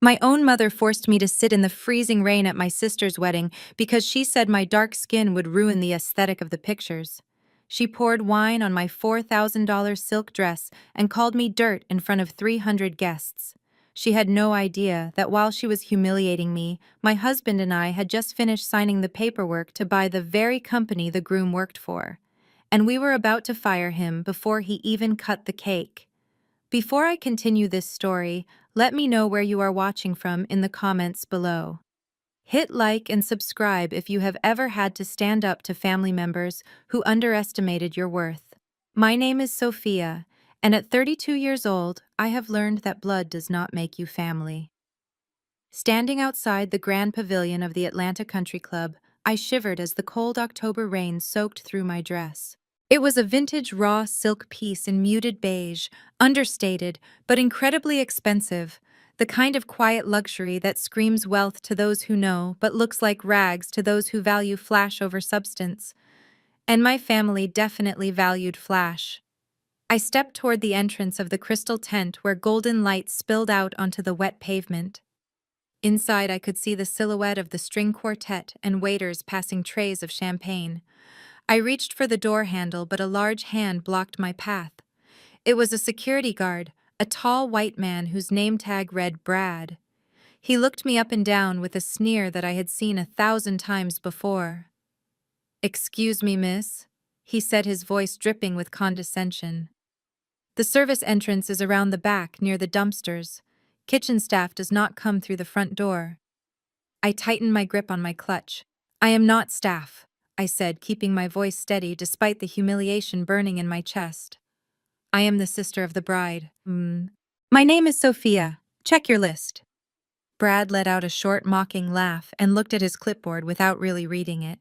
My own mother forced me to sit in the freezing rain at my sister's wedding because she said my dark skin would ruin the aesthetic of the pictures. She poured wine on my $4,000 silk dress and called me dirt in front of 300 guests. She had no idea that while she was humiliating me, my husband and I had just finished signing the paperwork to buy the very company the groom worked for. And we were about to fire him before he even cut the cake. Before I continue this story, let me know where you are watching from in the comments below. Hit like and subscribe if you have ever had to stand up to family members who underestimated your worth. My name is Sophia, and at 32 years old, I have learned that blood does not make you family. Standing outside the grand pavilion of the Atlanta Country Club, I shivered as the cold October rain soaked through my dress. It was a vintage raw silk piece in muted beige, understated, but incredibly expensive, the kind of quiet luxury that screams wealth to those who know but looks like rags to those who value flash over substance. And my family definitely valued flash. I stepped toward the entrance of the crystal tent where golden light spilled out onto the wet pavement. Inside, I could see the silhouette of the string quartet and waiters passing trays of champagne. I reached for the door handle, but a large hand blocked my path. It was a security guard, a tall white man whose name tag read Brad. He looked me up and down with a sneer that I had seen 1,000 times before. "Excuse me, miss," he said, his voice dripping with condescension. "The service entrance is around the back, near the dumpsters. Kitchen staff does not come through the front door." I tightened my grip on my clutch. "I am not staff," I said, keeping my voice steady despite the humiliation burning in my chest. "I am the sister of the bride. My name is Sophia. Check your list." Brad let out a short, mocking laugh and looked at his clipboard without really reading it.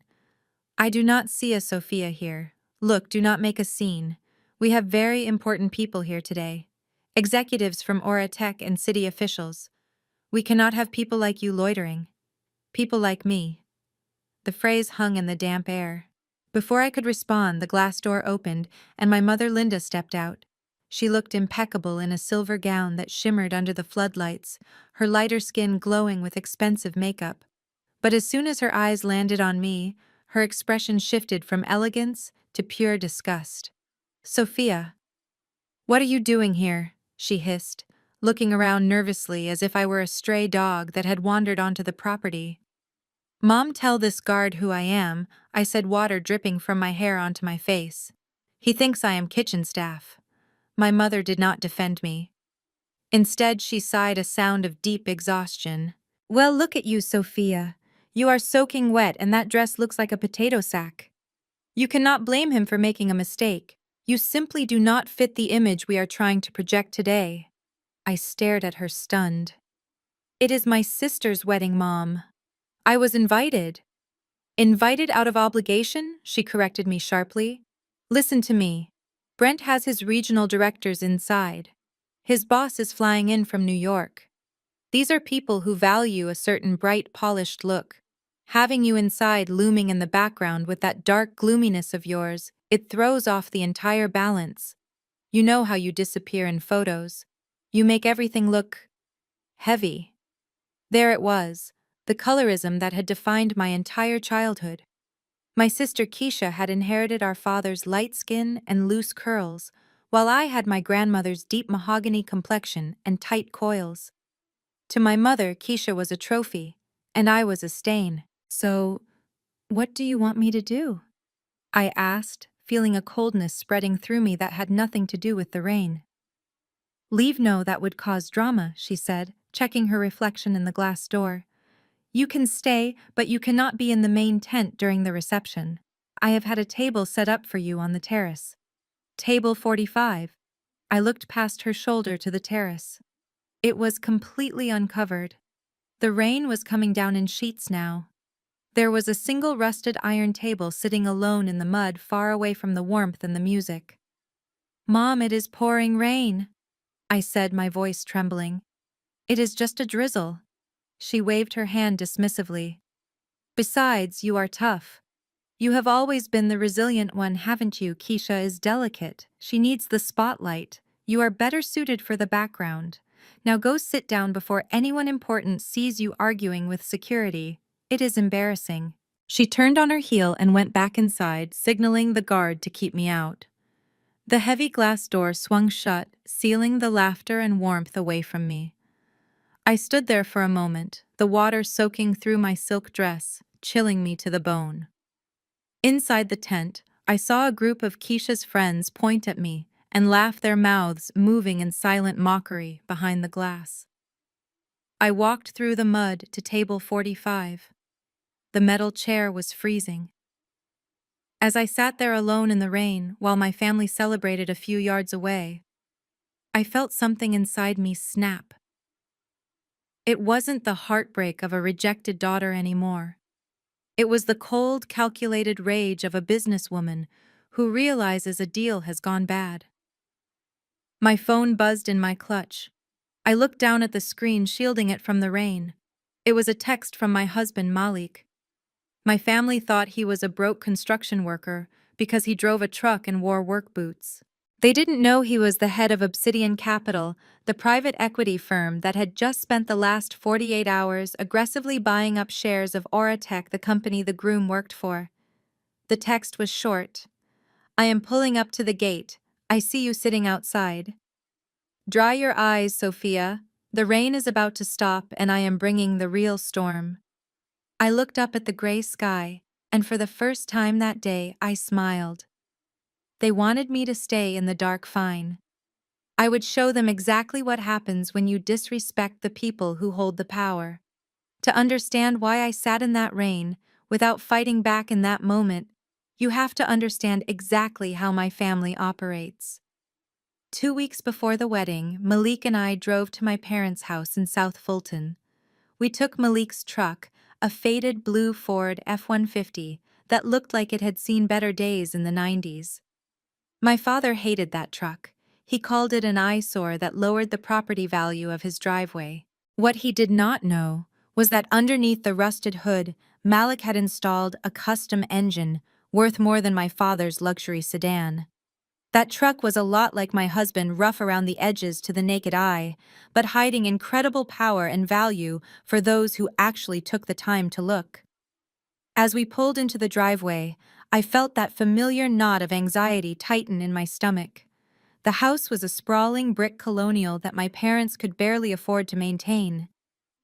"I do not see a Sophia here. Look, do not make a scene. We have very important people here today. Executives from Aura Tech and city officials. We cannot have people like you loitering. People like me." The phrase hung in the damp air. Before I could respond, the glass door opened, and my mother Linda stepped out. She looked impeccable in a silver gown that shimmered under the floodlights, her lighter skin glowing with expensive makeup. But as soon as her eyes landed on me, her expression shifted from elegance to pure disgust. "Sophia, what are you doing here?" she hissed, looking around nervously as if I were a stray dog that had wandered onto the property. "Mom, tell this guard who I am," I said, water dripping from my hair onto my face. "He thinks I am kitchen staff." My mother did not defend me. Instead, she sighed a sound of deep exhaustion. "Well, look at you, Sophia. You are soaking wet and that dress looks like a potato sack. You cannot blame him for making a mistake. You simply do not fit the image we are trying to project today." I stared at her, stunned. "It is my sister's wedding, Mom. I was invited." "Invited out of obligation?" she corrected me sharply. "Listen to me. Brent has his regional directors inside. His boss is flying in from New York. These are people who value a certain bright, polished look. Having you inside looming in the background with that dark gloominess of yours, it throws off the entire balance. You know how you disappear in photos. You make everything look heavy." There it was, the colorism that had defined my entire childhood. My sister Keisha had inherited our father's light skin and loose curls, while I had my grandmother's deep mahogany complexion and tight coils. To my mother, Keisha was a trophy, and I was a stain. "So, what do you want me to do?" I asked, feeling a coldness spreading through me that had nothing to do with the rain. "Leave. No, that would cause drama," she said, checking her reflection in the glass door. "You can stay, but you cannot be in the main tent during the reception. I have had a table set up for you on the terrace. Table 45. I looked past her shoulder to the terrace. It was completely uncovered. The rain was coming down in sheets now. There was a single rusted iron table sitting alone in the mud, far away from the warmth and the music. "Mom, it is pouring rain," I said, my voice trembling. "It is just a drizzle." She waved her hand dismissively. "Besides, you are tough. You have always been the resilient one, haven't you? Keisha is delicate. She needs the spotlight. You are better suited for the background. Now go sit down before anyone important sees you arguing with security. It is embarrassing. She turned on her heel and went back inside, signaling the guard to keep me out. The heavy glass door swung shut, sealing the laughter and warmth away from me. I stood there for a moment, the water soaking through my silk dress, chilling me to the bone. Inside the tent, I saw a group of Keisha's friends point at me and laugh, their mouths moving in silent mockery behind the glass. I walked through the mud to table 45. The metal chair was freezing. As I sat there alone in the rain while my family celebrated a few yards away, I felt something inside me snap. It wasn't the heartbreak of a rejected daughter anymore. It was the cold, calculated rage of a businesswoman who realizes a deal has gone bad. My phone buzzed in my clutch. I looked down at the screen, shielding it from the rain. It was a text from my husband, Malik. My family thought he was a broke construction worker because he drove a truck and wore work boots. They didn't know he was the head of Obsidian Capital, the private equity firm that had just spent the last 48 hours aggressively buying up shares of Auratech, the company the Groom worked for. The text was short. I am pulling up to the gate. I see you sitting outside. Dry your eyes, Sophia. The rain is about to stop and I am bringing the real storm. I looked up at the gray sky, and for the first time that day I smiled. They wanted me to stay in the dark fine. I would show them exactly what happens when you disrespect the people who hold the power. To understand why I sat in that rain, without fighting back in that moment, you have to understand exactly how my family operates. 2 weeks before the wedding, Malik and I drove to my parents' house in South Fulton. We took Malik's truck, a faded blue Ford F-150 that looked like it had seen better days in the 90s. My father hated that truck. He called it an eyesore that lowered the property value of his driveway. What he did not know was that underneath the rusted hood, Malik had installed a custom engine worth more than my father's luxury sedan. That truck was a lot like my husband, rough around the edges to the naked eye, but hiding incredible power and value for those who actually took the time to look. As we pulled into the driveway, I felt that familiar knot of anxiety tighten in my stomach. The house was a sprawling brick colonial that my parents could barely afford to maintain.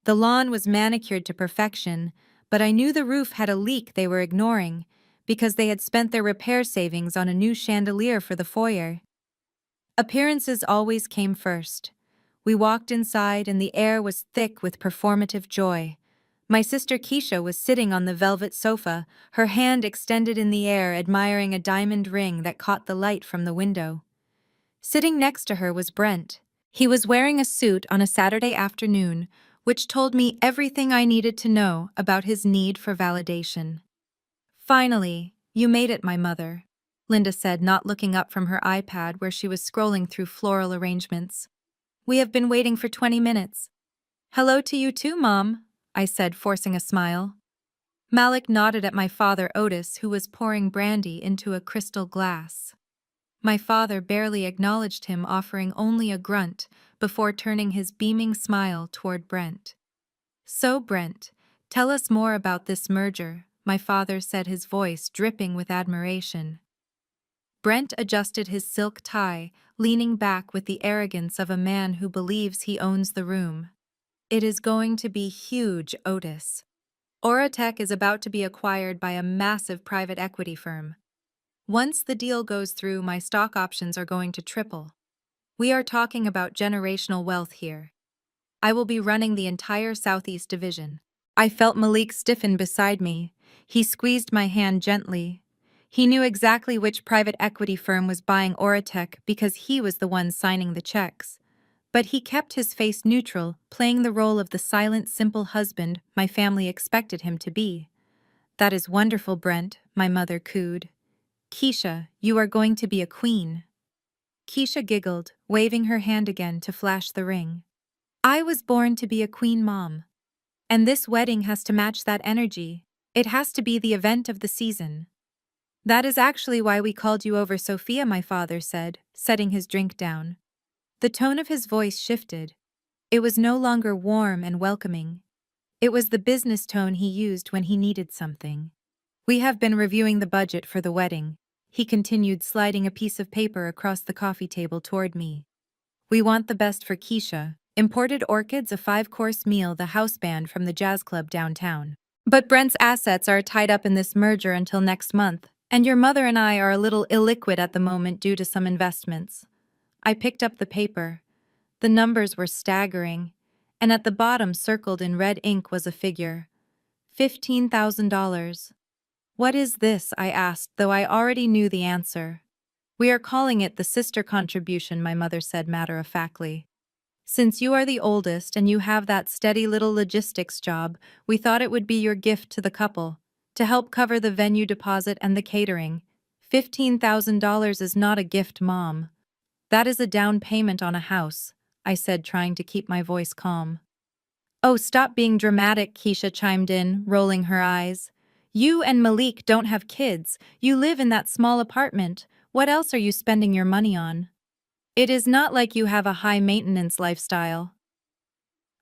The lawn was manicured to perfection, but I knew the roof had a leak they were ignoring, because they had spent their repair savings on a new chandelier for the foyer. Appearances always came first. We walked inside and the air was thick with performative joy. My sister Keisha was sitting on the velvet sofa, her hand extended in the air, admiring a diamond ring that caught the light from the window. Sitting next to her was Brent. He was wearing a suit on a Saturday afternoon, which told me everything I needed to know about his need for validation. "Finally, you made it, my mother," Linda said, not looking up from her iPad where she was scrolling through floral arrangements. "We have been waiting for 20 minutes. "Hello to you too, Mom," I said, forcing a smile. Malik nodded at my father Otis, who was pouring brandy into a crystal glass. My father barely acknowledged him, offering only a grunt before turning his beaming smile toward Brent. "So, Brent, tell us more about this merger," my father said, his voice dripping with admiration. Brent adjusted his silk tie, leaning back with the arrogance of a man who believes he owns the room. "It is going to be huge, Otis. Auratech is about to be acquired by a massive private equity firm. Once the deal goes through, my stock options are going to triple. We are talking about generational wealth here. I will be running the entire Southeast Division." I felt Malik stiffen beside me. He squeezed my hand gently. He knew exactly which private equity firm was buying Auratech because he was the one signing the checks. But he kept his face neutral, playing the role of the silent, simple husband my family expected him to be. "That is wonderful, Brent," my mother cooed. "Keisha, you are going to be a queen." Keisha giggled, waving her hand again to flash the ring. "I was born to be a queen, Mom. And this wedding has to match that energy. It has to be the event of the season." "That is actually why we called you over, Sophia," my father said, setting his drink down. The tone of his voice shifted. It was no longer warm and welcoming. It was the business tone he used when he needed something. We have been reviewing the budget for the wedding. He continued, sliding a piece of paper across the coffee table toward me. We want the best for Keisha. Imported orchids, a 5-course meal, the house band from the jazz club downtown. But Brent's assets are tied up in this merger until next month, and your mother and I are a little illiquid at the moment due to some investments. I picked up the paper. The numbers were staggering, and at the bottom, circled in red ink, was a figure. $15,000. What is this? I asked, though I already knew the answer. We are calling it the sister contribution, my mother said matter-of-factly. Since you are the oldest and you have that steady little logistics job, we thought it would be your gift to the couple, to help cover the venue deposit and the catering. $15,000 is not a gift, Mom. That is a down payment on a house, I said, trying to keep my voice calm. Oh, stop being dramatic, Keisha chimed in, rolling her eyes. You and Malik don't have kids. You live in that small apartment. What else are you spending your money on? It is not like you have a high-maintenance lifestyle.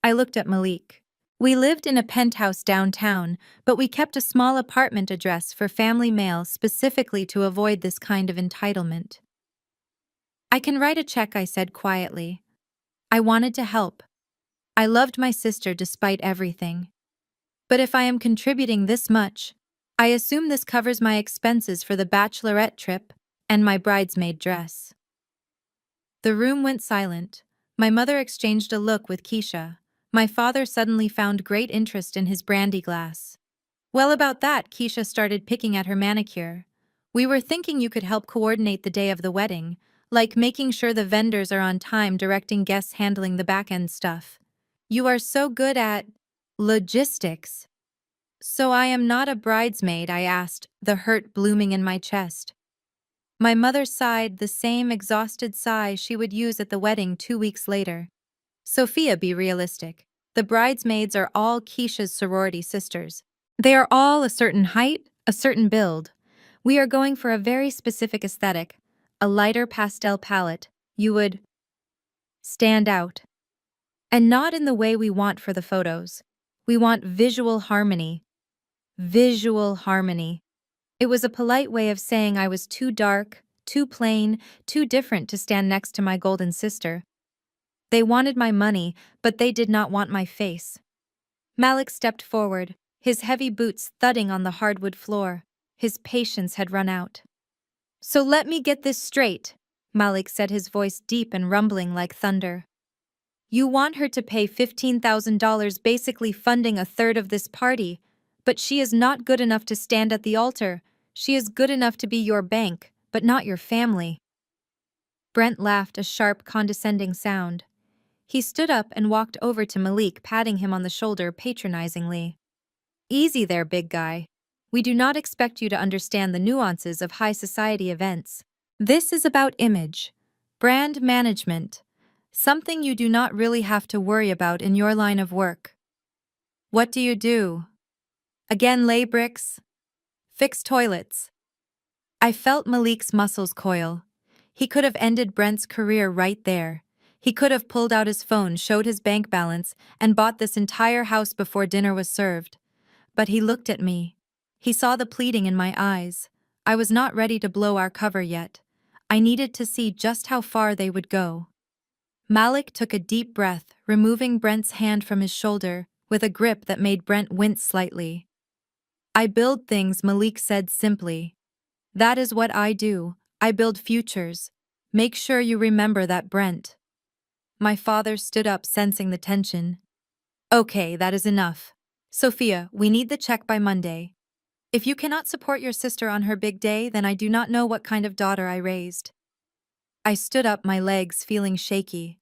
I looked at Malik. We lived in a penthouse downtown, but we kept a small apartment address for family mail specifically to avoid this kind of entitlement. I can write a check, I said quietly. I wanted to help. I loved my sister despite everything. But if I am contributing this much, I assume this covers my expenses for the bachelorette trip and my bridesmaid dress. The room went silent. My mother exchanged a look with Keisha. My father suddenly found great interest in his brandy glass. Well, about that, Keisha started picking at her manicure. We were thinking you could help coordinate the day of the wedding, like making sure the vendors are on time, directing guests, handling the back-end stuff. You are so good at logistics. So I am not a bridesmaid, I asked, the hurt blooming in my chest. My mother sighed, the same exhausted sigh she would use at the wedding 2 weeks later. Sophia, be realistic. The bridesmaids are all Keisha's sorority sisters. They are all a certain height, a certain build. We are going for a very specific aesthetic, a lighter pastel palette. You would stand out. And not in the way we want for the photos. We want visual harmony. Visual harmony. It was a polite way of saying I was too dark, too plain, too different to stand next to my golden sister. They wanted my money, but they did not want my face. Malik stepped forward, his heavy boots thudding on the hardwood floor. His patience had run out. So let me get this straight, Malik said, his voice deep and rumbling like thunder. You want her to pay $15,000, basically funding a third of this party, but she is not good enough to stand at the altar. She is good enough to be your bank, but not your family. Brent laughed, a sharp, condescending sound. He stood up and walked over to Malik, patting him on the shoulder patronizingly. Easy there, big guy. We do not expect you to understand the nuances of high society events. This is about image, brand management, something you do not really have to worry about in your line of work. What do you do? Again, lay bricks? Fix toilets? I felt Malik's muscles coil. He could have ended Brent's career right there. He could have pulled out his phone, showed his bank balance, and bought this entire house before dinner was served. But he looked at me. He saw the pleading in my eyes. I was not ready to blow our cover yet. I needed to see just how far they would go. Malik took a deep breath, removing Brent's hand from his shoulder, with a grip that made Brent wince slightly. I build things, Malik said simply. That is what I do. I build futures. Make sure you remember that, Brent. My father stood up, sensing the tension. Okay, that is enough. Sophia, we need the check by Monday. If you cannot support your sister on her big day, then I do not know what kind of daughter I raised. I stood up, my legs feeling shaky.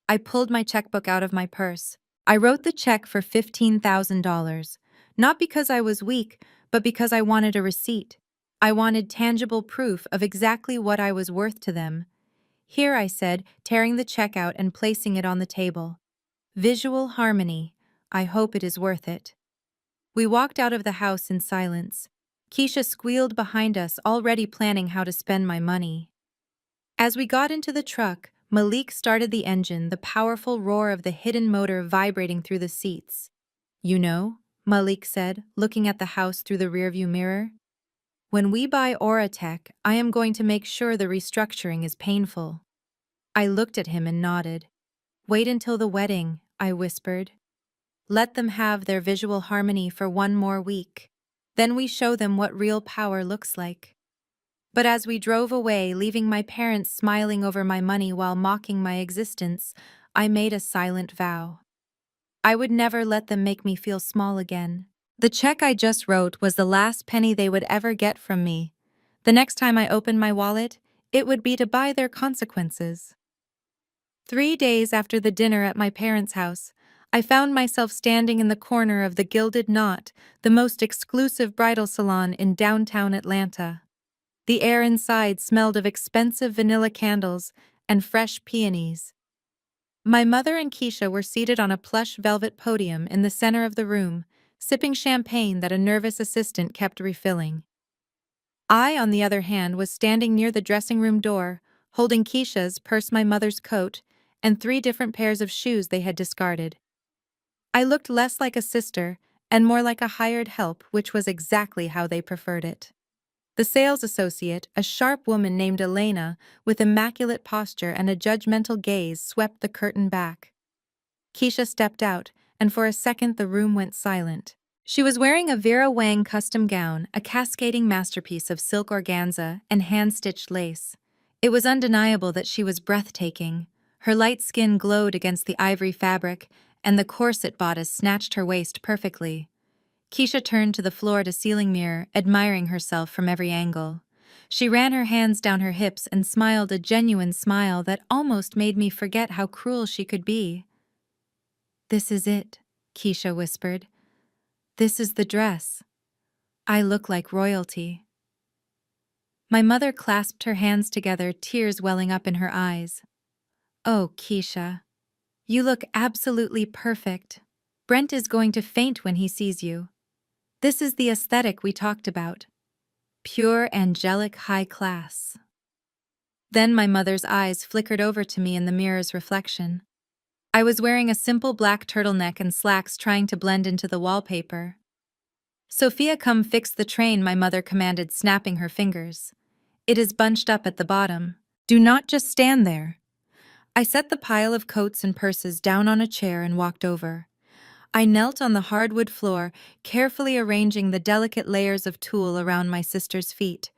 I pulled my checkbook out of my purse. I wrote the check for $15,000, not because I was weak, but because I wanted a receipt. I wanted tangible proof of exactly what I was worth to them. Here, I said, tearing the check out and placing it on the table. Visual harmony. I hope it is worth it. We walked out of the house in silence. Keisha squealed behind us, already planning how to spend my money. As we got into the truck, Malik started the engine, the powerful roar of the hidden motor vibrating through the seats. You know, Malik said, looking at the house through the rearview mirror. When we buy Auratech, I am going to make sure the restructuring is painful. I looked at him and nodded. Wait until the wedding, I whispered. Let them have their visual harmony for one more week. Then we show them what real power looks like. But as we drove away, leaving my parents smiling over my money while mocking my existence, I made a silent vow. I would never let them make me feel small again. The check I just wrote was the last penny they would ever get from me. The next time I opened my wallet, it would be to buy their consequences. 3 days after the dinner at my parents' house, I found myself standing in the corner of the Gilded Knot, the most exclusive bridal salon in downtown Atlanta. The air inside smelled of expensive vanilla candles and fresh peonies. My mother and Keisha were seated on a plush velvet podium in the center of the room, sipping champagne that a nervous assistant kept refilling. I, on the other hand, was standing near the dressing room door, holding Keisha's purse, my mother's coat, and 3 different pairs of shoes they had discarded. I looked less like a sister and more like a hired help, which was exactly how they preferred it. The sales associate, a sharp woman named Elena, with immaculate posture and a judgmental gaze, swept the curtain back. Keisha stepped out, and for a second the room went silent. She was wearing a Vera Wang custom gown, a cascading masterpiece of silk organza and hand-stitched lace. It was undeniable that she was breathtaking. Her light skin glowed against the ivory fabric, and the corset bodice snatched her waist perfectly. Keisha turned to the floor-to-ceiling mirror, admiring herself from every angle. She ran her hands down her hips and smiled a genuine smile that almost made me forget how cruel she could be. "This is it," Keisha whispered. "This is the dress. I look like royalty." My mother clasped her hands together, tears welling up in her eyes. "Oh, Keisha, you look absolutely perfect. Brent is going to faint when he sees you. This is the aesthetic we talked about. Pure, angelic high class." Then my mother's eyes flickered over to me in the mirror's reflection. I was wearing a simple black turtleneck and slacks, trying to blend into the wallpaper. "Sophia, come fix the train," my mother commanded, snapping her fingers. "It is bunched up at the bottom. Do not just stand there." I set the pile of coats and purses down on a chair and walked over. I knelt on the hardwood floor, carefully arranging the delicate layers of tulle around my sister's feet.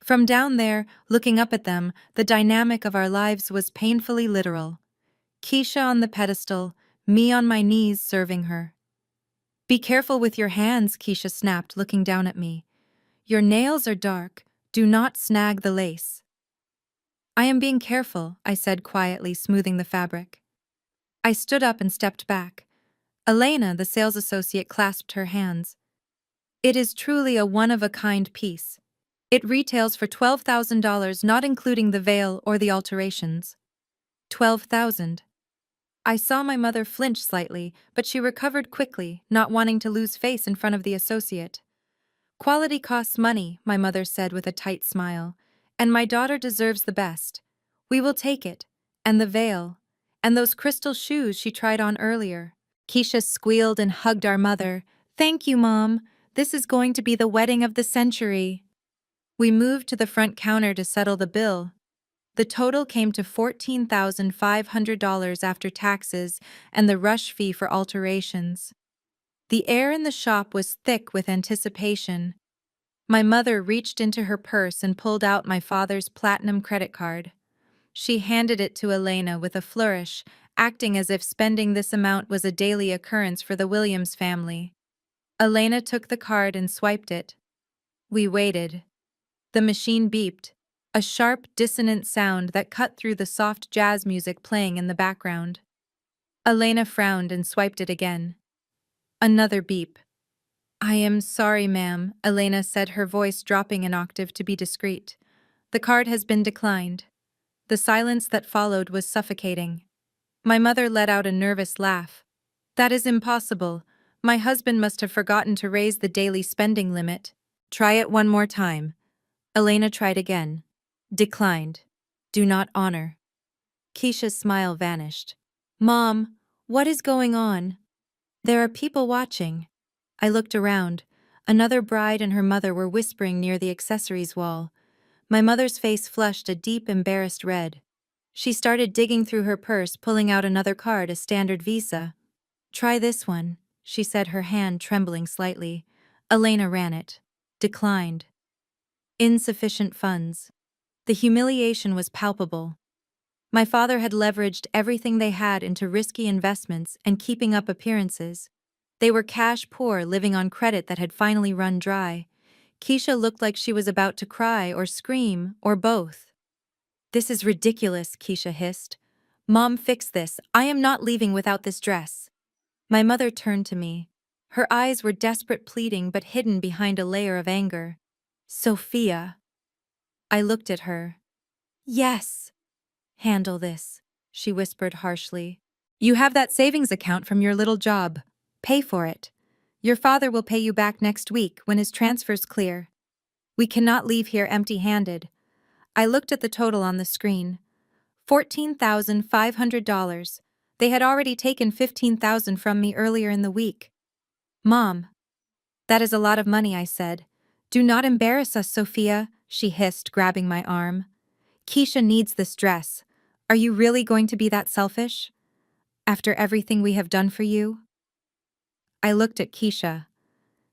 From down there, looking up at them, the dynamic of our lives was painfully literal. Keisha on the pedestal, me on my knees serving her. "Be careful with your hands," Keisha snapped, looking down at me. "Your nails are dark. Do not snag the lace." "I am being careful," I said quietly, smoothing the fabric. I stood up and stepped back. Elena, the sales associate, clasped her hands. "It is truly a one-of-a-kind piece. It retails for $12,000, not including the veil or the alterations." $12,000. I saw my mother flinch slightly, but she recovered quickly, not wanting to lose face in front of the associate. "Quality costs money," my mother said with a tight smile, "and my daughter deserves the best. We will take it, and the veil, and those crystal shoes she tried on earlier." Keisha squealed and hugged our mother. "Thank you, Mom. This is going to be the wedding of the century." We moved to the front counter to settle the bill. The total came to $14,500 after taxes and the rush fee for alterations. The air in the shop was thick with anticipation. My mother reached into her purse and pulled out my father's platinum credit card. She handed it to Elena with a flourish, acting as if spending this amount was a daily occurrence for the Williams family. Elena took the card and swiped it. We waited. The machine beeped, a sharp, dissonant sound that cut through the soft jazz music playing in the background. Elena frowned and swiped it again. Another beep. "I am sorry, ma'am," Elena said, her voice dropping an octave to be discreet. "The card has been declined." The silence that followed was suffocating. My mother let out a nervous laugh. "That is impossible. My husband must have forgotten to raise the daily spending limit." "Try it one more time." Elena tried again. "Declined. Do not honor." Keisha's smile vanished. Mom, what is going on? There are people watching. I looked around. Another bride and her mother were whispering near the accessories wall. My mother's face flushed a deep, embarrassed red. She started digging through her purse, pulling out another card, a standard Visa. Try this one, she said, her hand trembling slightly. Elena ran it. Declined. Insufficient funds. The humiliation was palpable. My father had leveraged everything they had into risky investments and keeping up appearances. They were cash poor, living on credit that had finally run dry. Keisha looked like she was about to cry or scream, or both. This is ridiculous, Keisha hissed. Mom, fix this. I am not leaving without this dress. My mother turned to me. Her eyes were desperate pleading but hidden behind a layer of anger. Sophia. I looked at her. Yes. Handle this, she whispered harshly. You have that savings account from your little job. Pay for it. Your father will pay you back next week when his transfer's clear. We cannot leave here empty-handed. I looked at the total on the screen. $14,500. They had already taken $15,000 from me earlier in the week. Mom. That is a lot of money, I said. Do not embarrass us, Sophia, she hissed, grabbing my arm. Keisha needs this dress. Are you really going to be that selfish? After everything we have done for you? I looked at Keisha.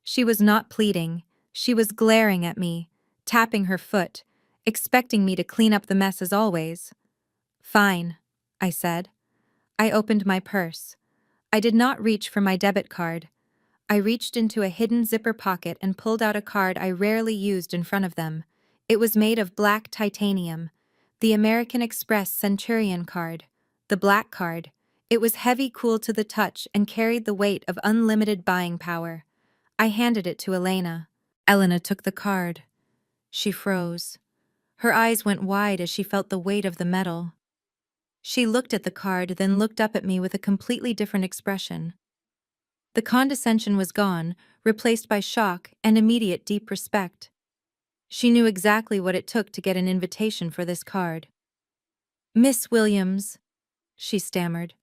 She was not pleading. She was glaring at me, tapping her foot, expecting me to clean up the mess as always. Fine, I said. I opened my purse. I did not reach for my debit card. I reached into a hidden zipper pocket and pulled out a card I rarely used in front of them. It was made of black titanium, the American Express Centurion card, the black card. It was heavy, cool to the touch, and carried the weight of unlimited buying power. I handed it to Elena. Elena took the card. She froze. Her eyes went wide as she felt the weight of the metal. She looked at the card, then looked up at me with a completely different expression. The condescension was gone, replaced by shock and immediate deep respect. She knew exactly what it took to get an invitation for this card. Miss Williams, she stammered.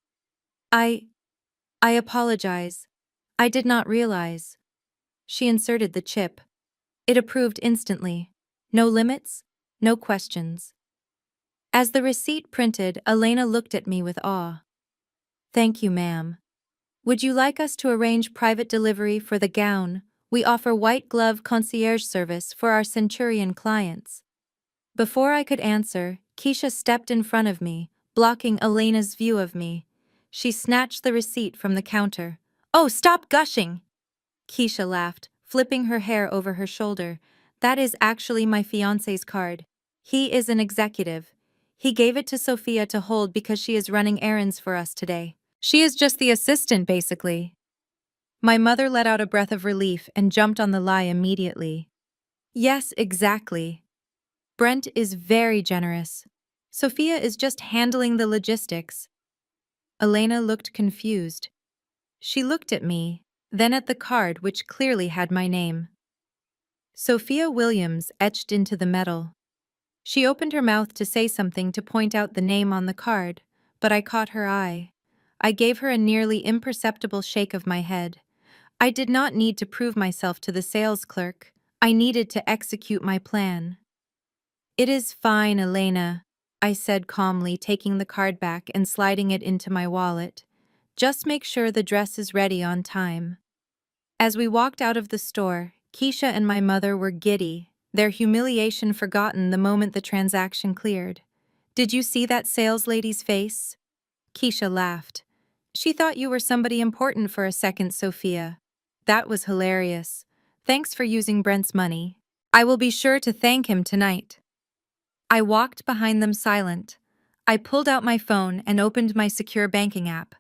I apologize. I did not realize. She inserted the chip. It approved instantly. No limits, no questions. As the receipt printed, Elena looked at me with awe. Thank you, ma'am. Would you like us to arrange private delivery for the gown? We offer white glove concierge service for our Centurion clients. Before I could answer, Keisha stepped in front of me, blocking Elena's view of me. She snatched the receipt from the counter. Oh, stop gushing! Keisha laughed, flipping her hair over her shoulder. That is actually my fiancé's card. He is an executive. He gave it to Sophia to hold because she is running errands for us today. She is just the assistant, basically. My mother let out a breath of relief and jumped on the lie immediately. Yes, exactly. Brent is very generous. Sophia is just handling the logistics. Elena looked confused. She looked at me, then at the card which clearly had my name. Sophia Williams etched into the metal. She opened her mouth to say something to point out the name on the card, but I caught her eye. I gave her a nearly imperceptible shake of my head. I did not need to prove myself to the sales clerk. I needed to execute my plan. It is fine, Elena, I said calmly, taking the card back and sliding it into my wallet. Just make sure the dress is ready on time. As we walked out of the store, Keisha and my mother were giddy, their humiliation forgotten the moment the transaction cleared. Did you see that sales lady's face? Keisha laughed. She thought you were somebody important for a second, Sophia. That was hilarious. Thanks for using Brent's money. I will be sure to thank him tonight. I walked behind them silent. I pulled out my phone and opened my secure banking app.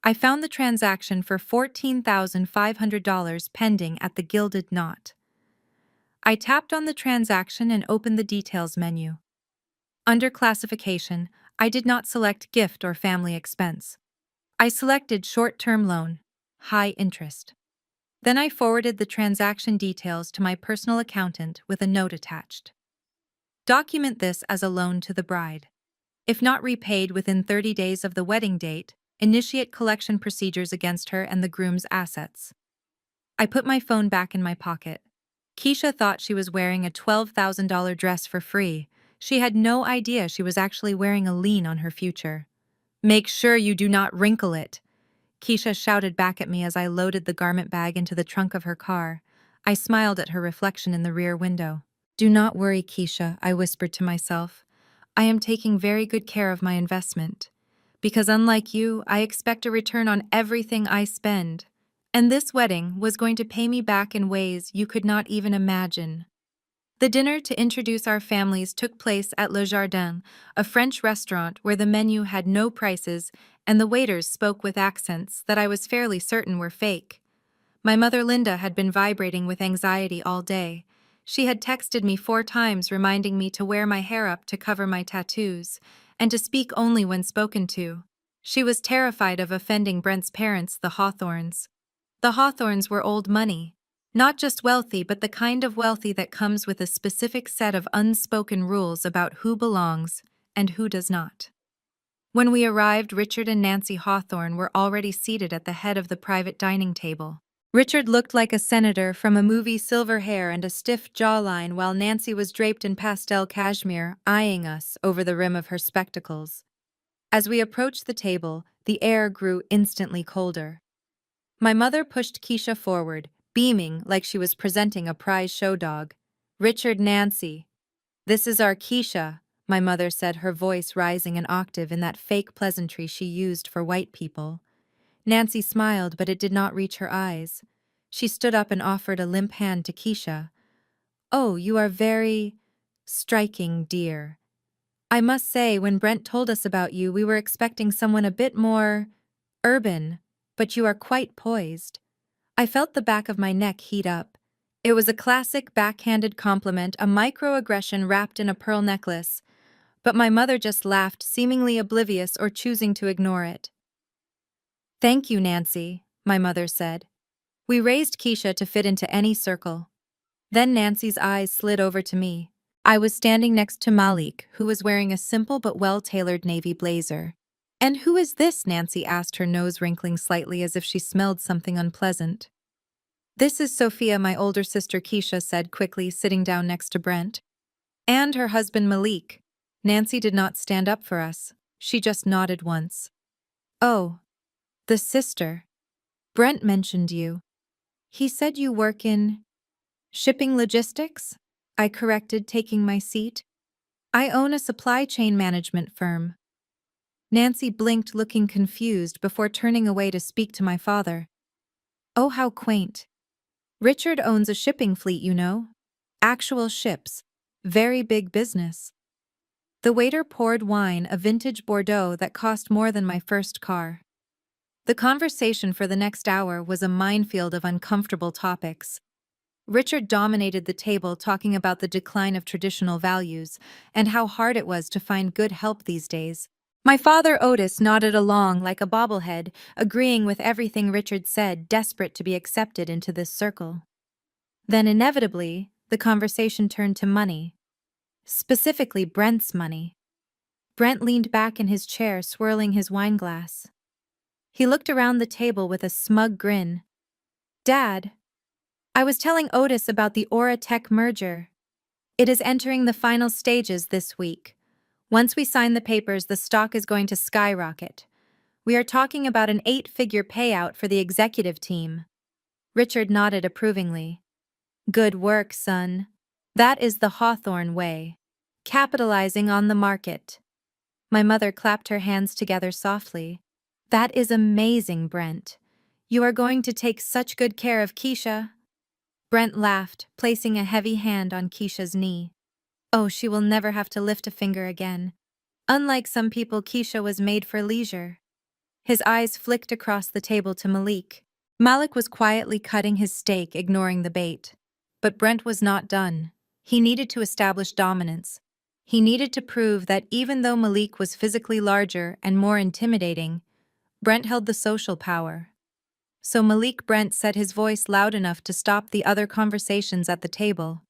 I found the transaction for $14,500 pending at the Gilded Knot. I tapped on the transaction and opened the details menu. Under classification, I did not select gift or family expense. I selected short-term loan, high interest. Then I forwarded the transaction details to my personal accountant with a note attached. Document this as a loan to the bride. If not repaid within 30 days of the wedding date, initiate collection procedures against her and the groom's assets. I put my phone back in my pocket. Keisha thought she was wearing a $12,000 dress for free. She had no idea she was actually wearing a lien on her future. Make sure you do not wrinkle it, Keisha shouted back at me as I loaded the garment bag into the trunk of her car. I smiled at her reflection in the rear window. Do not worry, Keisha, I whispered to myself. I am taking very good care of my investment. Because unlike you, I expect a return on everything I spend. And this wedding was going to pay me back in ways you could not even imagine. The dinner to introduce our families took place at Le Jardin, a French restaurant where the menu had no prices and the waiters spoke with accents that I was fairly certain were fake. My mother Linda had been vibrating with anxiety all day. She had texted me 4 times reminding me to wear my hair up to cover my tattoos, and to speak only when spoken to. She was terrified of offending Brent's parents, the Hawthorns. The Hawthorns were old money. Not just wealthy, but the kind of wealthy that comes with a specific set of unspoken rules about who belongs and who does not. When we arrived, Richard and Nancy Hawthorne were already seated at the head of the private dining table. Richard looked like a senator from a movie, silver hair and a stiff jawline, while Nancy was draped in pastel cashmere, eyeing us over the rim of her spectacles. As we approached the table, the air grew instantly colder. My mother pushed Keisha forward, beaming like she was presenting a prize show dog. Richard, Nancy. This is our Keisha, my mother said, her voice rising an octave in that fake pleasantry she used for white people. Nancy smiled, but it did not reach her eyes. She stood up and offered a limp hand to Keisha. Oh, you are very striking, dear. I must say, when Brent told us about you, we were expecting someone a bit more urban, but you are quite poised. I felt the back of my neck heat up. It was a classic backhanded compliment, a microaggression wrapped in a pearl necklace, but my mother just laughed, seemingly oblivious or choosing to ignore it. Thank you, Nancy, my mother said. We raised Keisha to fit into any circle. Then Nancy's eyes slid over to me. I was standing next to Malik, who was wearing a simple but well-tailored navy blazer. And who is this? Nancy asked, her nose wrinkling slightly as if she smelled something unpleasant. This is Sophia, my older sister, Keisha said quickly, sitting down next to Brent. And her husband Malik. Nancy did not stand up for us. She just nodded once. Oh, the sister. Brent mentioned you. He said you work in shipping logistics? I corrected, taking my seat. I own a supply chain management firm. Nancy blinked, looking confused, before turning away to speak to my father. Oh, how quaint. Richard owns a shipping fleet, you know. Actual ships. Very big business. The waiter poured wine, a vintage Bordeaux that cost more than my first car. The conversation for the next hour was a minefield of uncomfortable topics. Richard dominated the table, talking about the decline of traditional values and how hard it was to find good help these days. My father Otis nodded along like a bobblehead, agreeing with everything Richard said, desperate to be accepted into this circle. Then inevitably, the conversation turned to money. Specifically, Brent's money. Brent leaned back in his chair, swirling his wineglass. He looked around the table with a smug grin. Dad, I was telling Otis about the Aura Tech merger. It is entering the final stages this week. Once we sign the papers, the stock is going to skyrocket. We are talking about an 8-figure payout for the executive team. Richard nodded approvingly. Good work, son. That is the Hawthorne way. Capitalizing on the market. My mother clapped her hands together softly. That is amazing, Brent. You are going to take such good care of Keisha. Brent laughed, placing a heavy hand on Keisha's knee. Oh, she will never have to lift a finger again. Unlike some people, Keisha was made for leisure. His eyes flicked across the table to Malik. Malik was quietly cutting his steak, ignoring the bait. But Brent was not done. He needed to establish dominance. He needed to prove that even though Malik was physically larger and more intimidating, Brent held the social power. So Malik Brent said, his voice loud enough to stop the other conversations at the table.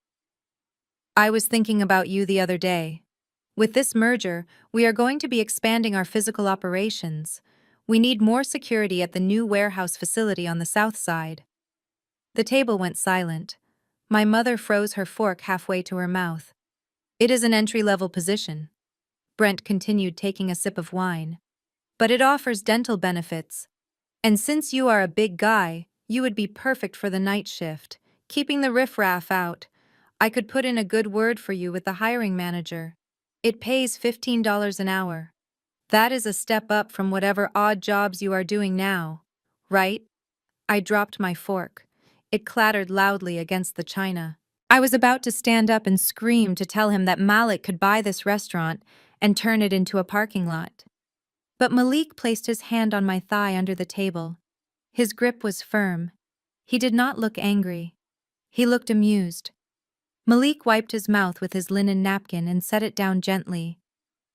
I was thinking about you the other day. With this merger, we are going to be expanding our physical operations. We need more security at the new warehouse facility on the south side. The table went silent. My mother froze her fork halfway to her mouth. It is an entry-level position. Brent continued, taking a sip of wine. But it offers dental benefits. And since you are a big guy, you would be perfect for the night shift, keeping the riffraff out. I could put in a good word for you with the hiring manager. It pays $15 an hour. That is a step up from whatever odd jobs you are doing now, right? I dropped my fork. It clattered loudly against the china. I was about to stand up and scream to tell him that Malik could buy this restaurant and turn it into a parking lot. But Malik placed his hand on my thigh under the table. His grip was firm. He did not look angry. He looked amused. Malik wiped his mouth with his linen napkin and set it down gently.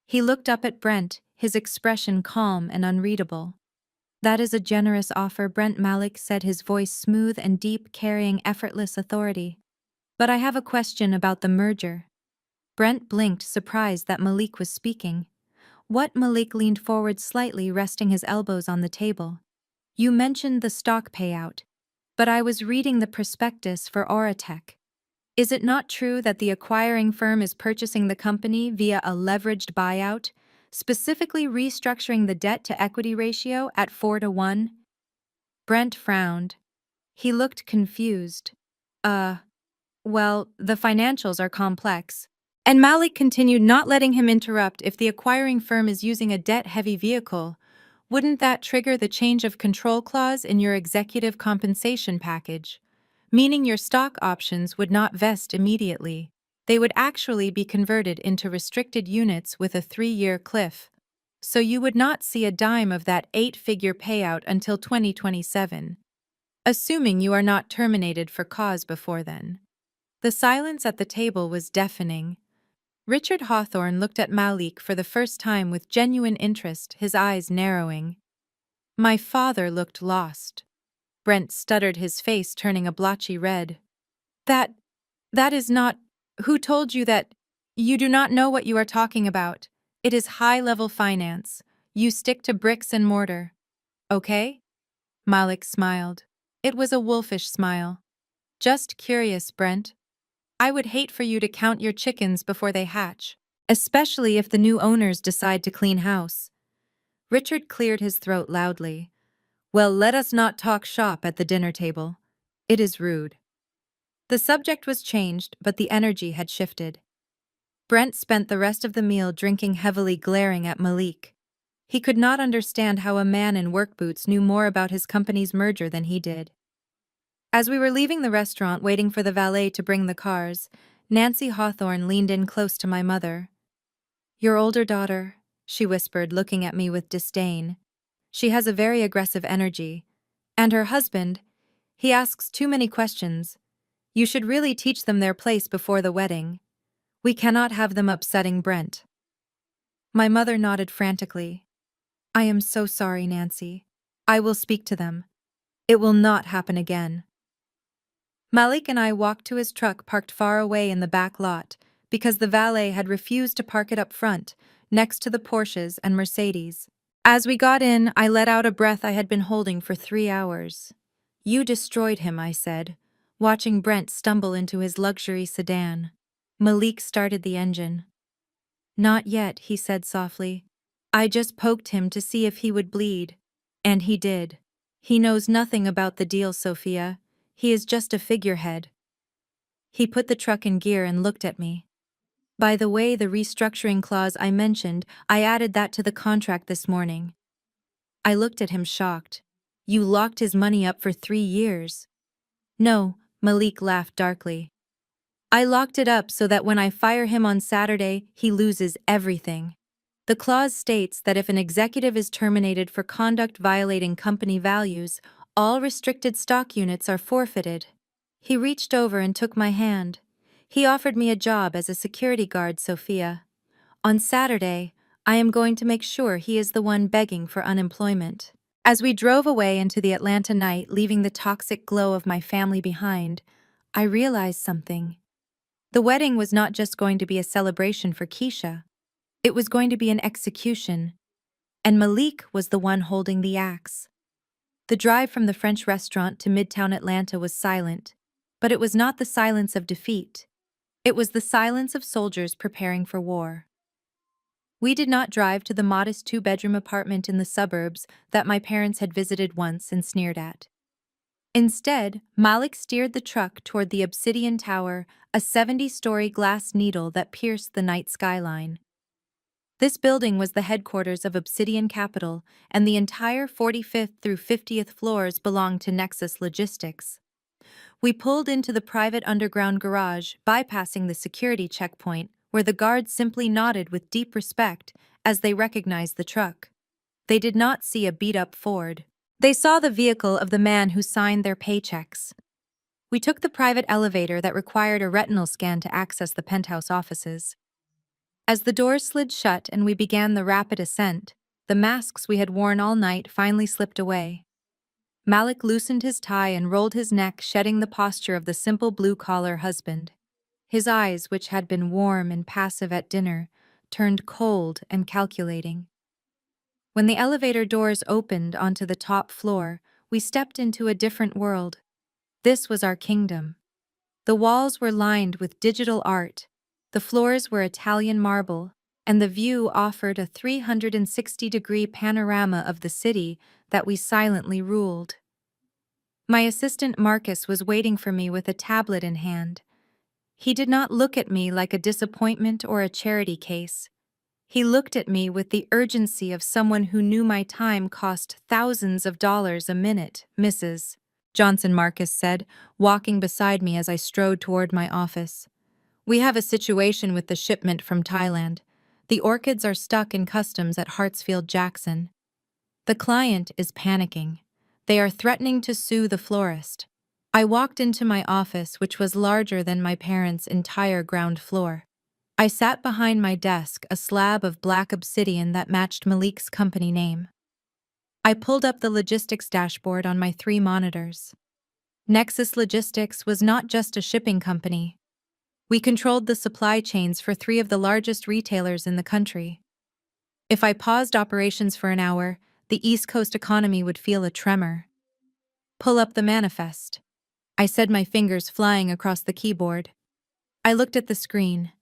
He looked up at Brent, his expression calm and unreadable. "That is a generous offer," Brent Malik said, his voice smooth and deep, carrying effortless authority. "But I have a question about the merger." Brent blinked, surprised that Malik was speaking. "What?" Malik leaned forward slightly, resting his elbows on the table. "You mentioned the stock payout, but I was reading the prospectus for Auratech. Is it not true that the acquiring firm is purchasing the company via a leveraged buyout, specifically restructuring the debt-to-equity ratio at 4-to-1? Brent frowned. He looked confused. Well, the financials are complex." And Malik continued, not letting him interrupt. "If the acquiring firm is using a debt-heavy vehicle, wouldn't that trigger the change of control clause in your executive compensation package? Meaning your stock options would not vest immediately. They would actually be converted into restricted units with a 3-year cliff. So you would not see a dime of that 8-figure payout until 2027. Assuming you are not terminated for cause before then." The silence at the table was deafening. Richard Hawthorne looked at Malik for the first time with genuine interest, his eyes narrowing. My father looked lost. Brent stuttered, his face turning a blotchy red. That is not... Who told you that? You do not know what you are talking about. It is high-level finance. You stick to bricks and mortar. Okay? Malik smiled. It was a wolfish smile. "Just curious, Brent. I would hate for you to count your chickens before they hatch, especially if the new owners decide to clean house." Richard cleared his throat loudly. "Well, let us not talk shop at the dinner table. It is rude." The subject was changed, but the energy had shifted. Brent spent the rest of the meal drinking heavily, glaring at Malik. He could not understand how a man in work boots knew more about his company's merger than he did. As we were leaving the restaurant, waiting for the valet to bring the cars, Nancy Hawthorne leaned in close to my mother. "Your older daughter," she whispered, looking at me with disdain. "She has a very aggressive energy. And her husband, he asks too many questions. You should really teach them their place before the wedding. We cannot have them upsetting Brent." My mother nodded frantically. "I am so sorry, Nancy. I will speak to them. It will not happen again." Malik and I walked to his truck parked far away in the back lot, because the valet had refused to park it up front, next to the Porsches and Mercedes. As we got in, I let out a breath I had been holding for 3 hours. "You destroyed him," I said, watching Brent stumble into his luxury sedan. Malik started the engine. "Not yet," he said softly. "I just poked him to see if he would bleed. And he did. He knows nothing about the deal, Sophia. He is just a figurehead." He put the truck in gear and looked at me. "By the way, the restructuring clause I mentioned, I added that to the contract this morning." I looked at him shocked. "You locked his money up for 3 years." "No," Malik laughed darkly. "I locked it up so that when I fire him on Saturday, he loses everything. The clause states that if an executive is terminated for conduct violating company values, all restricted stock units are forfeited." He reached over and took my hand. "He offered me a job as a security guard, Sophia. On Saturday, I am going to make sure he is the one begging for unemployment." As we drove away into the Atlanta night, leaving the toxic glow of my family behind, I realized something. The wedding was not just going to be a celebration for Keisha. It was going to be an execution, and Malik was the one holding the axe. The drive from the French restaurant to Midtown Atlanta was silent, but it was not the silence of defeat. It was the silence of soldiers preparing for war. We did not drive to the modest two-bedroom apartment in the suburbs that my parents had visited once and sneered at. Instead, Malik steered the truck toward the Obsidian Tower, a 70-story glass needle that pierced the night skyline. This building was the headquarters of Obsidian Capital, and the entire 45th through 50th floors belonged to Nexus Logistics. We pulled into the private underground garage, bypassing the security checkpoint, where the guards simply nodded with deep respect as they recognized the truck. They did not see a beat-up Ford. They saw the vehicle of the man who signed their paychecks. We took the private elevator that required a retinal scan to access the penthouse offices. As the doors slid shut and we began the rapid ascent, the masks we had worn all night finally slipped away. Malik loosened his tie and rolled his neck, shedding the posture of the simple blue-collar husband. His eyes, which had been warm and passive at dinner, turned cold and calculating. When the elevator doors opened onto the top floor, we stepped into a different world. This was our kingdom. The walls were lined with digital art, the floors were Italian marble, and the view offered a 360-degree panorama of the city that we silently ruled. My assistant Marcus was waiting for me with a tablet in hand. He did not look at me like a disappointment or a charity case. He looked at me with the urgency of someone who knew my time cost thousands of dollars a minute. "Mrs. Johnson," Marcus said, walking beside me as I strode toward my office. "We have a situation with the shipment from Thailand. The orchids are stuck in customs at Hartsfield-Jackson. The client is panicking. They are threatening to sue the florist." I walked into my office, which was larger than my parents' entire ground floor. I sat behind my desk, a slab of black obsidian that matched Malik's company name. I pulled up the logistics dashboard on my 3 monitors. Nexus Logistics was not just a shipping company. We controlled the supply chains for 3 of the largest retailers in the country. If I paused operations for an hour, the East Coast economy would feel a tremor. "Pull up the manifest," I said, my fingers flying across the keyboard. I looked at the screen.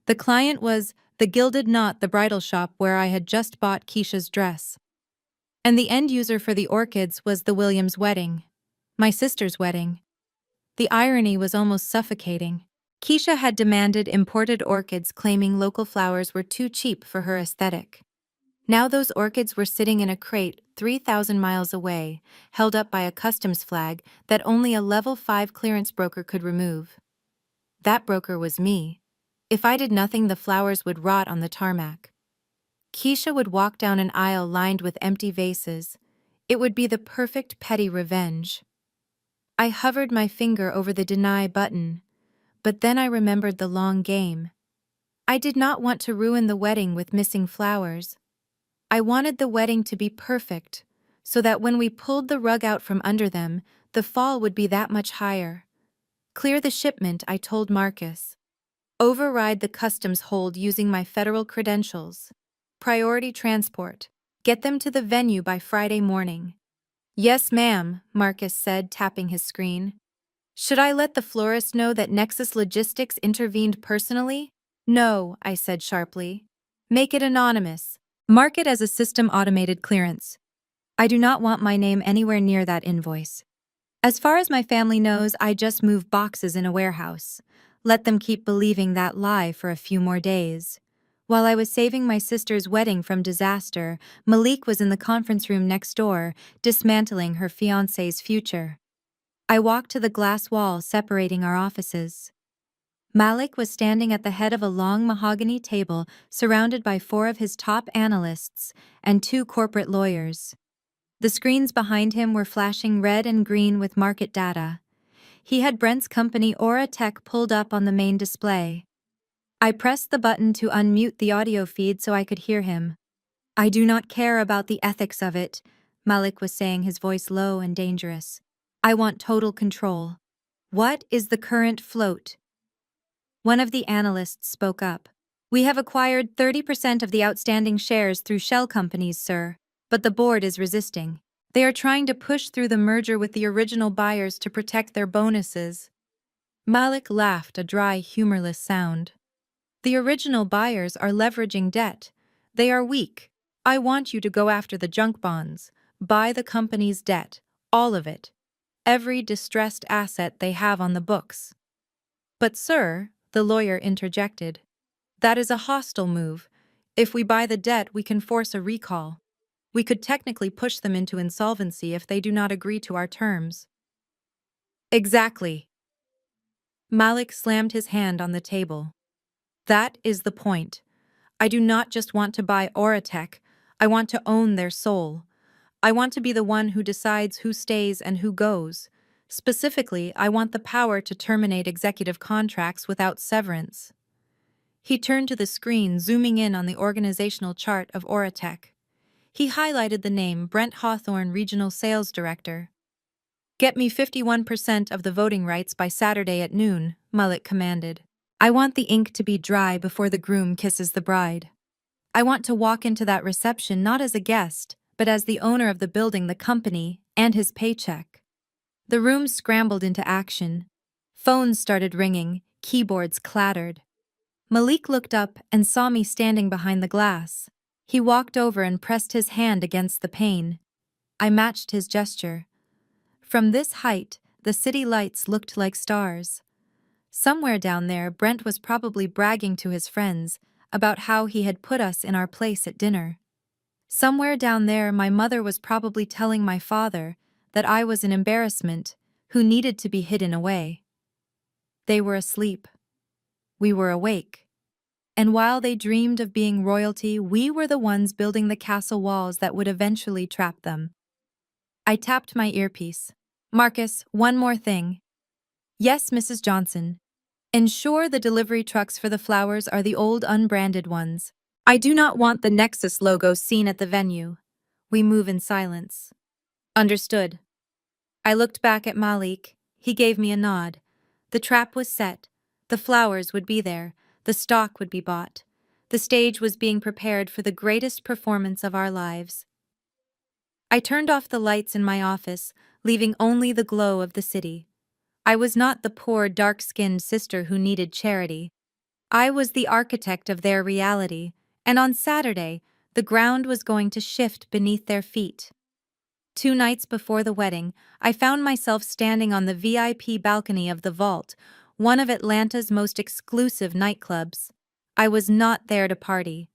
The client was the Gilded Knot, the bridal shop where I had just bought Keisha's dress. And the end user for the orchids was the Williams wedding, my sister's wedding. The irony was almost suffocating. Keisha had demanded imported orchids, claiming local flowers were too cheap for her aesthetic. Now those orchids were sitting in a crate 3,000 miles away, held up by a customs flag that only a level 5 clearance broker could remove. That broker was me. If I did nothing, the flowers would rot on the tarmac. Keisha would walk down an aisle lined with empty vases. It would be the perfect petty revenge. I hovered my finger over the deny button, but then I remembered the long game. I did not want to ruin the wedding with missing flowers. I wanted the wedding to be perfect, so that when we pulled the rug out from under them, the fall would be that much higher. "Clear the shipment," I told Marcus. "Override the customs hold using my federal credentials. Priority transport. Get them to the venue by Friday morning." "Yes, ma'am," Marcus said, tapping his screen. "Should I let the florist know that Nexus Logistics intervened personally?" "No," I said sharply. "Make it anonymous. Mark it as a system-automated clearance. I do not want my name anywhere near that invoice. As far as my family knows, I just move boxes in a warehouse. Let them keep believing that lie for a few more days." While I was saving my sister's wedding from disaster, Malik was in the conference room next door, dismantling her fiancé's future. I walked to the glass wall separating our offices. Malik was standing at the head of a long mahogany table surrounded by 4 of his top analysts and 2 corporate lawyers. The screens behind him were flashing red and green with market data. He had Brent's company Aura Tech pulled up on the main display. I pressed the button to unmute the audio feed so I could hear him. "I do not care about the ethics of it," Malik was saying, his voice low and dangerous. "I want total control. What is the current float?" One of the analysts spoke up. We have acquired 30% of the outstanding shares through shell companies, sir, but the board is resisting. They are trying to push through the merger with the original buyers to protect their bonuses. Malik laughed a dry, humorless sound. The original buyers are leveraging debt. They are weak. I want you to go after the junk bonds. Buy the company's debt. All of it. Every distressed asset they have on the books. But sir, the lawyer interjected, that is a hostile move. If we buy the debt, we can force a recall. We could technically push them into insolvency if they do not agree to our terms. Exactly. Malik slammed his hand on the table. That is the point. I do not just want to buy Oratech, I want to own their soul. I want to be the one who decides who stays and who goes. Specifically, I want the power to terminate executive contracts without severance. He turned to the screen, zooming in on the organizational chart of Oratech. He highlighted the name Brent Hawthorne, Regional Sales Director. Get me 51% of the voting rights by Saturday at noon, Malik commanded. I want the ink to be dry before the groom kisses the bride. I want to walk into that reception not as a guest, but as the owner of the building, the company, and his paycheck. The room scrambled into action. Phones started ringing, keyboards clattered. Malik looked up and saw me standing behind the glass. He walked over and pressed his hand against the pane. I matched his gesture. From this height, the city lights looked like stars. Somewhere down there, Brent was probably bragging to his friends about how he had put us in our place at dinner. Somewhere down there, my mother was probably telling my father that I was an embarrassment who needed to be hidden away. They were asleep. We were awake. And while they dreamed of being royalty, we were the ones building the castle walls that would eventually trap them. I tapped my earpiece. Marcus, one more thing. Yes, Mrs. Johnson. Ensure the delivery trucks for the flowers are the old unbranded ones. I do not want the Nexus logo seen at the venue. We move in silence. Understood. I looked back at Malik. He gave me a nod. The trap was set. The flowers would be there. The stock would be bought. The stage was being prepared for the greatest performance of our lives. I turned off the lights in my office, leaving only the glow of the city. I was not the poor, dark-skinned sister who needed charity. I was the architect of their reality, and on Saturday, the ground was going to shift beneath their feet. 2 nights before the wedding, I found myself standing on the VIP balcony of the Vault, one of Atlanta's most exclusive nightclubs. I was not there to party.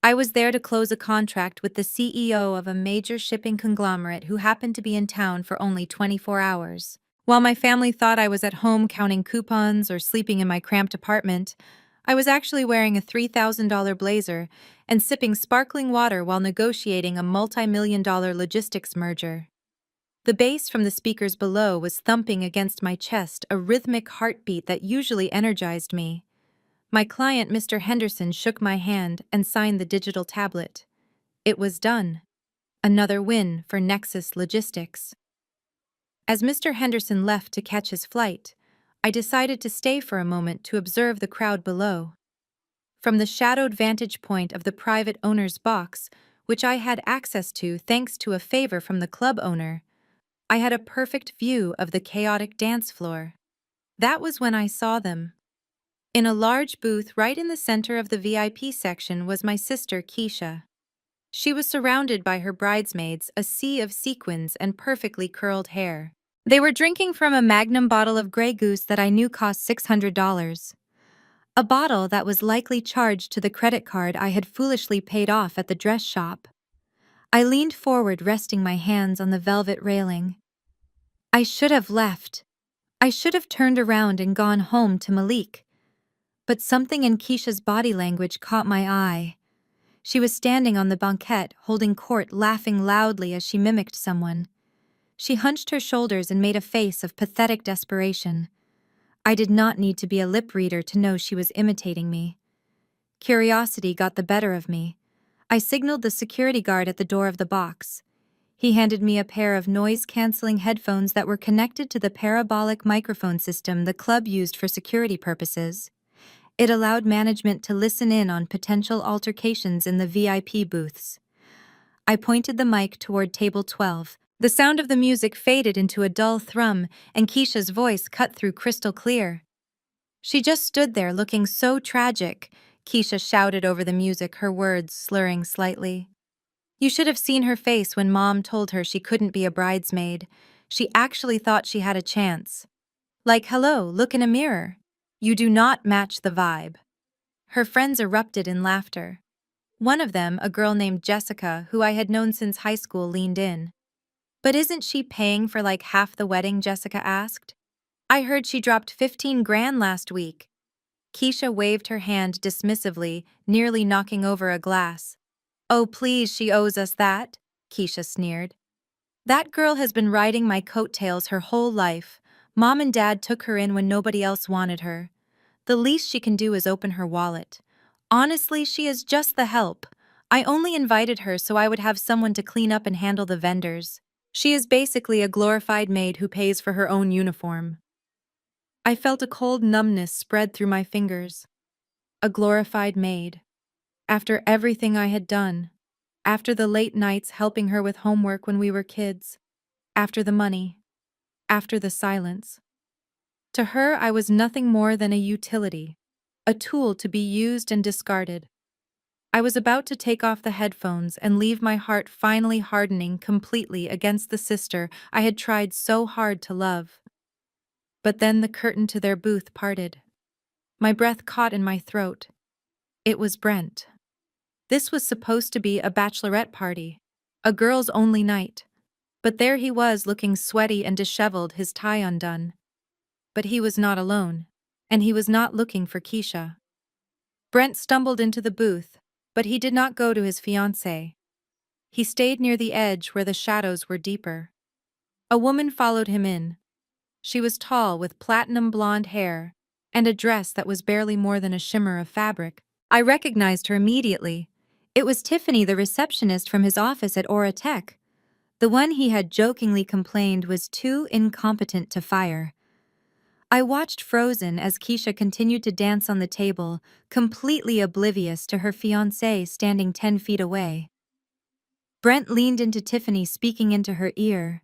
I was there to close a contract with the CEO of a major shipping conglomerate who happened to be in town for only 24 hours. While my family thought I was at home counting coupons or sleeping in my cramped apartment, I was actually wearing a $3,000 blazer and sipping sparkling water while negotiating a multi-million-dollar logistics merger. The bass from the speakers below was thumping against my chest, a rhythmic heartbeat that usually energized me. My client, Mr. Henderson, shook my hand and signed the digital tablet. It was done. Another win for Nexus Logistics. As Mr. Henderson left to catch his flight, I decided to stay for a moment to observe the crowd below. From the shadowed vantage point of the private owner's box, which I had access to thanks to a favor from the club owner, I had a perfect view of the chaotic dance floor. That was when I saw them. In a large booth right in the center of the VIP section was my sister, Keisha. She was surrounded by her bridesmaids, a sea of sequins and perfectly curled hair. They were drinking from a Magnum bottle of Grey Goose that I knew cost $600. A bottle that was likely charged to the credit card I had foolishly paid off at the dress shop. I leaned forward, resting my hands on the velvet railing. I should have left. I should have turned around and gone home to Malik. But something in Keisha's body language caught my eye. She was standing on the banquette, holding court, laughing loudly as she mimicked someone. She hunched her shoulders and made a face of pathetic desperation. I did not need to be a lip reader to know she was imitating me. Curiosity got the better of me. I signaled the security guard at the door of the box. He handed me a pair of noise-canceling headphones that were connected to the parabolic microphone system the club used for security purposes. It allowed management to listen in on potential altercations in the VIP booths. I pointed the mic toward table 12. The sound of the music faded into a dull thrum, and Keisha's voice cut through crystal clear. She just stood there looking so tragic, Keisha shouted over the music, her words slurring slightly. You should have seen her face when Mom told her she couldn't be a bridesmaid. She actually thought she had a chance. Like, hello, look in a mirror. You do not match the vibe. Her friends erupted in laughter. One of them, a girl named Jessica, who I had known since high school, leaned in. But isn't she paying for like half the wedding? Jessica asked. I heard she dropped 15 grand last week. Keisha waved her hand dismissively, nearly knocking over a glass. Oh, please, she owes us that, Keisha sneered. That girl has been riding my coattails her whole life. Mom and Dad took her in when nobody else wanted her. The least she can do is open her wallet. Honestly, she is just the help. I only invited her so I would have someone to clean up and handle the vendors. She is basically a glorified maid who pays for her own uniform. I felt a cold numbness spread through my fingers. A glorified maid. After everything I had done. After the late nights helping her with homework when we were kids. After the money. After the silence. To her, I was nothing more than a utility. A tool to be used and discarded. I was about to take off the headphones and leave, my heart finally hardening completely against the sister I had tried so hard to love. But then the curtain to their booth parted. My breath caught in my throat. It was Brent. This was supposed to be a bachelorette party, a girls-only night. But there he was, looking sweaty and disheveled, his tie undone. But he was not alone, and he was not looking for Keisha. Brent stumbled into the booth, but he did not go to his fiancée. He stayed near the edge where the shadows were deeper. A woman followed him in. She was tall, with platinum blonde hair, and a dress that was barely more than a shimmer of fabric. I recognized her immediately. It was Tiffany, the receptionist from his office at Aura Tech. The one he had jokingly complained was too incompetent to fire. I watched frozen as Keisha continued to dance on the table, completely oblivious to her fiancé standing 10 feet away. Brent leaned into Tiffany, speaking into her ear.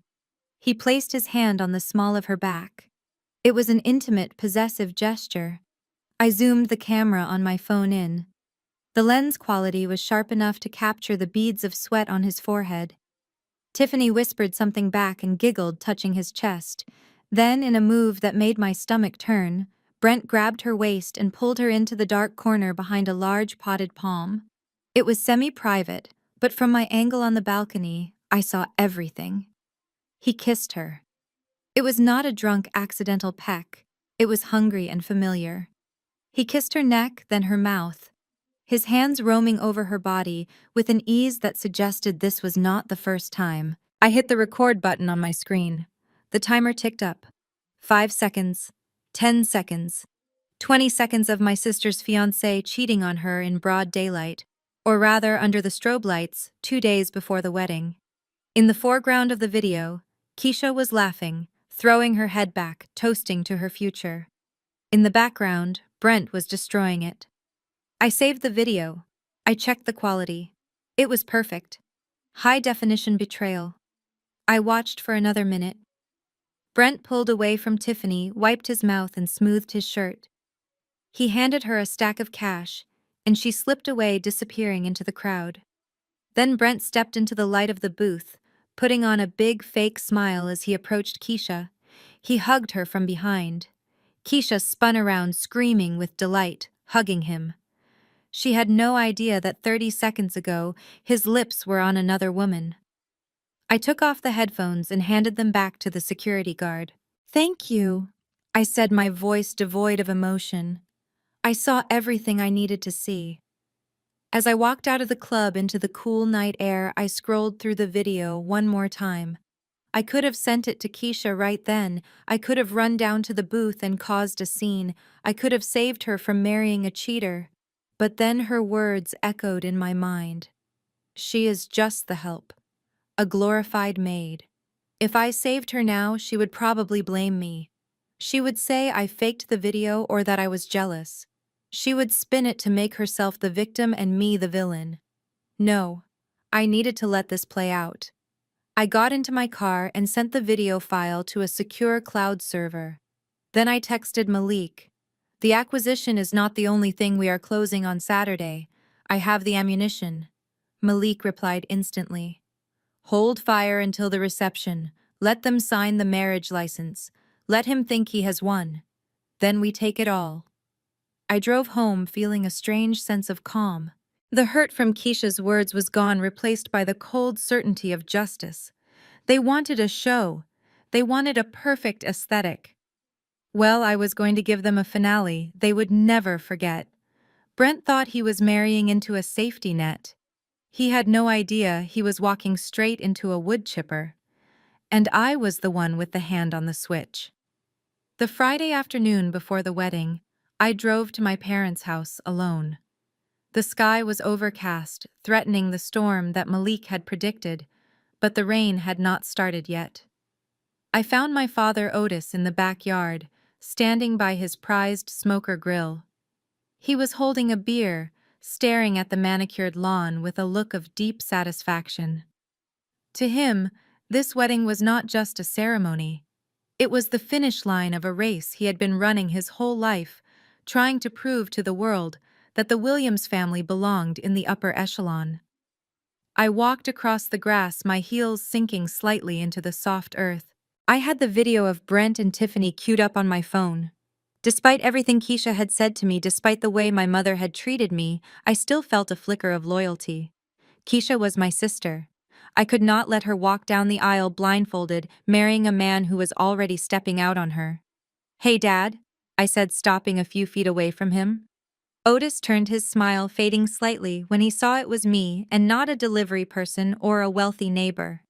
He placed his hand on the small of her back. It was an intimate, possessive gesture. I zoomed the camera on my phone in. The lens quality was sharp enough to capture the beads of sweat on his forehead. Tiffany whispered something back and giggled, touching his chest. Then, in a move that made my stomach turn, Brent grabbed her waist and pulled her into the dark corner behind a large potted palm. It was semi-private, but from my angle on the balcony, I saw everything. He kissed her. It was not a drunk, accidental peck. It was hungry and familiar. He kissed her neck, then her mouth, his hands roaming over her body with an ease that suggested this was not the first time. I hit the record button on my screen. The timer ticked up. 5 seconds, 10 seconds, 20 seconds of my sister's fiancé cheating on her in broad daylight, or rather under the strobe lights, 2 days before the wedding. In the foreground of the video, Keisha was laughing, throwing her head back, toasting to her future. In the background, Brent was destroying it. I saved the video. I checked the quality. It was perfect. High-definition betrayal. I watched for another minute. Brent pulled away from Tiffany, wiped his mouth and smoothed his shirt. He handed her a stack of cash, and she slipped away, disappearing into the crowd. Then Brent stepped into the light of the booth, putting on a big fake smile as he approached Keisha. He hugged her from behind. Keisha spun around, screaming with delight, hugging him. She had no idea that 30 seconds ago, his lips were on another woman. I took off the headphones and handed them back to the security guard. "Thank you," I said, my voice devoid of emotion. I saw everything I needed to see. As I walked out of the club into the cool night air, I scrolled through the video one more time. I could have sent it to Keisha right then. I could have run down to the booth and caused a scene. I could have saved her from marrying a cheater. But then her words echoed in my mind. She is just the help. A glorified maid. If I saved her now, she would probably blame me. She would say I faked the video or that I was jealous. She would spin it to make herself the victim and me the villain. No, I needed to let this play out. I got into my car and sent the video file to a secure cloud server. Then I texted Malik. The acquisition is not the only thing we are closing on Saturday. I have the ammunition. Malik replied instantly. Hold fire until the reception. Let them sign the marriage license. Let him think he has won. Then we take it all. I drove home feeling a strange sense of calm. The hurt from Keisha's words was gone, replaced by the cold certainty of justice. They wanted a show. They wanted a perfect aesthetic. Well, I was going to give them a finale they would never forget. Brent thought he was marrying into a safety net. He had no idea he was walking straight into a wood chipper. And I was the one with the hand on the switch. The Friday afternoon before the wedding, I drove to my parents' house alone. The sky was overcast, threatening the storm that Malik had predicted, but the rain had not started yet. I found my father Otis in the backyard, standing by his prized smoker grill. He was holding a beer, staring at the manicured lawn with a look of deep satisfaction. To him, this wedding was not just a ceremony. It was the finish line of a race he had been running his whole life, trying to prove to the world that the Williams family belonged in the upper echelon. I walked across the grass, my heels sinking slightly into the soft earth. I had the video of Brent and Tiffany queued up on my phone. Despite everything Keisha had said to me, despite the way my mother had treated me, I still felt a flicker of loyalty. Keisha was my sister. I could not let her walk down the aisle blindfolded, marrying a man who was already stepping out on her. "Hey, Dad," I said, stopping a few feet away from him. Otis turned, his smile fading slightly when he saw it was me and not a delivery person or a wealthy neighbor.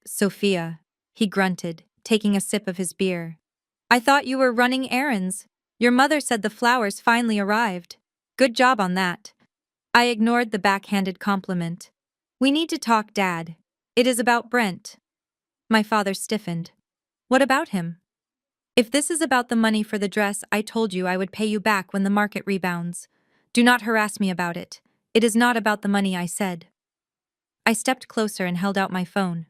"Sophia," he grunted, taking a sip of his beer. "I thought you were running errands. Your mother said the flowers finally arrived. Good job on that." I ignored the backhanded compliment. "We need to talk, Dad. It is about Brent." My father stiffened. "What about him?" "If this is about the money for the dress, I told you I would pay you back when the market rebounds. Do not harass me about it. It is not about the money," I said. I stepped closer and held out my phone.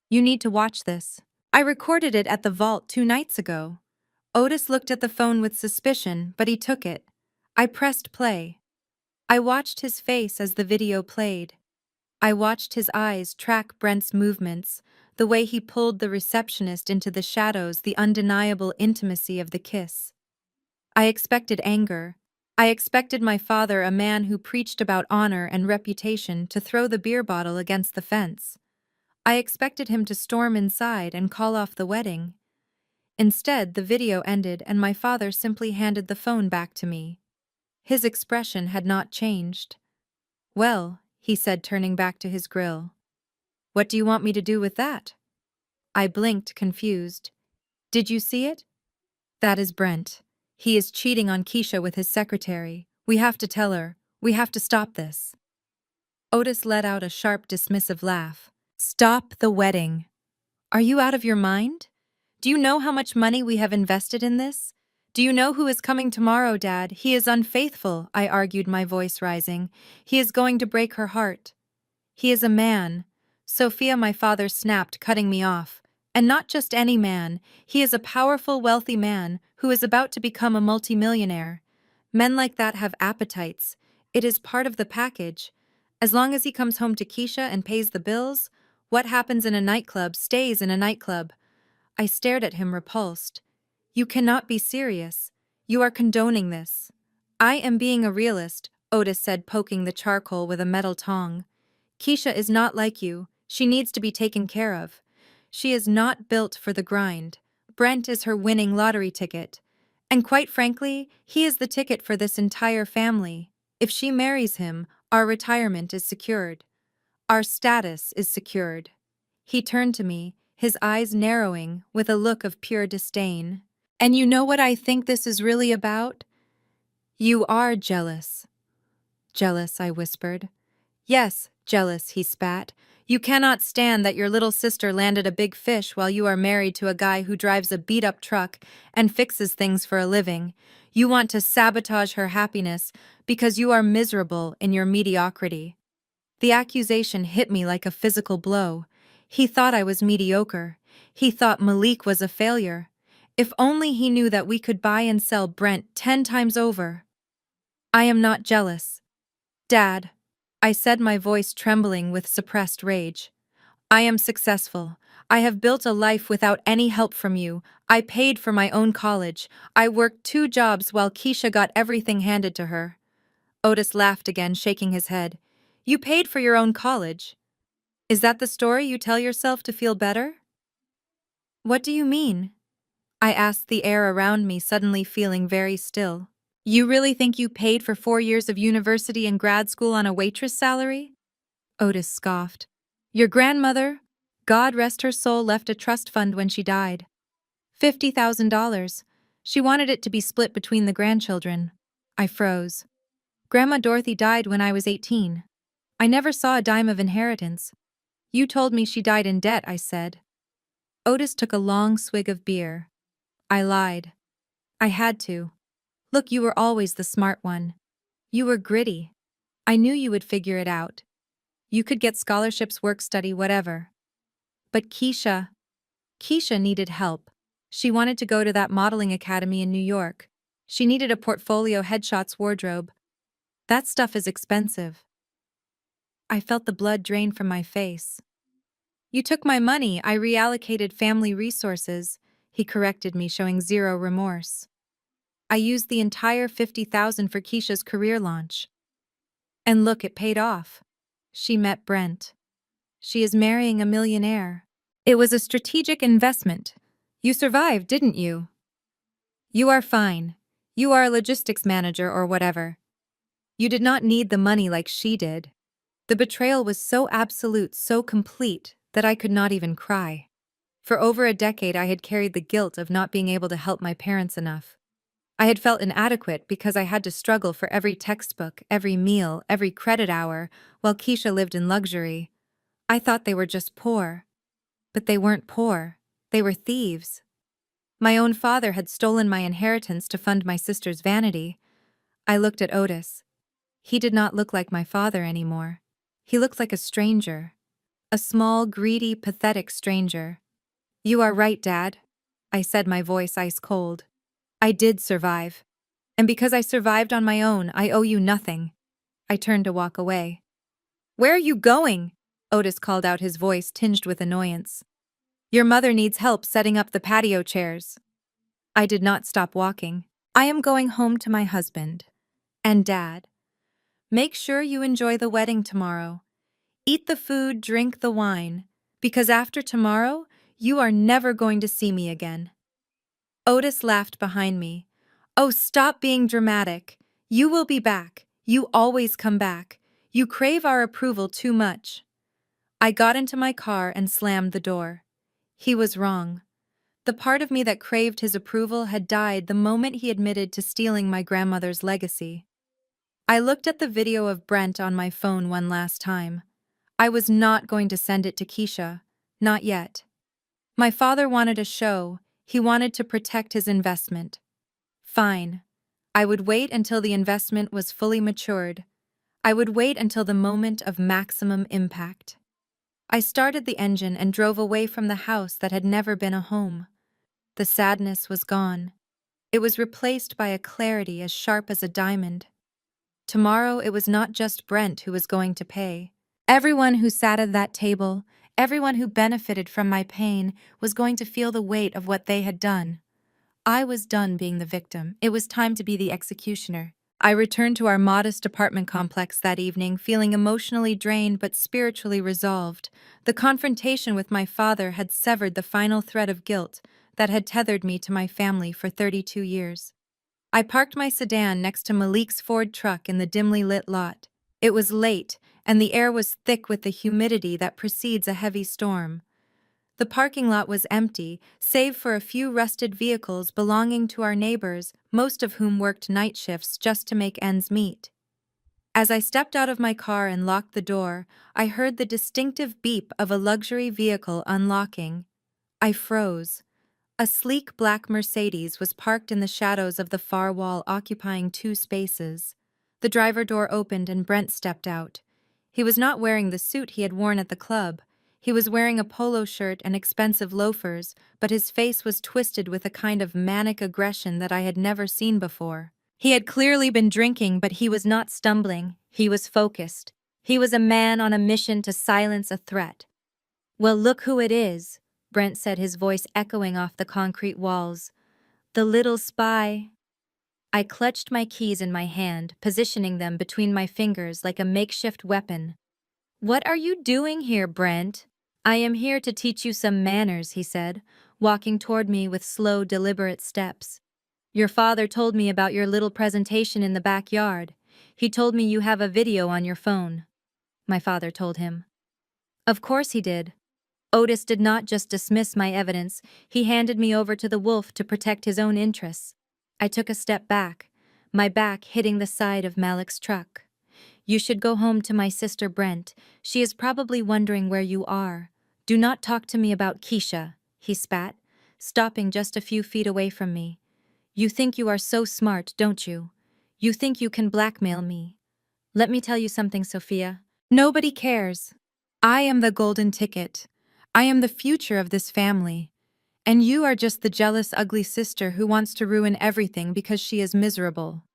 "You need to watch this. I recorded it at the vault 2 nights ago." Otis looked at the phone with suspicion, but he took it. I pressed play. I watched his face as the video played. I watched his eyes track Brent's movements, the way he pulled the receptionist into the shadows, the undeniable intimacy of the kiss. I expected anger. I expected my father, a man who preached about honor and reputation, to throw the beer bottle against the fence. I expected him to storm inside and call off the wedding. Instead, the video ended and my father simply handed the phone back to me. His expression had not changed. "Well," he said, turning back to his grill. "What do you want me to do with that?" I blinked, confused. "Did you see it? That is Brent. He is cheating on Keisha with his secretary. We have to tell her. We have to stop this." Otis let out a sharp, dismissive laugh. "Stop the wedding. Are you out of your mind? Do you know how much money we have invested in this? Do you know who is coming tomorrow, Dad? He is unfaithful," I argued, my voice rising. "He is going to break her heart." "He is a man." "Sophia," my father snapped, cutting me off. "And not just any man. He is a powerful, wealthy man who is about to become a multimillionaire. Men like that have appetites. It is part of the package. As long as he comes home to Keisha and pays the bills, what happens in a nightclub stays in a nightclub." I stared at him, repulsed. "You cannot be serious. You are condoning this." "I am being a realist," Otis said, poking the charcoal with a metal tong. "Keisha is not like you. She needs to be taken care of. She is not built for the grind. Brent is her winning lottery ticket. And quite frankly, he is the ticket for this entire family. If she marries him, our retirement is secured. Our status is secured." He turned to me, his eyes narrowing with a look of pure disdain. "And you know what I think this is really about? You are jealous." "Jealous," I whispered. "Yes, jealous," he spat. "You cannot stand that your little sister landed a big fish while you are married to a guy who drives a beat-up truck and fixes things for a living. You want to sabotage her happiness because you are miserable in your mediocrity. The accusation hit me like a physical blow. He thought I was mediocre. He thought Malik was a failure. If only he knew that we could buy and sell Brent 10 times over. I am not jealous. Dad, I said, my voice trembling with suppressed rage. I am successful. I have built a life without any help from you. I paid for my own college. I worked 2 jobs while Keisha got everything handed to her. Otis laughed again, shaking his head. You paid for your own college? Is that the story you tell yourself to feel better? What do you mean? I asked, the air around me suddenly feeling very still. You really think you paid for 4 years of university and grad school on a waitress salary? Otis scoffed. Your grandmother, God rest her soul, left a trust fund when she died. $50,000. She wanted it to be split between the grandchildren. I froze. Grandma Dorothy died when I was 18. I never saw a dime of inheritance. You told me she died in debt, I said. Otis took a long swig of beer. I lied. I had to. Look, you were always the smart one. You were gritty. I knew you would figure it out. You could get scholarships, work study, whatever. But Keisha needed help. She wanted to go to that modeling academy in New York. She needed a portfolio, headshots, wardrobe. That stuff is expensive. I felt the blood drain from my face. You took my money, I reallocated family resources, he corrected me, showing zero remorse. I used the entire $50,000 for Keisha's career launch. And look, it paid off. She met Brent. She is marrying a millionaire. It was a strategic investment. You survived, didn't you? You are fine. You are a logistics manager or whatever. You did not need the money like she did. The betrayal was so absolute, so complete, that I could not even cry. For over a decade I had carried the guilt of not being able to help my parents enough. I had felt inadequate because I had to struggle for every textbook, every meal, every credit hour, while Keisha lived in luxury. I thought they were just poor. But they weren't poor. They were thieves. My own father had stolen my inheritance to fund my sister's vanity. I looked at Otis. He did not look like my father anymore. He looked like a stranger. A small, greedy, pathetic stranger. You are right, Dad, I said, my voice ice cold. I did survive. And because I survived on my own, I owe you nothing. I turned to walk away. Where are you going? Otis called out, his voice tinged with annoyance. Your mother needs help setting up the patio chairs. I did not stop walking. I am going home to my husband. And Dad. Make sure you enjoy the wedding tomorrow. Eat the food, drink the wine. Because after tomorrow, you are never going to see me again. Otis laughed behind me. Oh, stop being dramatic. You will be back. You always come back. You crave our approval too much. I got into my car and slammed the door. He was wrong. The part of me that craved his approval had died the moment he admitted to stealing my grandmother's legacy. I looked at the video of Brent on my phone one last time. I was not going to send it to Keisha. Not yet. My father wanted a show. He wanted to protect his investment. Fine. I would wait until the investment was fully matured. I would wait until the moment of maximum impact. I started the engine and drove away from the house that had never been a home. The sadness was gone. It was replaced by a clarity as sharp as a diamond. Tomorrow it was not just Brent who was going to pay. Everyone who sat at that table, everyone who benefited from my pain, was going to feel the weight of what they had done. I was done being the victim. It was time to be the executioner. I returned to our modest apartment complex that evening, feeling emotionally drained but spiritually resolved. The confrontation with my father had severed the final thread of guilt that had tethered me to my family for 32 years. I parked my sedan next to Malik's Ford truck in the dimly lit lot. It was late, and the air was thick with the humidity that precedes a heavy storm. The parking lot was empty, save for a few rusted vehicles belonging to our neighbors, most of whom worked night shifts just to make ends meet. As I stepped out of my car and locked the door, I heard the distinctive beep of a luxury vehicle unlocking. I froze. A sleek black Mercedes was parked in the shadows of the far wall, occupying two spaces. The driver door opened and Brent stepped out. He was not wearing the suit he had worn at the club. He was wearing a polo shirt and expensive loafers, but his face was twisted with a kind of manic aggression that I had never seen before. He had clearly been drinking, but he was not stumbling. He was focused. He was a man on a mission to silence a threat. "Well, look who it is," Brent said, his voice echoing off the concrete walls. "The little spy." I clutched my keys in my hand, positioning them between my fingers like a makeshift weapon. "What are you doing here, Brent?" "I am here to teach you some manners," he said, walking toward me with slow, deliberate steps. "Your father told me about your little presentation in the backyard. He told me you have a video on your phone." My father told him. Of course he did. Otis did not just dismiss my evidence, he handed me over to the wolf to protect his own interests. I took a step back, my back hitting the side of Malik's truck. "You should go home to my sister Brent. She is probably wondering where you are. Do not talk to me about Keisha," he spat, stopping just a few feet away from me. "You think you are so smart, don't you? You think you can blackmail me. Let me tell you something, Sophia. Nobody cares. I am the golden ticket. I am the future of this family. And you are just the jealous, ugly sister who wants to ruin everything because she is miserable."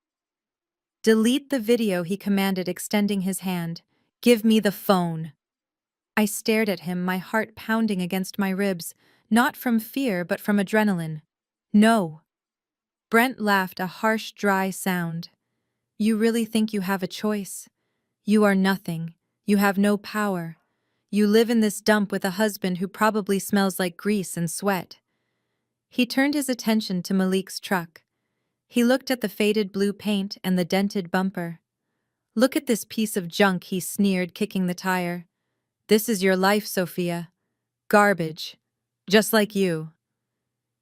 "Delete the video," he commanded, extending his hand. "Give me the phone." I stared at him, my heart pounding against my ribs, not from fear but from adrenaline. "No." Brent laughed, a harsh, dry sound. "You really think you have a choice? You are nothing. You have no power. You live in this dump with a husband who probably smells like grease and sweat." He turned his attention to Malik's truck. He looked at the faded blue paint and the dented bumper. "Look at this piece of junk," he sneered, kicking the tire. "This is your life, Sophia. Garbage. Just like you."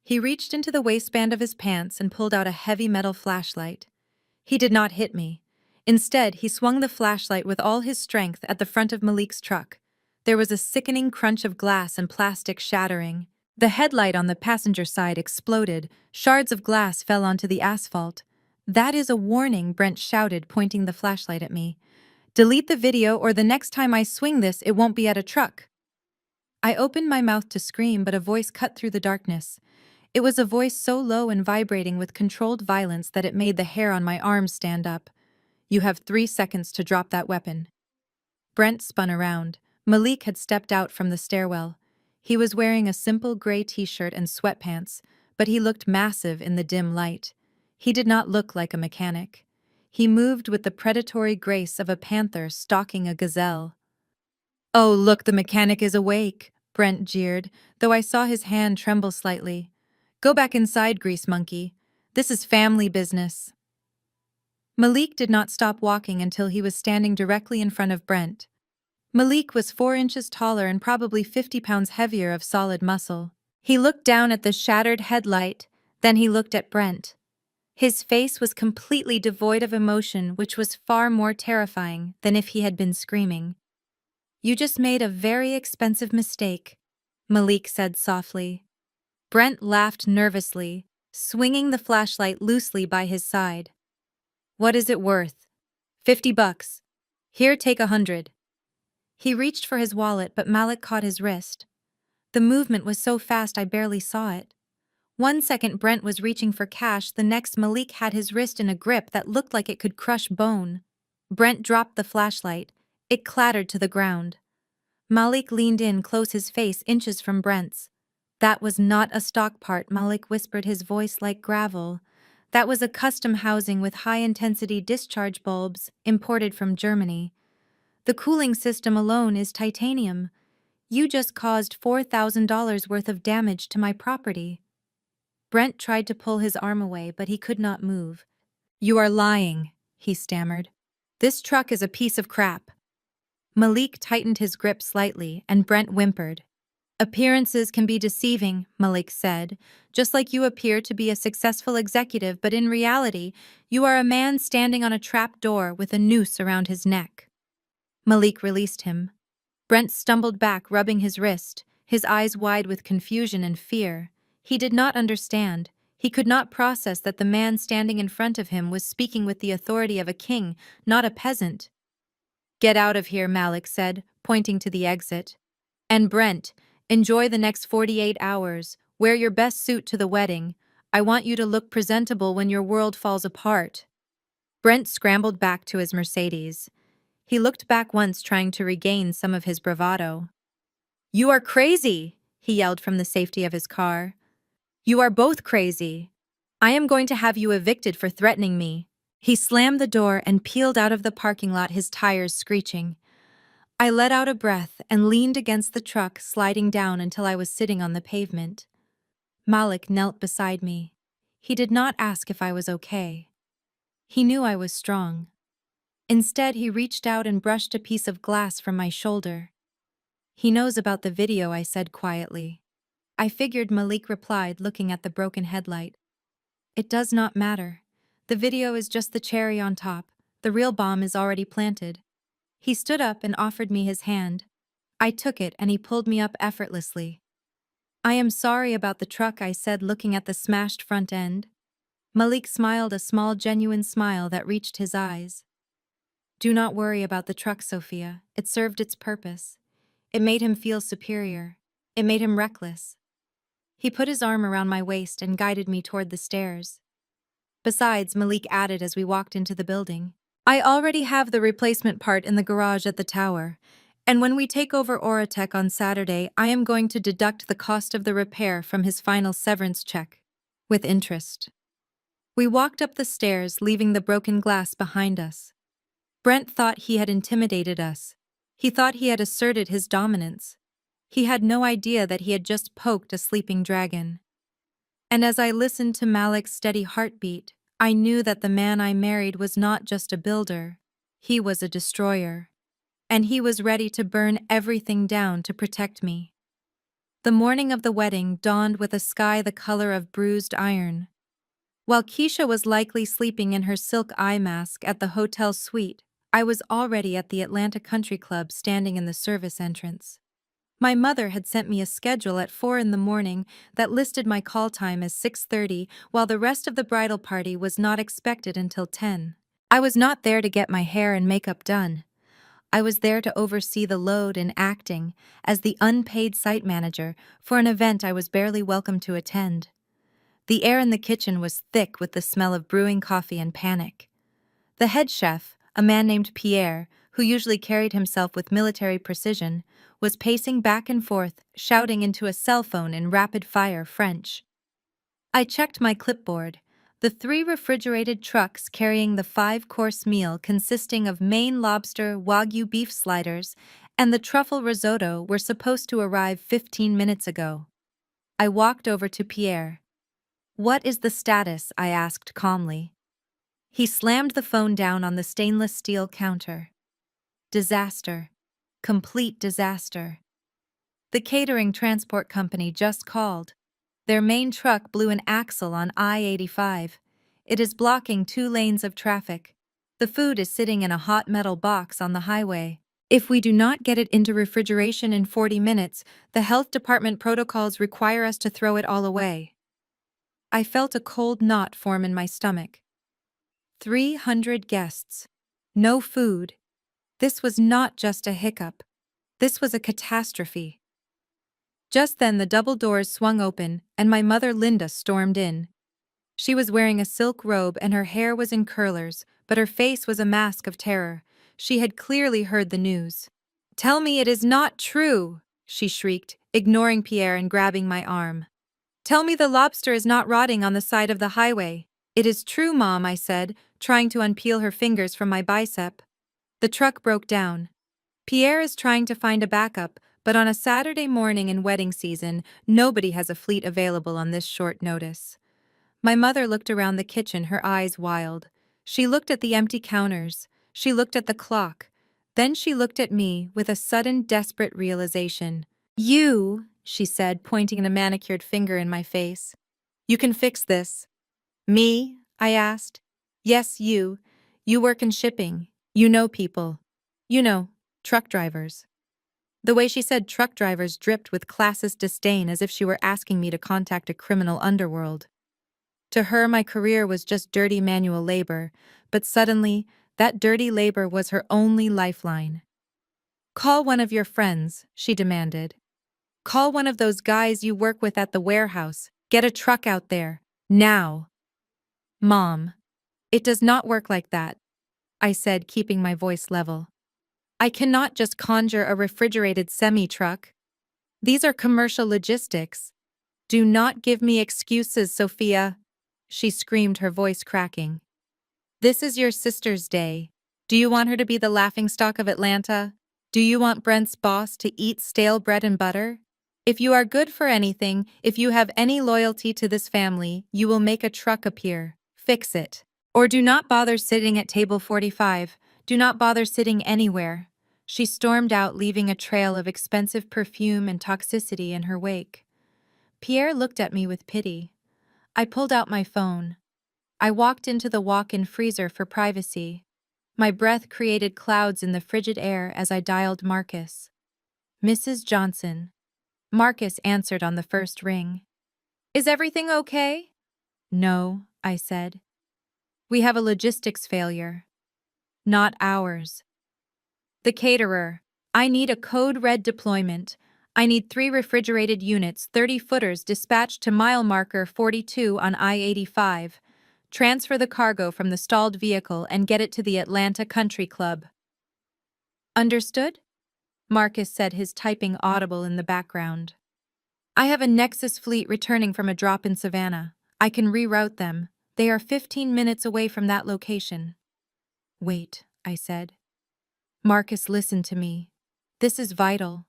He reached into the waistband of his pants and pulled out a heavy metal flashlight. He did not hit me. Instead, he swung the flashlight with all his strength at the front of Malik's truck. There was a sickening crunch of glass and plastic shattering. The headlight on the passenger side exploded. Shards of glass fell onto the asphalt. "That is a warning," Brent shouted, pointing the flashlight at me. "Delete the video, or the next time I swing this, it won't be at a truck." I opened my mouth to scream, but a voice cut through the darkness. It was a voice so low and vibrating with controlled violence that it made the hair on my arms stand up. "You have 3 seconds to drop that weapon." Brent spun around. Malik had stepped out from the stairwell. He was wearing a simple gray t-shirt and sweatpants, but he looked massive in the dim light. He did not look like a mechanic. He moved with the predatory grace of a panther stalking a gazelle. "Oh, look, the mechanic is awake," Brent jeered, though I saw his hand tremble slightly. "Go back inside, grease monkey. This is family business." Malik did not stop walking until he was standing directly in front of Brent. Malik was 4 inches taller and probably 50 pounds heavier of solid muscle. He looked down at the shattered headlight, then he looked at Brent. His face was completely devoid of emotion, which was far more terrifying than if he had been screaming. "You just made a very expensive mistake," Malik said softly. Brent laughed nervously, swinging the flashlight loosely by his side. "What is it worth?" $50. "Here, take 100. He reached for his wallet, but Malik caught his wrist. The movement was so fast I barely saw it. 1 second Brent was reaching for cash, the next Malik had his wrist in a grip that looked like it could crush bone. Brent dropped the flashlight. It clattered to the ground. Malik leaned in close, his face inches from Brent's. "That was not a stock part," Malik whispered, his voice like gravel. "That was a custom housing with high-intensity discharge bulbs imported from Germany. The cooling system alone is titanium. You just caused $4,000 worth of damage to my property." Brent tried to pull his arm away, but he could not move. "You are lying," he stammered. "This truck is a piece of crap." Malik tightened his grip slightly, and Brent whimpered. "Appearances can be deceiving," Malik said, "just like you appear to be a successful executive, but in reality, you are a man standing on a trap door with a noose around his neck." Malik released him. Brent stumbled back, rubbing his wrist, his eyes wide with confusion and fear. He did not understand. He could not process that the man standing in front of him was speaking with the authority of a king, not a peasant. "Get out of here," Malik said, pointing to the exit. "And Brent, enjoy the next 48 hours. Wear your best suit to the wedding. I want you to look presentable when your world falls apart." Brent scrambled back to his Mercedes. He looked back once, trying to regain some of his bravado. "You are crazy!" he yelled from the safety of his car. "You are both crazy. I am going to have you evicted for threatening me." He slammed the door and peeled out of the parking lot, his tires screeching. I let out a breath and leaned against the truck, sliding down until I was sitting on the pavement. Malik knelt beside me. He did not ask if I was okay. He knew I was strong. Instead, he reached out and brushed a piece of glass from my shoulder. "He knows about the video," I said quietly. I figured, Malik replied, looking at the broken headlight. "It does not matter. The video is just the cherry on top. The real bomb is already planted." He stood up and offered me his hand. I took it and he pulled me up effortlessly. "I am sorry about the truck," I said, looking at the smashed front end. Malik smiled, a small, genuine smile that reached his eyes. "Do not worry about the truck, Sophia. It served its purpose. It made him feel superior. It made him reckless." He put his arm around my waist and guided me toward the stairs. "Besides," Malik added as we walked into the building, "I already have the replacement part in the garage at the tower. And when we take over Oratech on Saturday, I am going to deduct the cost of the repair from his final severance check, with interest." We walked up the stairs, leaving the broken glass behind us. Brent thought he had intimidated us. He thought he had asserted his dominance. He had no idea that he had just poked a sleeping dragon. And as I listened to Malik's steady heartbeat, I knew that the man I married was not just a builder. He was a destroyer. And he was ready to burn everything down to protect me. The morning of the wedding dawned with a sky the color of bruised iron. While Keisha was likely sleeping in her silk eye mask at the hotel suite, I was already at the Atlanta Country Club, standing in the service entrance. My mother had sent me a schedule at 4 in the morning that listed my call time as 6:30, while the rest of the bridal party was not expected until 10. I was not there to get my hair and makeup done. I was there to oversee the load and acting as the unpaid site manager for an event I was barely welcome to attend. The air in the kitchen was thick with the smell of brewing coffee and panic. The head chef, a man named Pierre, who usually carried himself with military precision, was pacing back and forth, shouting into a cell phone in rapid-fire French. I checked my clipboard. The 3 refrigerated trucks carrying the 5-course meal, consisting of Maine lobster Wagyu beef sliders and the truffle risotto, were supposed to arrive 15 minutes ago. I walked over to Pierre. "What is the status?" I asked calmly. He slammed the phone down on the stainless steel counter. "Disaster. Complete disaster. The catering transport company just called. Their main truck blew an axle on I-85. It is blocking 2 lanes of traffic. The food is sitting in a hot metal box on the highway. If we do not get it into refrigeration in 40 minutes, the health department protocols require us to throw it all away." I felt a cold knot form in my stomach. 300 guests. No food. This was not just a hiccup. This was a catastrophe. Just then the double doors swung open and my mother Linda stormed in. She was wearing a silk robe and her hair was in curlers, but her face was a mask of terror. She had clearly heard the news. "Tell me it is not true," she shrieked, ignoring Pierre and grabbing my arm. "Tell me the lobster is not rotting on the side of the highway." "It is true, Mom," I said, trying to unpeel her fingers from my bicep. "The truck broke down. Pierre is trying to find a backup, but on a Saturday morning in wedding season, nobody has a fleet available on this short notice." My mother looked around the kitchen, her eyes wild. She looked at the empty counters. She looked at the clock. Then she looked at me with a sudden, desperate realization. "You," she said, pointing a manicured finger in my face. "You can fix this." "Me?" I asked. "Yes, you. You work in shipping. You know people. You know, truck drivers." The way she said truck drivers dripped with classist disdain as if she were asking me to contact a criminal underworld. To her, my career was just dirty manual labor, but suddenly, that dirty labor was her only lifeline. Call one of your friends, she demanded. Call one of those guys you work with at the warehouse. Get a truck out there. Now. Mom. It does not work like that, I said, keeping my voice level. I cannot just conjure a refrigerated semi-truck. These are commercial logistics. Do not give me excuses, Sophia, she screamed, her voice cracking. This is your sister's day. Do you want her to be the laughingstock of Atlanta? Do you want Brent's boss to eat stale bread and butter? If you are good for anything, if you have any loyalty to this family, you will make a truck appear. Fix it. Or do not bother sitting at table 45. Do not bother sitting anywhere. She stormed out, leaving a trail of expensive perfume and toxicity in her wake. Pierre looked at me with pity. I pulled out my phone. I walked into the walk-in freezer for privacy. My breath created clouds in the frigid air as I dialed Marcus. Mrs. Johnson. Marcus answered on the first ring. Is everything okay? No, I said. We have a logistics failure. Not ours. The caterer. I need a code red deployment. I need 3 refrigerated units, 30-footers dispatched to mile marker 42 on I-85. Transfer the cargo from the stalled vehicle and get it to the Atlanta Country Club. Understood? Marcus said, his typing audible in the background. I have a Nexus fleet returning from a drop in Savannah. I can reroute them. They are 15 minutes away from that location. Wait, I said. Marcus, listen to me. This is vital.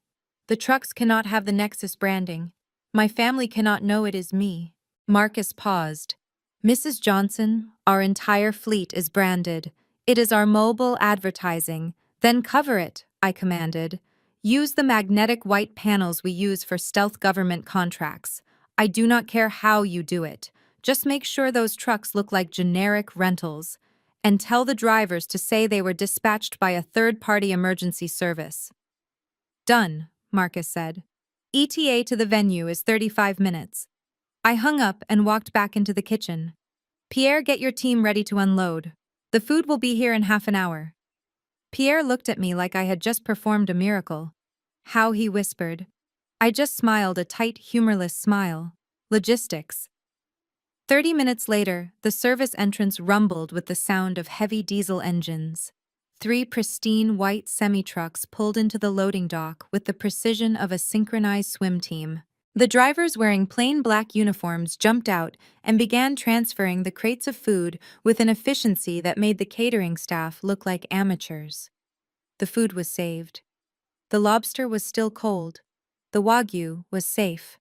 The trucks cannot have the Nexus branding. My family cannot know it is me. Marcus paused. Mrs. Johnson, our entire fleet is branded. It is our mobile advertising. Then cover it, I commanded. Use the magnetic white panels we use for stealth government contracts. I do not care how you do it. Just make sure those trucks look like generic rentals. And tell the drivers to say they were dispatched by a third-party emergency service. Done, Marcus said. ETA to the venue is 35 minutes. I hung up and walked back into the kitchen. Pierre, get your team ready to unload. The food will be here in half an hour. Pierre looked at me like I had just performed a miracle. How, he whispered. I just smiled, a tight, humorless smile. Logistics. 30 minutes later, the service entrance rumbled with the sound of heavy diesel engines. 3 pristine white semi-trucks pulled into the loading dock with the precision of a synchronized swim team. The drivers wearing plain black uniforms jumped out and began transferring the crates of food with an efficiency that made the catering staff look like amateurs. The food was saved. The lobster was still cold. The Wagyu was safe.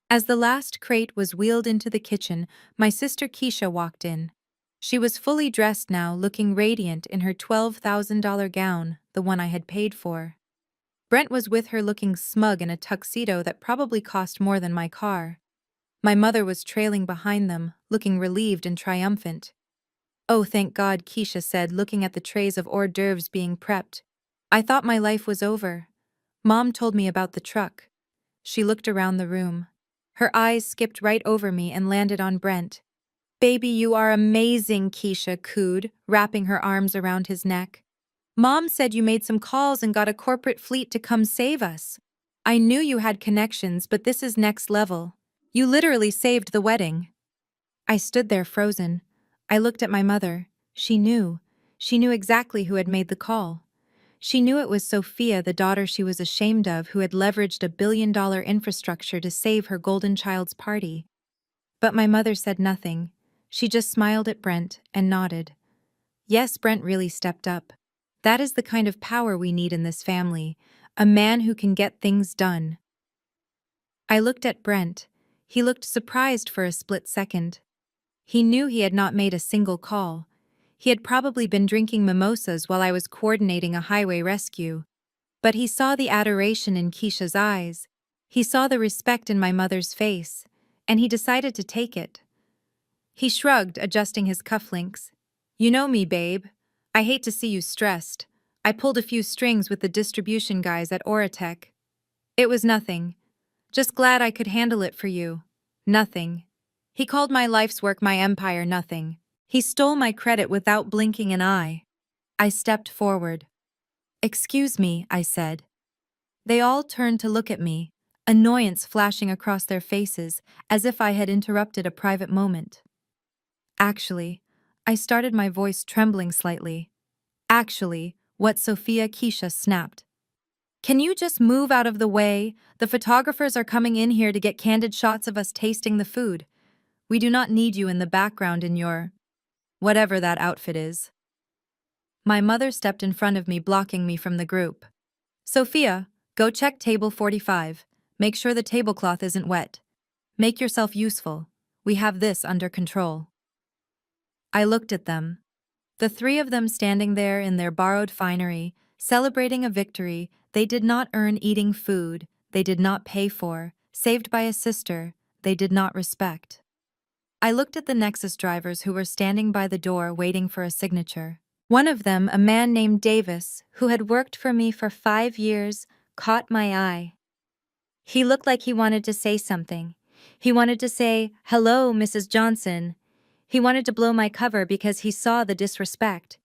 As the last crate was wheeled into the kitchen, my sister Keisha walked in. She was fully dressed now, looking radiant in her $12,000 gown, the one I had paid for. Brent was with her, looking smug in a tuxedo that probably cost more than my car. My mother was trailing behind them, looking relieved and triumphant. Oh, thank God, Keisha said, looking at the trays of hors d'oeuvres being prepped. I thought my life was over. Mom told me about the truck. She looked around the room. Her eyes skipped right over me and landed on Brent. Baby, you are amazing, Keisha cooed, wrapping her arms around his neck. Mom said you made some calls and got a corporate fleet to come save us. I knew you had connections, but this is next level. You literally saved the wedding. I stood there frozen. I looked at my mother. She knew. She knew exactly who had made the call. She knew it was Sophia, the daughter she was ashamed of, who had leveraged a billion-dollar infrastructure to save her golden child's party. But my mother said nothing. She just smiled at Brent and nodded. Yes, Brent really stepped up. That is the kind of power we need in this family, a man who can get things done. I looked at Brent. He looked surprised for a split second. He knew he had not made a single call. He had probably been drinking mimosas while I was coordinating a highway rescue. But he saw the adoration in Keisha's eyes. He saw the respect in my mother's face, and he decided to take it. He shrugged, adjusting his cufflinks. You know me, babe. I hate to see you stressed. I pulled a few strings with the distribution guys at Oratech. It was nothing. Just glad I could handle it for you. Nothing. He called my life's work my empire nothing. He stole my credit without blinking an eye. I stepped forward. "Excuse me," I said. They all turned to look at me, annoyance flashing across their faces as if I had interrupted a private moment. Actually, I started, my voice trembling slightly. Actually, what Sophia Keisha snapped. "Can you just move out of the way? The photographers are coming in here to get candid shots of us tasting the food. We do not need you in the background in your whatever that outfit is." My mother stepped in front of me, blocking me from the group. "Sophia, go check table 45. Make sure the tablecloth isn't wet. Make yourself useful. We have this under control." I looked at them. The three of them standing there in their borrowed finery, celebrating a victory they did not earn, eating food they did not pay for, saved by a sister they did not respect. I looked at the Nexus drivers who were standing by the door waiting for a signature. One of them, a man named Davis, who had worked for me for 5 years, caught my eye. He looked like he wanted to say something. He wanted to say, "Hello, Mrs. Johnson." He wanted to blow my cover because he saw the disrespect.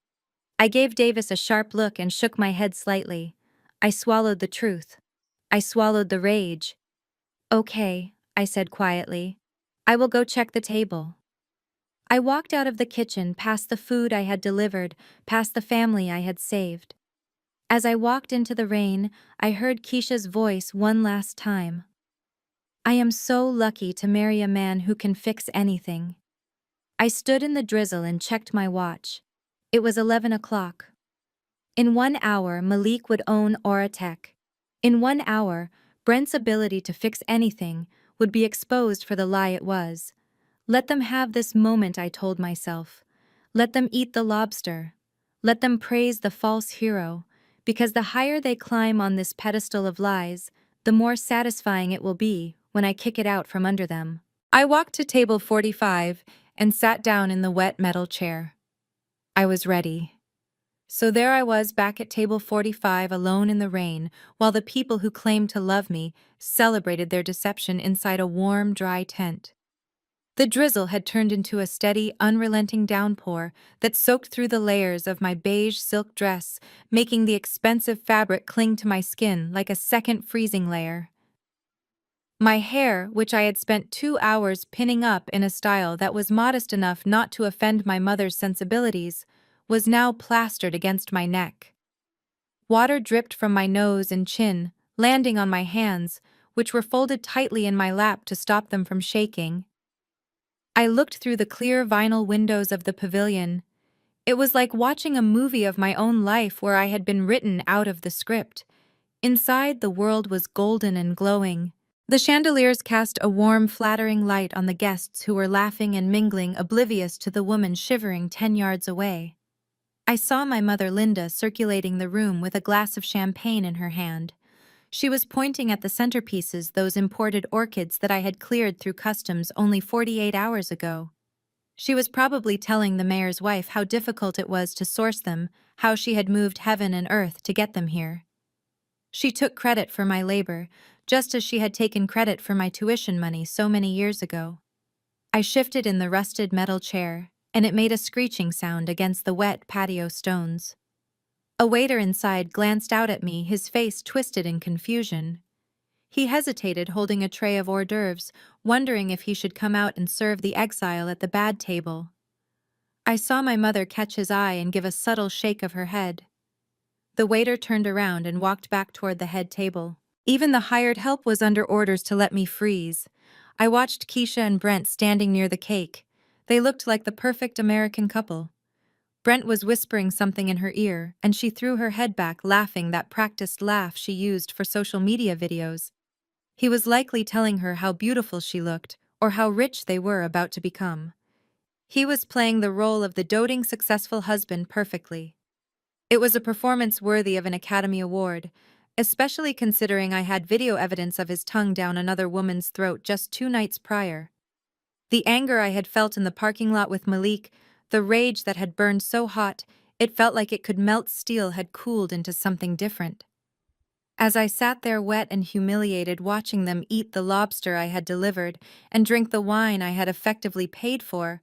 I gave Davis a sharp look and shook my head slightly. I swallowed the truth. I swallowed the rage. "Okay," I said quietly. "I will go check the table." I walked out of the kitchen, past the food I had delivered, past the family I had saved. As I walked into the rain, I heard Keisha's voice one last time. "I am so lucky to marry a man who can fix anything." I stood in the drizzle and checked my watch. It was 11 o'clock. In 1 hour, Malik would own Oratech. In 1 hour, Brent's ability to fix anything would be exposed for the lie it was. Let them have this moment, I told myself. Let them eat the lobster. Let them praise the false hero, because the higher they climb on this pedestal of lies, the more satisfying it will be when I kick it out from under them. I walked to table 45 and sat down in the wet metal chair. I was ready. So there I was back at table 45, alone in the rain, while the people who claimed to love me celebrated their deception inside a warm, dry tent. The drizzle had turned into a steady, unrelenting downpour that soaked through the layers of my beige silk dress, making the expensive fabric cling to my skin like a second freezing layer. My hair, which I had spent 2 hours pinning up in a style that was modest enough not to offend my mother's sensibilities, was now plastered against my neck. Water dripped from my nose and chin, landing on my hands, which were folded tightly in my lap to stop them from shaking. I looked through the clear vinyl windows of the pavilion. It was like watching a movie of my own life where I had been written out of the script. Inside, the world was golden and glowing. The chandeliers cast a warm, flattering light on the guests who were laughing and mingling, oblivious to the woman shivering 10 yards away. I saw my mother Linda circulating the room with a glass of champagne in her hand. She was pointing at the centerpieces, those imported orchids that I had cleared through customs only 48 hours ago. She was probably telling the mayor's wife how difficult it was to source them, how she had moved heaven and earth to get them here. She took credit for my labor, just as she had taken credit for my tuition money so many years ago. I shifted in the rusted metal chair, and it made a screeching sound against the wet patio stones. A waiter inside glanced out at me, his face twisted in confusion. He hesitated, holding a tray of hors d'oeuvres, wondering if he should come out and serve the exile at the bad table. I saw my mother catch his eye and give a subtle shake of her head. The waiter turned around and walked back toward the head table. Even the hired help was under orders to let me freeze. I watched Keisha and Brent standing near the cake. They looked like the perfect American couple. Brent was whispering something in her ear, and she threw her head back, laughing, that practiced laugh she used for social media videos. He was likely telling her how beautiful she looked, or how rich they were about to become. He was playing the role of the doting, successful husband perfectly. It was a performance worthy of an Academy Award, especially considering I had video evidence of his tongue down another woman's throat just 2 nights prior. The anger I had felt in the parking lot with Malik, the rage that had burned so hot, It felt like it could melt steel had cooled into something different. As I sat there wet and humiliated watching them eat the lobster I had delivered and drink the wine I had effectively paid for,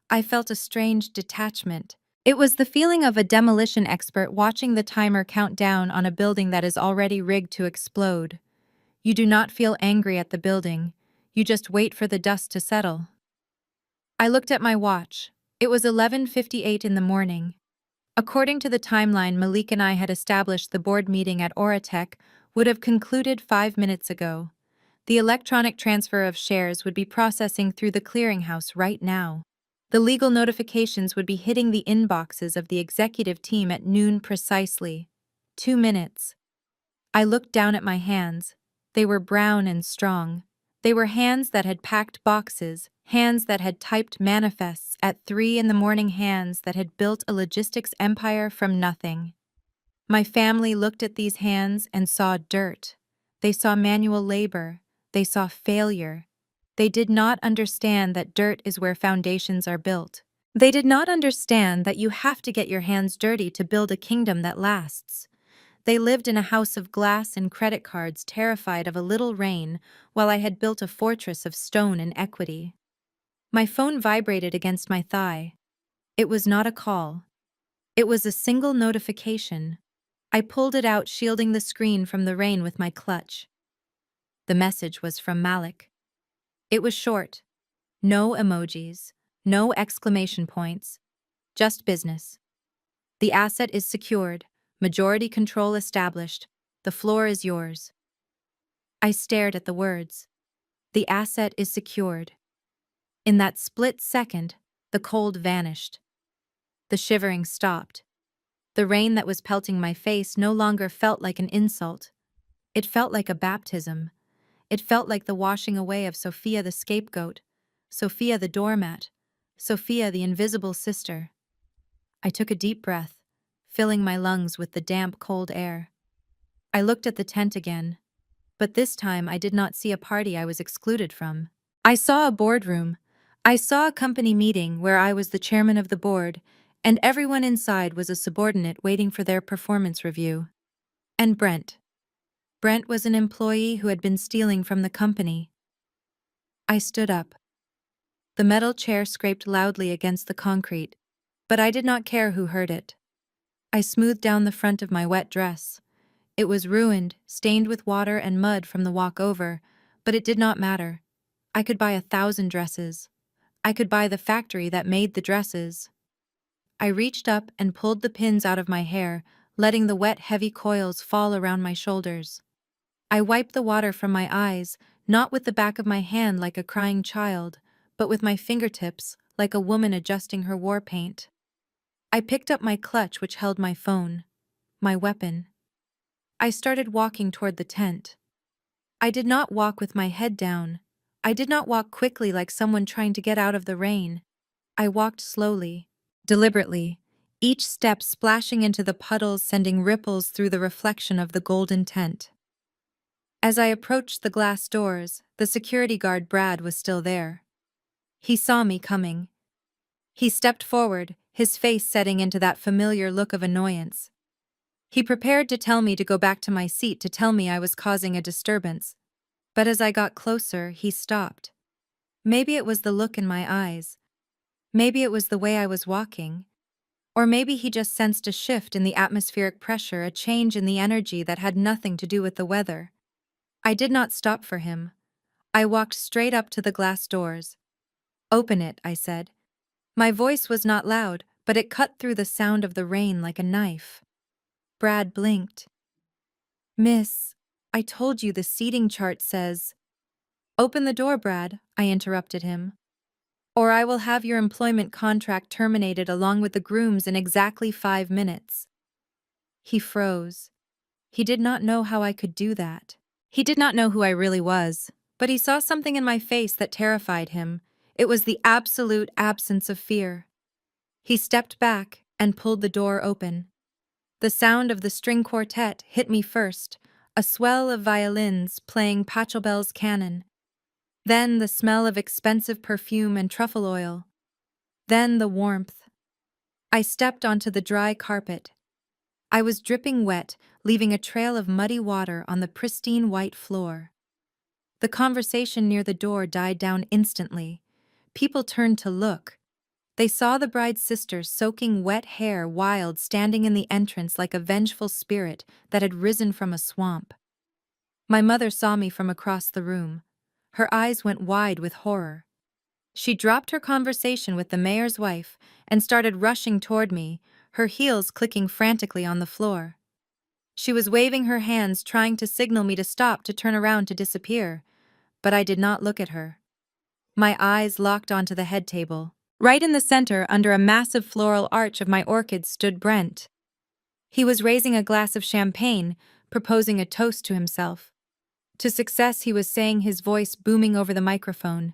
I felt a strange detachment. It was the feeling of a demolition expert watching the timer count down on a building that is already rigged to explode. You do not feel angry at the building. You just wait for the dust to settle. I looked at my watch. It was 11:58 in the morning. According to the timeline Malik and I had established, the board meeting at Oratech would have concluded 5 minutes ago. The electronic transfer of shares would be processing through the clearinghouse right now. The legal notifications would be hitting the inboxes of the executive team at noon precisely. 2 minutes. I looked down at my hands. They were brown and strong. They were hands that had packed boxes, hands that had typed manifests at 3 in the morning, hands that had built a logistics empire from nothing. My family looked at these hands and saw dirt. They saw manual labor. They saw failure. They did not understand that dirt is where foundations are built. They did not understand that you have to get your hands dirty to build a kingdom that lasts. They lived in a house of glass and credit cards, terrified of a little rain, while I had built a fortress of stone and equity. My phone vibrated against my thigh. It was not a call. It was a single notification. I pulled it out, shielding the screen from the rain with my clutch. The message was from Malik. It was short. No emojis, no exclamation points, just business. The asset is secured, majority control established, the floor is yours. I stared at the words. The asset is secured. In that split second, the cold vanished. The shivering stopped. The rain that was pelting my face no longer felt like an insult. It felt like a baptism. It felt like the washing away of Sophia the scapegoat, Sophia the doormat, Sophia the invisible sister. I took a deep breath, filling my lungs with the damp, cold air. I looked at the tent again, but this time I did not see a party I was excluded from. I saw a boardroom. I saw a company meeting where I was the chairman of the board, and everyone inside was a subordinate waiting for their performance review. And Brent. Brent was an employee who had been stealing from the company. I stood up. The metal chair scraped loudly against the concrete, but I did not care who heard it. I smoothed down the front of my wet dress. It was ruined, stained with water and mud from the walk over, but it did not matter. I could buy 1,000 dresses. I could buy the factory that made the dresses. I reached up and pulled the pins out of my hair, letting the wet, heavy coils fall around my shoulders. I wiped the water from my eyes, not with the back of my hand like a crying child, but with my fingertips, like a woman adjusting her war paint. I picked up my clutch, which held my phone, my weapon. I started walking toward the tent. I did not walk with my head down. I did not walk quickly like someone trying to get out of the rain. I walked slowly, deliberately, each step splashing into the puddles, sending ripples through the reflection of the golden tent. As I approached the glass doors, the security guard Brad was still there. He saw me coming. He stepped forward, his face setting into that familiar look of annoyance. He prepared to tell me to go back to my seat, to tell me I was causing a disturbance. But as I got closer, he stopped. Maybe it was the look in my eyes. Maybe it was the way I was walking. Or maybe he just sensed a shift in the atmospheric pressure, a change in the energy that had nothing to do with the weather. I did not stop for him. I walked straight up to the glass doors. "Open it," I said. My voice was not loud, but it cut through the sound of the rain like a knife. Brad blinked. "Miss, I told you the seating chart says—" "Open the door, Brad," I interrupted him. "Or I will have your employment contract terminated along with the grooms in exactly 5 minutes. He froze. He did not know how I could do that. He did not know who I really was, but he saw something in my face that terrified him. It was the absolute absence of fear. He stepped back and pulled the door open. The sound of the string quartet hit me first, a swell of violins playing Pachelbel's canon. Then the smell of expensive perfume and truffle oil. Then the warmth. I stepped onto the dry carpet. I was dripping wet, leaving a trail of muddy water on the pristine white floor. The conversation near the door died down instantly. People turned to look. They saw the bride's sister soaking wet hair wild standing in the entrance like a vengeful spirit that had risen from a swamp. My mother saw me from across the room. Her eyes went wide with horror. She dropped her conversation with the mayor's wife and started rushing toward me, her heels clicking frantically on the floor. She was waving her hands, trying to signal me to stop, to turn around, to disappear, but I did not look at her. My eyes locked onto the head table. Right in the center, under a massive floral arch of my orchids, stood Brent. He was raising a glass of champagne, proposing a toast to himself. To success, he was saying, his voice booming over the microphone.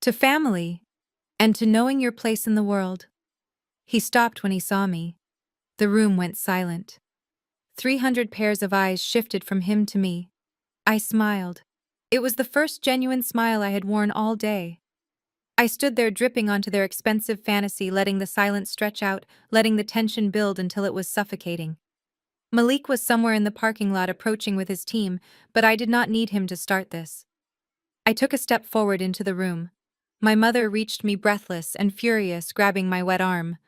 To family, and to knowing your place in the world. He stopped when he saw me. The room went silent. 300 pairs of eyes shifted from him to me. I smiled. It was the first genuine smile I had worn all day. I stood there dripping onto their expensive fantasy, letting the silence stretch out, letting the tension build until it was suffocating. Malik was somewhere in the parking lot approaching with his team, but I did not need him to start this. I took a step forward into the room. My mother reached me breathless and furious, grabbing my wet arm.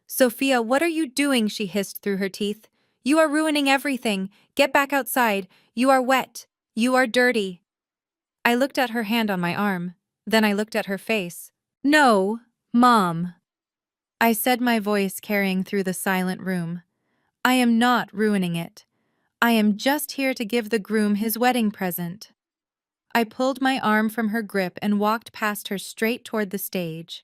"Sophia, what are you doing?" she hissed through her teeth. "You are ruining everything. Get back outside. You are wet. You are dirty." I looked at her hand on my arm. Then I looked at her face. "No, Mom," I said, my voice carrying through the silent room. "I am not ruining it. I am just here to give the groom his wedding present." I pulled my arm from her grip and walked past her straight toward the stage.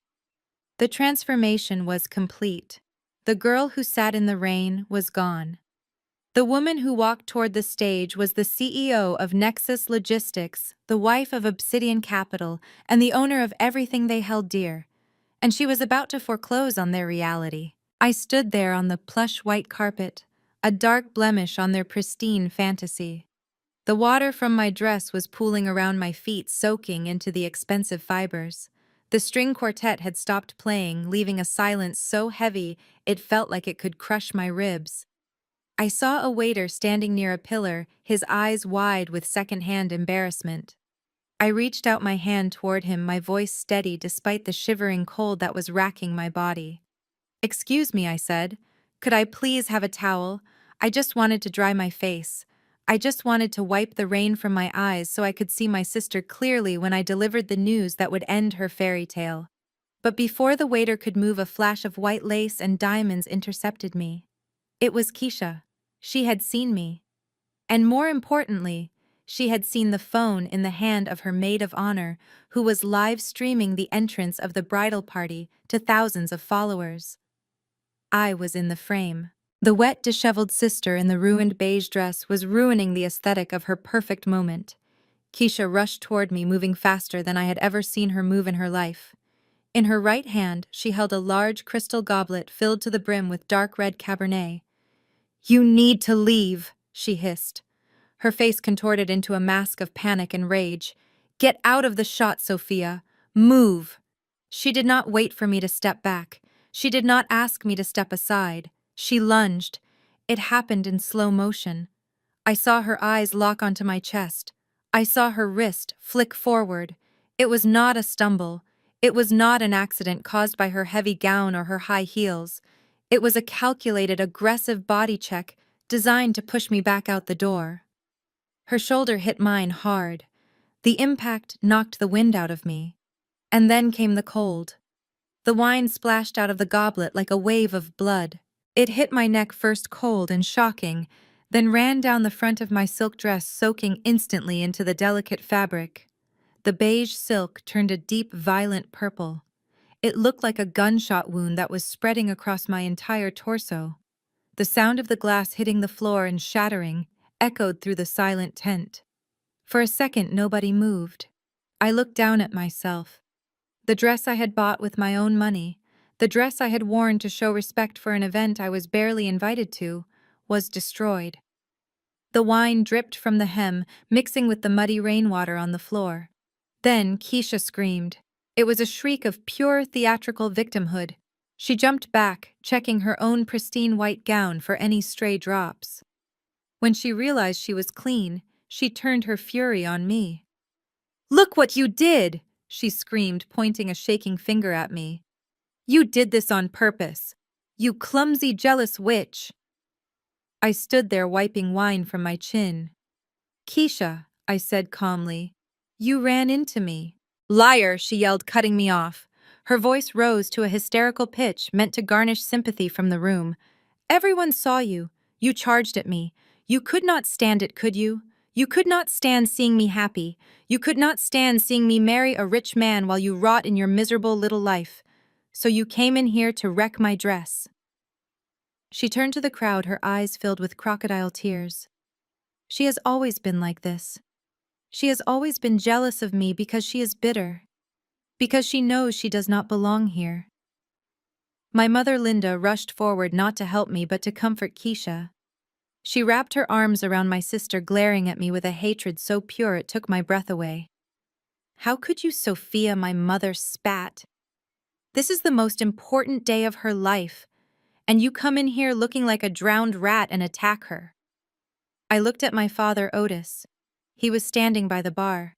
The transformation was complete. The girl who sat in the rain was gone. The woman who walked toward the stage was the CEO of Nexus Logistics, the wife of Obsidian Capital, and the owner of everything they held dear. And she was about to foreclose on their reality. I stood there on the plush white carpet, a dark blemish on their pristine fantasy. The water from my dress was pooling around my feet, soaking into the expensive fibers. The string quartet had stopped playing, leaving a silence so heavy it felt like it could crush my ribs. I saw a waiter standing near a pillar, his eyes wide with secondhand embarrassment. I reached out my hand toward him, my voice steady despite the shivering cold that was racking my body. "Excuse me," I said. "Could I please have a towel? I just wanted to dry my face. I just wanted to wipe the rain from my eyes so I could see my sister clearly when I delivered the news that would end her fairy tale." But before the waiter could move, a flash of white lace and diamonds intercepted me. It was Keisha. She had seen me. And more importantly, she had seen the phone in the hand of her maid of honor, who was live streaming the entrance of the bridal party to thousands of followers. I was in the frame. The wet, disheveled sister in the ruined beige dress was ruining the aesthetic of her perfect moment. Keisha rushed toward me, moving faster than I had ever seen her move in her life. In her right hand, she held a large crystal goblet filled to the brim with dark red Cabernet. "You need to leave," she hissed. Her face contorted into a mask of panic and rage. "Get out of the shot, Sophia. Move." She did not wait for me to step back. She did not ask me to step aside. She lunged. It happened in slow motion. I saw her eyes lock onto my chest. I saw her wrist flick forward. It was not a stumble. It was not an accident caused by her heavy gown or her high heels. It was a calculated, aggressive body check designed to push me back out the door. Her shoulder hit mine hard. The impact knocked the wind out of me. And then came the cold. The wine splashed out of the goblet like a wave of blood. It hit my neck first, cold and shocking, then ran down the front of my silk dress, soaking instantly into the delicate fabric. The beige silk turned a deep, violent purple. It looked like a gunshot wound that was spreading across my entire torso. The sound of the glass hitting the floor and shattering echoed through the silent tent. For a second, nobody moved. I looked down at myself. The dress I had bought with my own money, the dress I had worn to show respect for an event I was barely invited to, was destroyed. The wine dripped from the hem, mixing with the muddy rainwater on the floor. Then Keisha screamed. It was a shriek of pure theatrical victimhood. She jumped back, checking her own pristine white gown for any stray drops. When she realized she was clean, she turned her fury on me. "Look what you did!" she screamed, pointing a shaking finger at me. "You did this on purpose. You clumsy, jealous witch." I stood there wiping wine from my chin. "Keisha," I said calmly, "you ran into me." "Liar," she yelled, cutting me off. Her voice rose to a hysterical pitch meant to garnish sympathy from the room. "Everyone saw you. You charged at me. You could not stand it, could you? You could not stand seeing me happy. You could not stand seeing me marry a rich man while you rot in your miserable little life. So you came in here to wreck my dress." She turned to the crowd, her eyes filled with crocodile tears. "She has always been like this. She has always been jealous of me because she is bitter. Because she knows she does not belong here." My mother Linda rushed forward not to help me but to comfort Keisha. She wrapped her arms around my sister, glaring at me with a hatred so pure it took my breath away. "How could you, Sophia?" my mother spat. "This is the most important day of her life, and you come in here looking like a drowned rat and attack her." I looked at my father Otis. He was standing by the bar.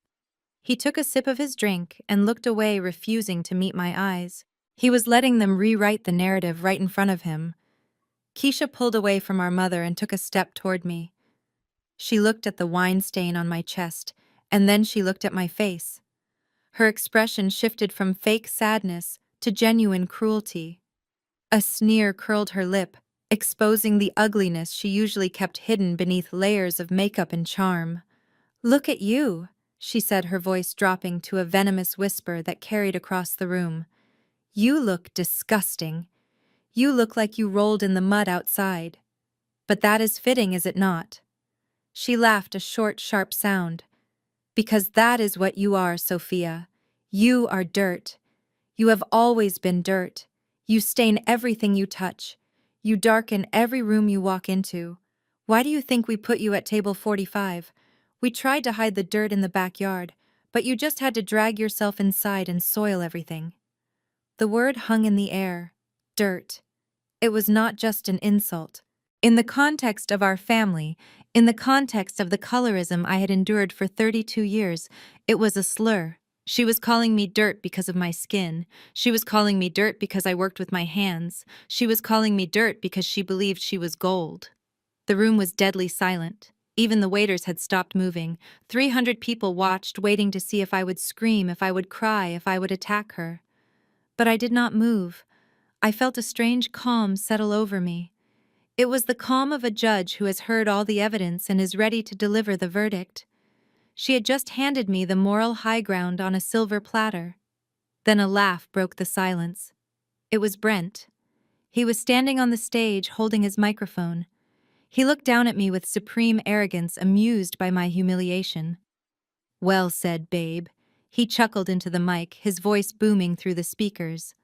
He took a sip of his drink and looked away, refusing to meet my eyes. He was letting them rewrite the narrative right in front of him. Keisha pulled away from our mother and took a step toward me. She looked at the wine stain on my chest, and then she looked at my face. Her expression shifted from fake sadness to genuine cruelty. A sneer curled her lip, exposing the ugliness she usually kept hidden beneath layers of makeup and charm. "Look at you," she said, her voice dropping to a venomous whisper that carried across the room. "You look disgusting. You look like you rolled in the mud outside. But that is fitting, is it not?" She laughed, a short, sharp sound. "Because that is what you are, Sophia. You are dirt. You have always been dirt. You stain everything you touch. You darken every room you walk into. Why do you think we put you at table 45? We tried to hide the dirt in the backyard, but you just had to drag yourself inside and soil everything." The word hung in the air. Dirt. It was not just an insult. In the context of our family, in the context of the colorism I had endured for 32 years, it was a slur. She was calling me dirt because of my skin. She was calling me dirt because I worked with my hands. She was calling me dirt because she believed she was gold. The room was deadly silent. Even the waiters had stopped moving. 300 people watched, waiting to see if I would scream, if I would cry, if I would attack her. But I did not move. I felt a strange calm settle over me. It was the calm of a judge who has heard all the evidence and is ready to deliver the verdict. She had just handed me the moral high ground on a silver platter. Then a laugh broke the silence. It was Brent. He was standing on the stage holding his microphone. He looked down at me with supreme arrogance, amused by my humiliation. "Well said, babe." He chuckled into the mic, his voice booming through the speakers.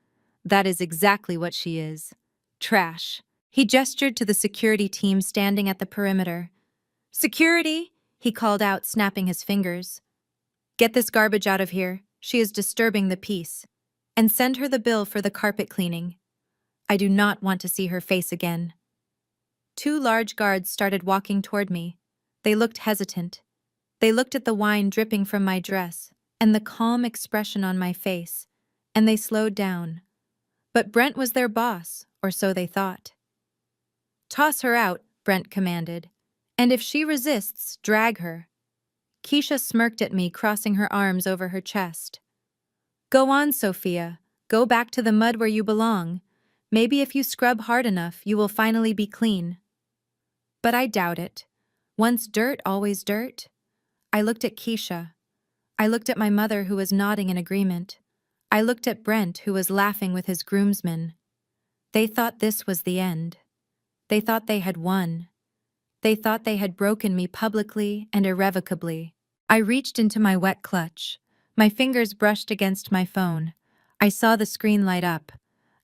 "That is exactly what she is. Trash." He gestured to the security team standing at the perimeter. "Security!" he called out, snapping his fingers. "Get this garbage out of here. She is disturbing the peace. And send her the bill for the carpet cleaning. I do not want to see her face again." 2 large guards started walking toward me. They looked hesitant. They looked at the wine dripping from my dress and the calm expression on my face, and they slowed down. But Brent was their boss, or so they thought. "Toss her out," Brent commanded. "And if she resists, drag her." Keisha smirked at me, crossing her arms over her chest. "Go on, Sophia. Go back to the mud where you belong. Maybe if you scrub hard enough, you will finally be clean." But I doubt it. Once dirt, always dirt. I looked at Keisha. I looked at my mother, who was nodding in agreement. I looked at Brent, who was laughing with his groomsmen. They thought this was the end. They thought they had won. They thought they had broken me publicly and irrevocably. I reached into my wet clutch. My fingers brushed against my phone. I saw the screen light up.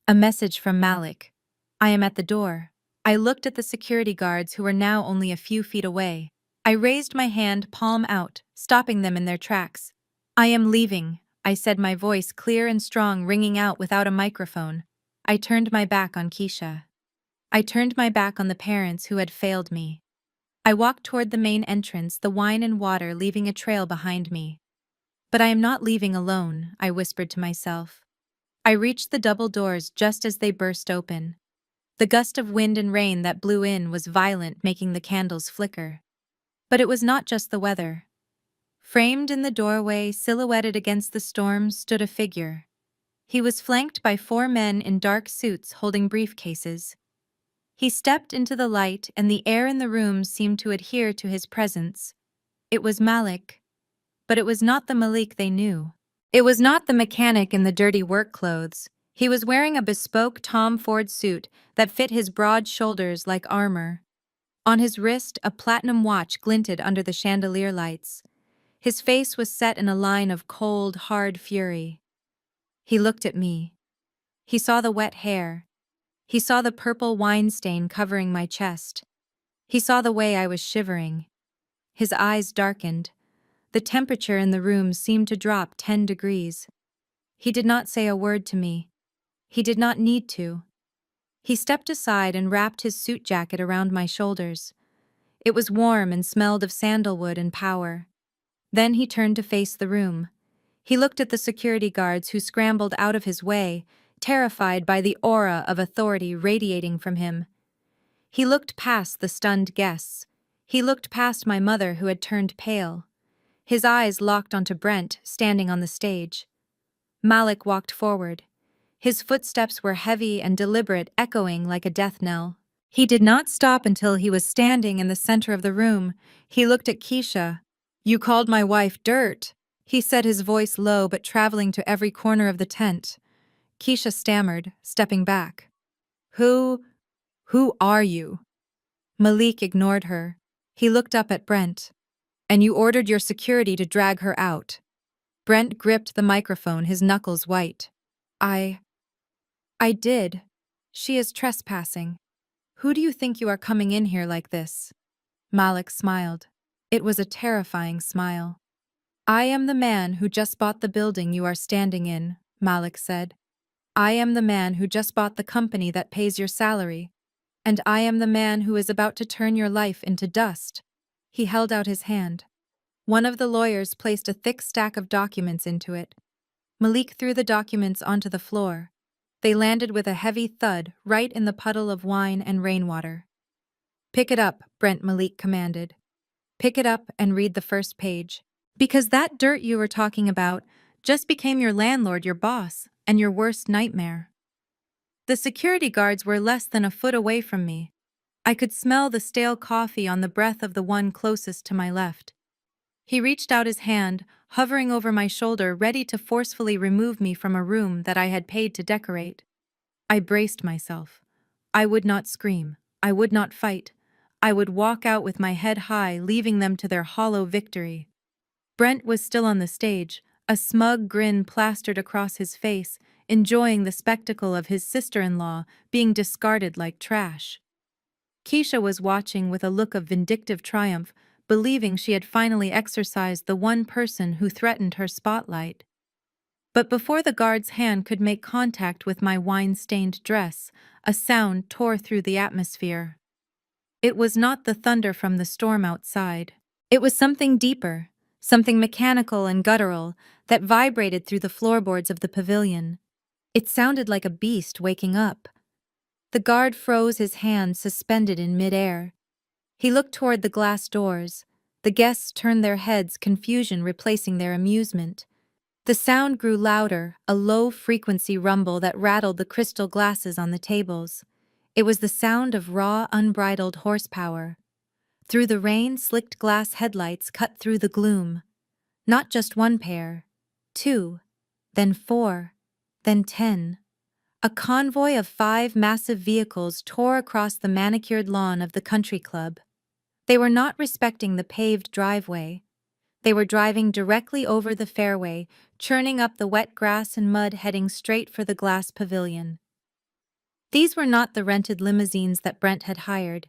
A message from Malik. "I am at the door." I looked at the security guards, who were now only a few feet away. I raised my hand, palm out, stopping them in their tracks. "I am leaving," I said, my voice clear and strong, ringing out without a microphone. I turned my back on Keisha. I turned my back on the parents who had failed me. I walked toward the main entrance, the wine and water leaving a trail behind me. But I am not leaving alone, I whispered to myself. I reached the double doors just as they burst open. The gust of wind and rain that blew in was violent, making the candles flicker. But it was not just the weather. Framed in the doorway, silhouetted against the storm, stood a figure. He was flanked by 4 men in dark suits holding briefcases. He stepped into the light, and the air in the room seemed to adhere to his presence. It was Malik. But it was not the Malik they knew. It was not the mechanic in the dirty work clothes. He was wearing a bespoke Tom Ford suit that fit his broad shoulders like armor. On his wrist, a platinum watch glinted under the chandelier lights. His face was set in a line of cold, hard fury. He looked at me. He saw the wet hair. He saw the purple wine stain covering my chest. He saw the way I was shivering. His eyes darkened. The temperature in the room seemed to drop 10 degrees. He did not say a word to me. He did not need to. He stepped aside and wrapped his suit jacket around my shoulders. It was warm and smelled of sandalwood and power. Then he turned to face the room. He looked at the security guards who scrambled out of his way, terrified by the aura of authority radiating from him. He looked past the stunned guests. He looked past my mother who had turned pale. His eyes locked onto Brent, standing on the stage. Malik walked forward. His footsteps were heavy and deliberate, echoing like a death knell. He did not stop until he was standing in the center of the room. He looked at Keisha. "You called my wife dirt," he said, his voice low but traveling to every corner of the tent. Keisha stammered, stepping back. Who are you?" Malik ignored her. He looked up at Brent. "And you ordered your security to drag her out." Brent gripped the microphone, his knuckles white. I did. She is trespassing. Who do you think you are coming in here like this?" Malik smiled. It was a terrifying smile. "I am the man who just bought the building you are standing in," Malik said. "I am the man who just bought the company that pays your salary. And I am the man who is about to turn your life into dust." He held out his hand. One of the lawyers placed a thick stack of documents into it. Malik threw the documents onto the floor. They landed with a heavy thud right in the puddle of wine and rainwater. "Pick it up," Brent Malik commanded. "Pick it up and read the first page. Because that dirt you were talking about just became your landlord, your boss, and your worst nightmare." The security guards were less than a foot away from me. I could smell the stale coffee on the breath of the one closest to my left. He reached out his hand, hovering over my shoulder, ready to forcefully remove me from a room that I had paid to decorate. I braced myself. I would not scream. I would not fight. I would walk out with my head high, leaving them to their hollow victory. Brent was still on the stage, a smug grin plastered across his face, enjoying the spectacle of his sister-in-law being discarded like trash. Keisha was watching with a look of vindictive triumph, believing she had finally exorcised the one person who threatened her spotlight. But before the guard's hand could make contact with my wine-stained dress, a sound tore through the atmosphere. It was not the thunder from the storm outside. It was something deeper, something mechanical and guttural that vibrated through the floorboards of the pavilion. It sounded like a beast waking up. The guard froze, his hands suspended in midair. He looked toward the glass doors. The guests turned their heads, confusion replacing their amusement. The sound grew louder, a low-frequency rumble that rattled the crystal glasses on the tables. It was the sound of raw, unbridled horsepower. Through the rain, slicked glass headlights cut through the gloom. Not just one pair, 2, then 4, then 10. A convoy of 5 massive vehicles tore across the manicured lawn of the country club. They were not respecting the paved driveway. They were driving directly over the fairway, churning up the wet grass and mud, heading straight for the glass pavilion. These were not the rented limousines that Brent had hired.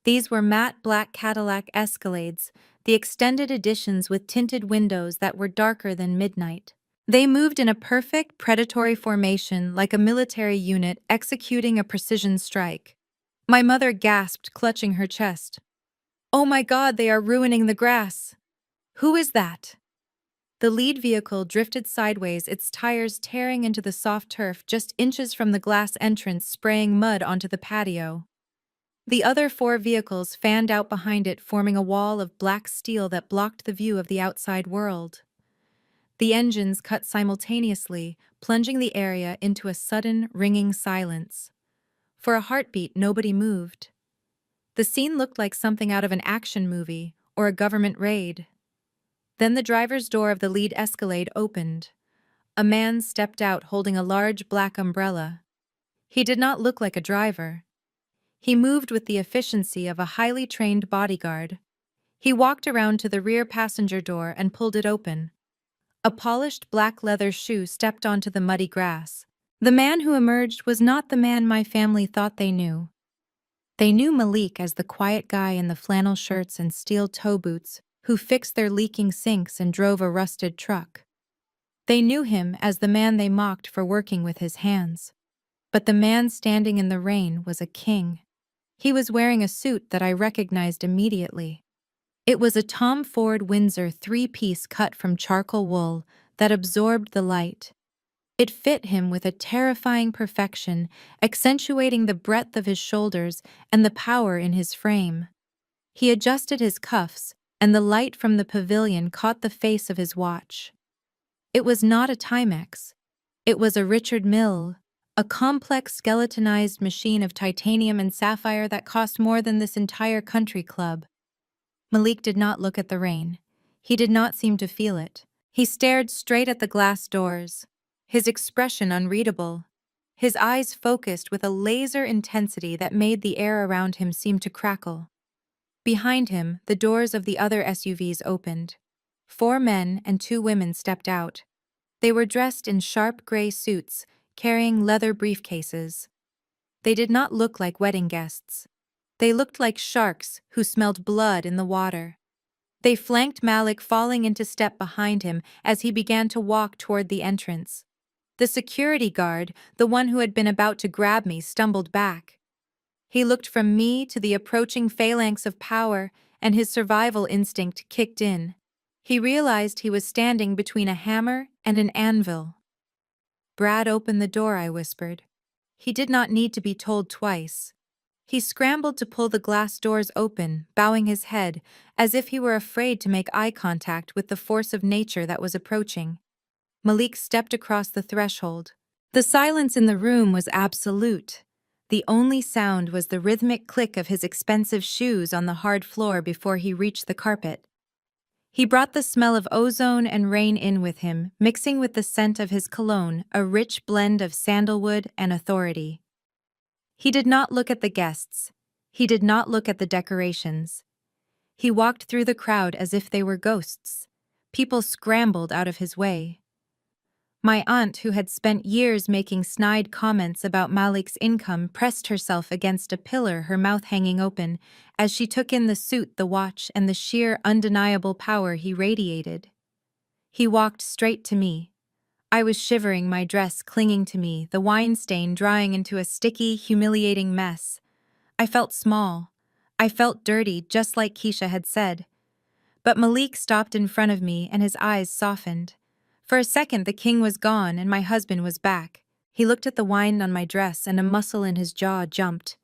These were matte black Cadillac Escalades, the extended editions with tinted windows that were darker than midnight. They moved in a perfect predatory formation like a military unit executing a precision strike. My mother gasped, clutching her chest. "Oh my God, they are ruining the grass!" "Who is that?" The lead vehicle drifted sideways, its tires tearing into the soft turf just inches from the glass entrance, spraying mud onto the patio. The other four vehicles fanned out behind it, forming a wall of black steel that blocked the view of the outside world. The engines cut simultaneously, plunging the area into a sudden, ringing silence. For a heartbeat, nobody moved. The scene looked like something out of an action movie or a government raid. Then the driver's door of the lead Escalade opened. A man stepped out holding a large black umbrella. He did not look like a driver. He moved with the efficiency of a highly trained bodyguard. He walked around to the rear passenger door and pulled it open. A polished black leather shoe stepped onto the muddy grass. The man who emerged was not the man my family thought they knew. They knew Malik as the quiet guy in the flannel shirts and steel toe boots who fixed their leaking sinks and drove a rusted truck. They knew him as the man they mocked for working with his hands. But the man standing in the rain was a king. He was wearing a suit that I recognized immediately. It was a Tom Ford Windsor three-piece cut from charcoal wool that absorbed the light. It fit him with a terrifying perfection, accentuating the breadth of his shoulders and the power in his frame. He adjusted his cuffs, and the light from the pavilion caught the face of his watch. It was not a Timex. It was a Richard Mille, a complex skeletonized machine of titanium and sapphire that cost more than this entire country club. Malik did not look at the rain. He did not seem to feel it. He stared straight at the glass doors, his expression unreadable, his eyes focused with a laser intensity that made the air around him seem to crackle. Behind him, the doors of the other SUVs opened. 4 men and 2 women stepped out. They were dressed in sharp gray suits, carrying leather briefcases. They did not look like wedding guests. They looked like sharks who smelled blood in the water. They flanked Malik, falling into step behind him as he began to walk toward the entrance. The security guard, the one who had been about to grab me, stumbled back. He looked from me to the approaching phalanx of power, and his survival instinct kicked in. He realized he was standing between a hammer and an anvil. "Brad, open the door," I whispered. He did not need to be told twice. He scrambled to pull the glass doors open, bowing his head, as if he were afraid to make eye contact with the force of nature that was approaching. Malik stepped across the threshold. The silence in the room was absolute. The only sound was the rhythmic click of his expensive shoes on the hard floor before he reached the carpet. He brought the smell of ozone and rain in with him, mixing with the scent of his cologne, a rich blend of sandalwood and authority. He did not look at the guests. He did not look at the decorations. He walked through the crowd as if they were ghosts. People scrambled out of his way. My aunt, who had spent years making snide comments about Malik's income, pressed herself against a pillar, her mouth hanging open, as she took in the suit, the watch, and the sheer, undeniable power he radiated. He walked straight to me. I was shivering, my dress clinging to me, the wine stain drying into a sticky, humiliating mess. I felt small. I felt dirty, just like Keisha had said. But Malik stopped in front of me, and his eyes softened. For a second, the king was gone, and my husband was back. He looked at the wine on my dress, and a muscle in his jaw jumped.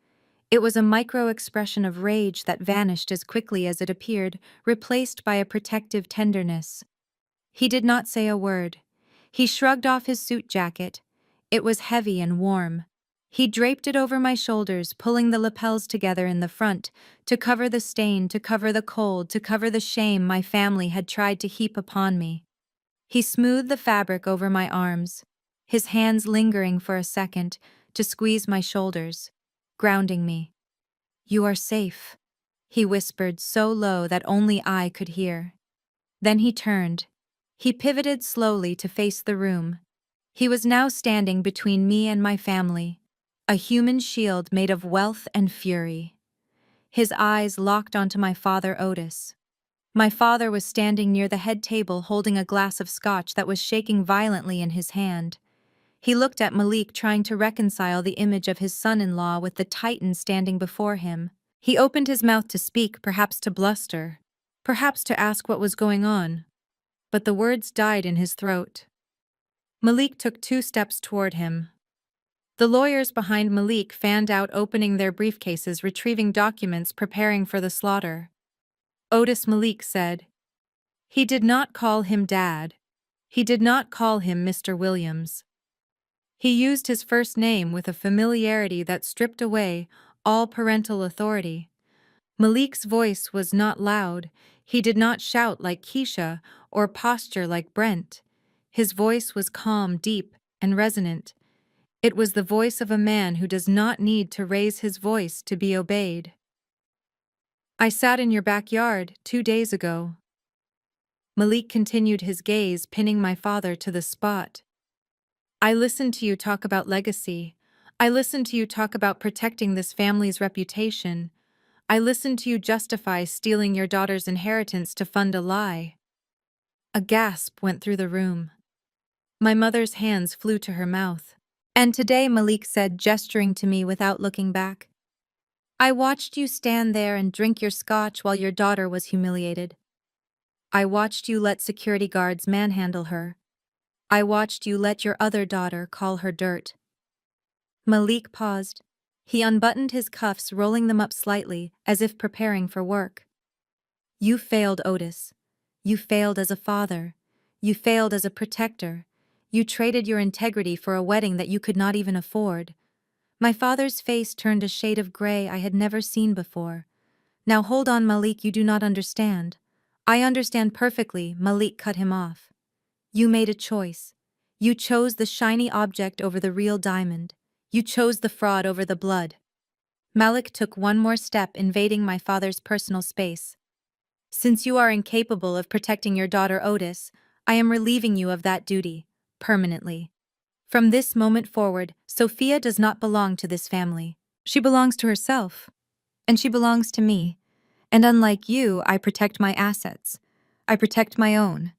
It was a micro-expression of rage that vanished as quickly as it appeared, replaced by a protective tenderness. He did not say a word. He shrugged off his suit jacket. It was heavy and warm. He draped it over my shoulders, pulling the lapels together in the front, to cover the stain, to cover the cold, to cover the shame my family had tried to heap upon me. He smoothed the fabric over my arms, his hands lingering for a second to squeeze my shoulders, grounding me. "You are safe," he whispered so low that only I could hear. Then he turned. He pivoted slowly to face the room. He was now standing between me and my family, a human shield made of wealth and fury. His eyes locked onto my father Otis. My father was standing near the head table holding a glass of scotch that was shaking violently in his hand. He looked at Malik, trying to reconcile the image of his son-in-law with the titan standing before him. He opened his mouth to speak, perhaps to bluster, perhaps to ask what was going on, but the words died in his throat. Malik took 2 steps toward him. The lawyers behind Malik fanned out, opening their briefcases, retrieving documents, preparing for the slaughter. Otis, Malik said. He did not call him Dad. He did not call him Mr. Williams. He used his first name with a familiarity that stripped away all parental authority. Malik's voice was not loud. He did not shout like Keisha or posture like Brent. His voice was calm, deep, and resonant. It was the voice of a man who does not need to raise his voice to be obeyed. I sat in your backyard 2 days ago. Malik continued, his gaze pinning my father to the spot. I listened to you talk about legacy. I listened to you talk about protecting this family's reputation. I listened to you justify stealing your daughter's inheritance to fund a lie. A gasp went through the room. My mother's hands flew to her mouth. And today, Malik said, gesturing to me without looking back, I watched you stand there and drink your scotch while your daughter was humiliated. I watched you let security guards manhandle her. I watched you let your other daughter call her dirt. Malik paused. He unbuttoned his cuffs, rolling them up slightly, as if preparing for work. You failed, Otis. You failed as a father. You failed as a protector. You traded your integrity for a wedding that you could not even afford. My father's face turned a shade of gray I had never seen before. Now hold on, Malik, you do not understand. I understand perfectly, Malik cut him off. You made a choice. You chose the shiny object over the real diamond. You chose the fraud over the blood. Malik took one more step, invading my father's personal space. Since you are incapable of protecting your daughter, Otis, I am relieving you of that duty, permanently. From this moment forward, Sophia does not belong to this family. She belongs to herself. And she belongs to me. And unlike you, I protect my assets. I protect my own.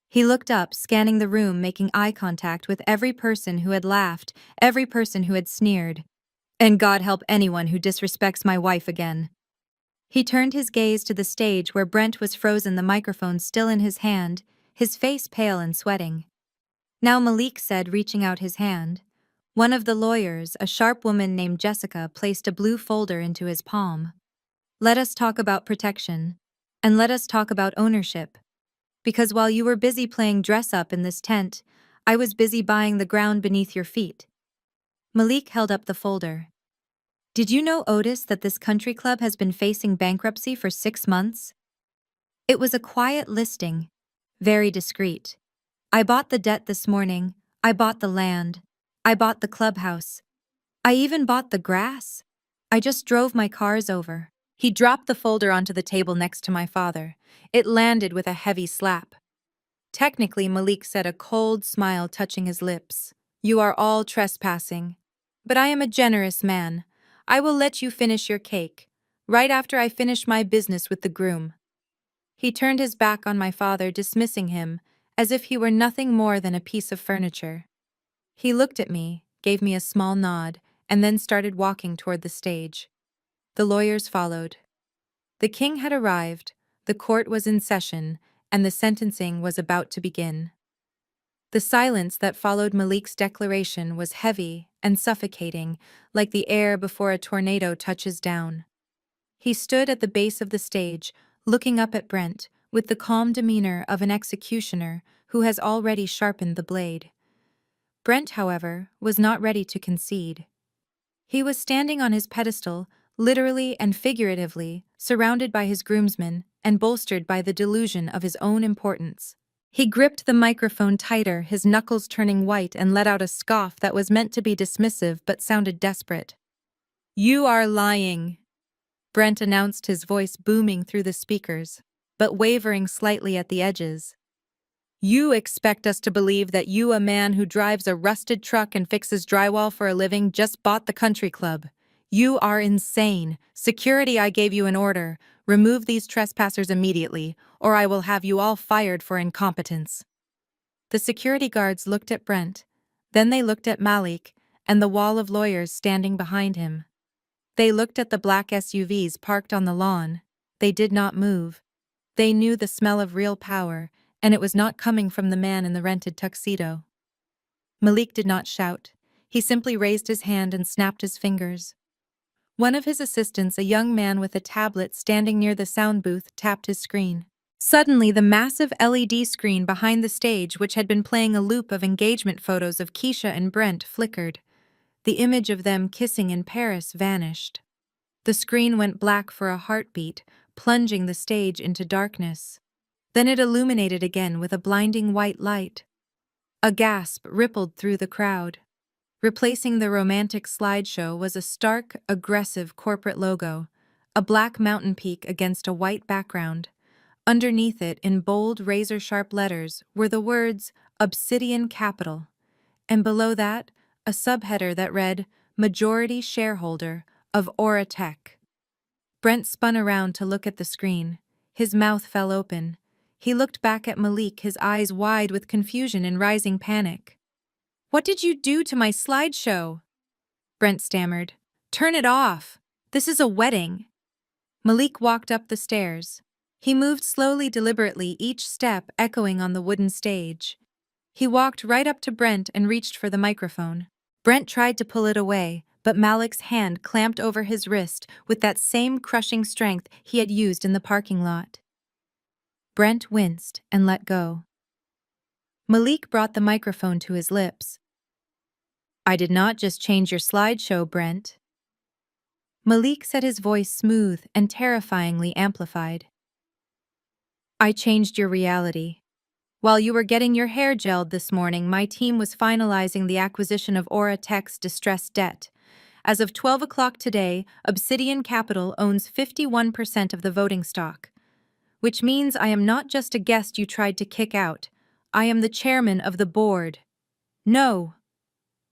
He looked up, scanning the room, making eye contact with every person who had laughed, every person who had sneered. And God help anyone who disrespects my wife again. He turned his gaze to the stage where Brent was frozen, the microphone still in his hand, his face pale and sweating. Now, Malik said, reaching out his hand. One of the lawyers, a sharp woman named Jessica, placed a blue folder into his palm. Let us talk about protection. And let us talk about ownership. Because while you were busy playing dress-up in this tent, I was busy buying the ground beneath your feet. Malik held up the folder. Did you know, Otis, that this country club has been facing bankruptcy for 6 months? It was a quiet listing, very discreet. I bought the debt this morning. I bought the land. I bought the clubhouse. I even bought the grass. I just drove my cars over. He dropped the folder onto the table next to my father. It landed with a heavy slap. Technically, Malik said, a cold smile touching his lips. You are all trespassing. But I am a generous man. I will let you finish your cake, right after I finish my business with the groom. He turned his back on my father, dismissing him, as if he were nothing more than a piece of furniture. He looked at me, gave me a small nod, and then started walking toward the stage. The lawyers followed. The king had arrived, the court was in session, and the sentencing was about to begin. The silence that followed Malik's declaration was heavy and suffocating, like the air before a tornado touches down. He stood at the base of the stage, looking up at Brent, with the calm demeanor of an executioner who has already sharpened the blade. Brent, however, was not ready to concede. He was standing on his pedestal, literally and figuratively, surrounded by his groomsmen and bolstered by the delusion of his own importance. He gripped the microphone tighter, his knuckles turning white, and let out a scoff that was meant to be dismissive but sounded desperate. You are lying, Brent announced, his voice booming through the speakers, but wavering slightly at the edges. You expect us to believe that you, a man who drives a rusted truck and fixes drywall for a living, just bought the country club. You are insane. Security, I gave you an order. Remove these trespassers immediately, or I will have you all fired for incompetence. The security guards looked at Brent. Then they looked at Malik and the wall of lawyers standing behind him. They looked at the black SUVs parked on the lawn. They did not move. They knew the smell of real power, and it was not coming from the man in the rented tuxedo. Malik did not shout. He simply raised his hand and snapped his fingers. One of his assistants, a young man with a tablet standing near the sound booth, tapped his screen. Suddenly, the massive LED screen behind the stage, which had been playing a loop of engagement photos of Keisha and Brent, flickered. The image of them kissing in Paris vanished. The screen went black for a heartbeat, plunging the stage into darkness. Then it illuminated again with a blinding white light. A gasp rippled through the crowd. Replacing the romantic slideshow was a stark, aggressive corporate logo, a black mountain peak against a white background. Underneath it, in bold, razor-sharp letters, were the words, Obsidian Capital. And below that, a subheader that read, Majority Shareholder of Aura Tech. Brent spun around to look at the screen. His mouth fell open. He looked back at Malik, his eyes wide with confusion and rising panic. "What did you do to my slideshow?" Brent stammered. "Turn it off. This is a wedding." Malik walked up the stairs. He moved slowly, deliberately, each step echoing on the wooden stage. He walked right up to Brent and reached for the microphone. Brent tried to pull it away, but Malik's hand clamped over his wrist with that same crushing strength he had used in the parking lot. Brent winced and let go. Malik brought the microphone to his lips. "I did not just change your slideshow, Brent." Malik said, his voice smooth and terrifyingly amplified. "I changed your reality. While you were getting your hair gelled this morning, my team was finalizing the acquisition of Aura Tech's distressed debt. As of 12 o'clock today, Obsidian Capital owns 51% of the voting stock. Which means I am not just a guest you tried to kick out. I am the chairman of the board." "No!"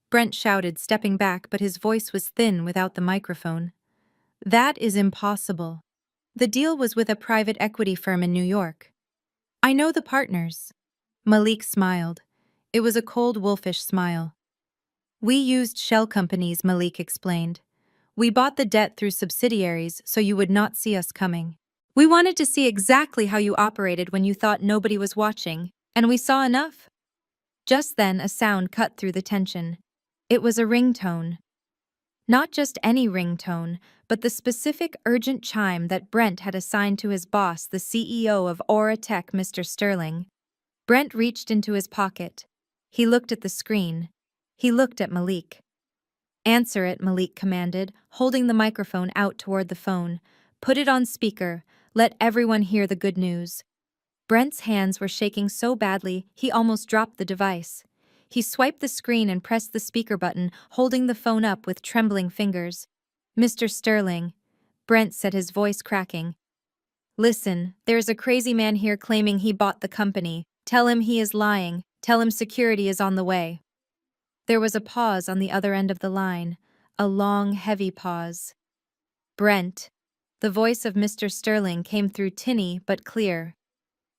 Brent shouted, stepping back, but his voice was thin without the microphone. "That is impossible. The deal was with a private equity firm in New York. I know the partners." Malik smiled. It was a cold, wolfish smile. "We used shell companies," Malik explained. "We bought the debt through subsidiaries so you would not see us coming. We wanted to see exactly how you operated when you thought nobody was watching, and we saw enough." Just then, a sound cut through the tension. It was a ringtone. Not just any ringtone, but the specific urgent chime that Brent had assigned to his boss, the CEO of Aura Tech, Mr. Sterling. Brent reached into his pocket. He looked at the screen. He looked at Malik. "Answer it," Malik commanded, holding the microphone out toward the phone. "Put it on speaker. Let everyone hear the good news." Brent's hands were shaking so badly he almost dropped the device. He swiped the screen and pressed the speaker button, holding the phone up with trembling fingers. "Mr. Sterling," Brent said, his voice cracking. "Listen, there's a crazy man here claiming he bought the company. Tell him he is lying. Tell him security is on the way." There was a pause on the other end of the line, a long, heavy pause. "Brent." The voice of Mr. Sterling came through, tinny but clear.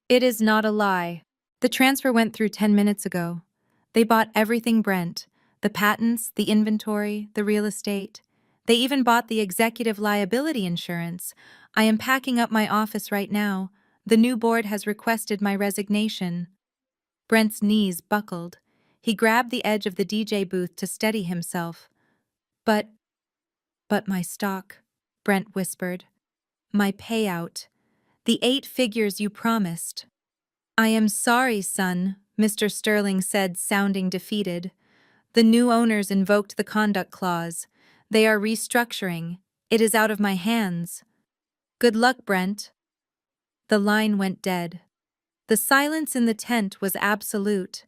"It is not a lie. The transfer went through 10 minutes ago. They bought everything, Brent. The patents, the inventory, the real estate. They even bought the executive liability insurance. I am packing up my office right now. The new board has requested my resignation." Brent's knees buckled. He grabbed the edge of the DJ booth to steady himself. But my stock," Brent whispered. "My payout. The 8 figures you promised." "I am sorry, son," Mr. Sterling said, sounding defeated. "The new owners invoked the conduct clause. They are restructuring. It is out of my hands." "Good luck, Brent." The line went dead. The silence in the tent was absolute.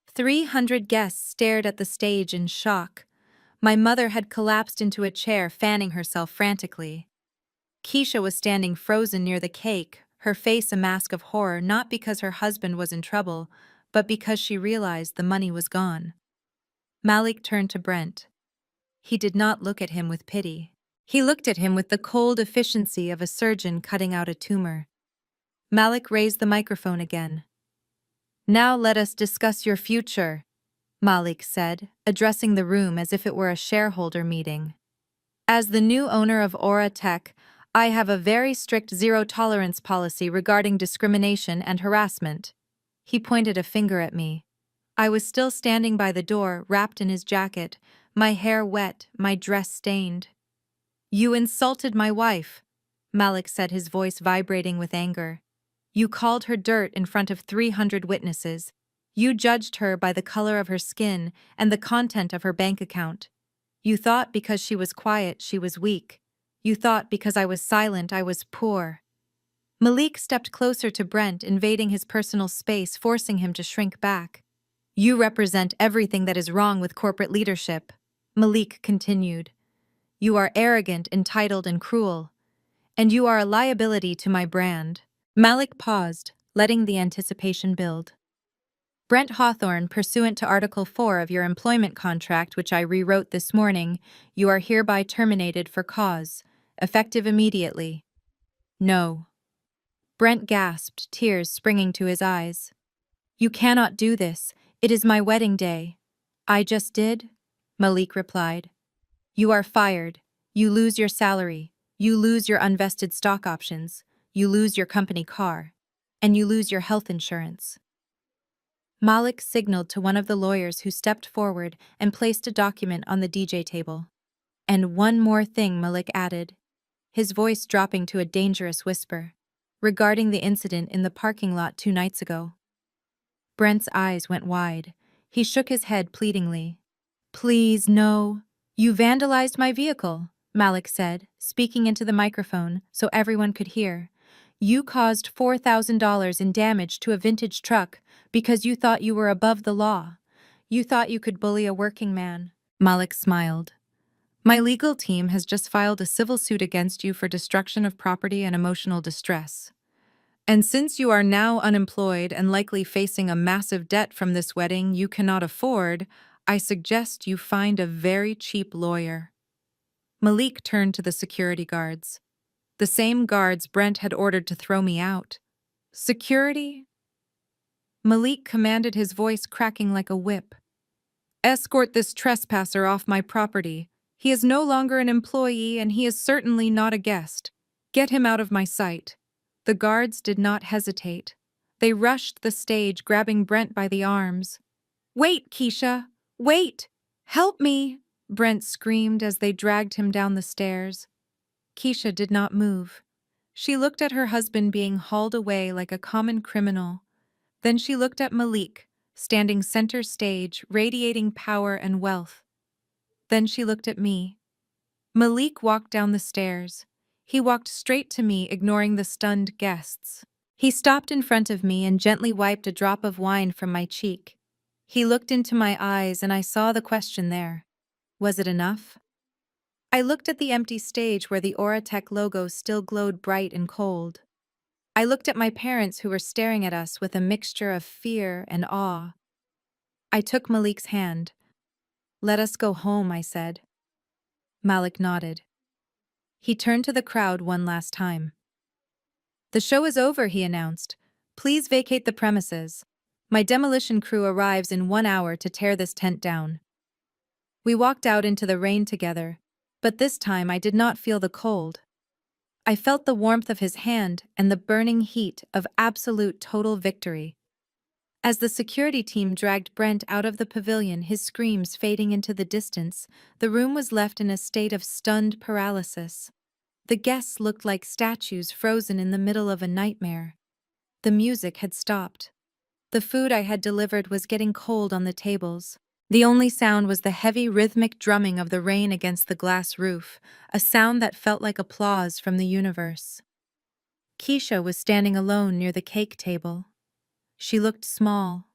300 guests stared at the stage in shock. My mother had collapsed into a chair, fanning herself frantically. Keisha was standing frozen near the cake, her face a mask of horror, not because her husband was in trouble, but because she realized the money was gone. Malik turned to Brent. He did not look at him with pity. He looked at him with the cold efficiency of a surgeon cutting out a tumor. Malik raised the microphone again. "Now let us discuss your future," Malik said, addressing the room as if it were a shareholder meeting. "As the new owner of Aura Tech, I have a very strict zero-tolerance policy regarding discrimination and harassment." He pointed a finger at me. I was still standing by the door, wrapped in his jacket, my hair wet, my dress stained. "You insulted my wife," Malik said, his voice vibrating with anger. "You called her dirt in front of 300 witnesses. You judged her by the color of her skin and the content of her bank account. You thought because she was quiet, she was weak. You thought because I was silent, I was poor." Malik stepped closer to Brent, invading his personal space, forcing him to shrink back. "You represent everything that is wrong with corporate leadership," Malik continued. "You are arrogant, entitled, and cruel. And you are a liability to my brand." Malik paused, letting the anticipation build. "Brent Hawthorne, pursuant to Article 4 of your employment contract, which I rewrote this morning, you are hereby terminated for cause, effective immediately." "No." Brent gasped, tears springing to his eyes. "You cannot do this. It is my wedding day." "I just did," Malik replied. "You are fired. You lose your salary. You lose your unvested stock options. You lose your company car. And you lose your health insurance." Malik signaled to one of the lawyers who stepped forward and placed a document on the DJ table. "And one more thing," Malik added, his voice dropping to a dangerous whisper, "regarding the incident in the parking lot 2 nights ago." Brent's eyes went wide. He shook his head pleadingly. "Please, no. You vandalized my vehicle," Malik said, speaking into the microphone so everyone could hear. "You caused $4,000 in damage to a vintage truck because you thought you were above the law. You thought you could bully a working man." Malik smiled. "My legal team has just filed a civil suit against you for destruction of property and emotional distress. And since you are now unemployed and likely facing a massive debt from this wedding you cannot afford, I suggest you find a very cheap lawyer." Malik turned to the security guards. The same guards Brent had ordered to throw me out. "Security?" Malik commanded, his voice cracking like a whip. "Escort this trespasser off my property. He is no longer an employee and he is certainly not a guest. Get him out of my sight." The guards did not hesitate. They rushed the stage, grabbing Brent by the arms. "Wait, Keisha! Wait! Help me!" Brent screamed as they dragged him down the stairs. Keisha did not move. She looked at her husband being hauled away like a common criminal. Then she looked at Malik, standing center stage, radiating power and wealth. Then she looked at me. Malik walked down the stairs. He walked straight to me, ignoring the stunned guests. He stopped in front of me and gently wiped a drop of wine from my cheek. He looked into my eyes and I saw the question there. Was it enough? I looked at the empty stage where the Aura Tech logo still glowed bright and cold. I looked at my parents who were staring at us with a mixture of fear and awe. I took Malik's hand. "Let us go home," I said. Malik nodded. He turned to the crowd one last time. "The show is over," he announced. "Please vacate the premises. My demolition crew arrives in 1 hour to tear this tent down." We walked out into the rain together, but this time I did not feel the cold. I felt the warmth of his hand and the burning heat of absolute total victory. As the security team dragged Brent out of the pavilion, his screams fading into the distance, the room was left in a state of stunned paralysis. The guests looked like statues frozen in the middle of a nightmare. The music had stopped. The food I had delivered was getting cold on the tables. The only sound was the heavy rhythmic drumming of the rain against the glass roof, a sound that felt like applause from the universe. Keisha was standing alone near the cake table. She looked small.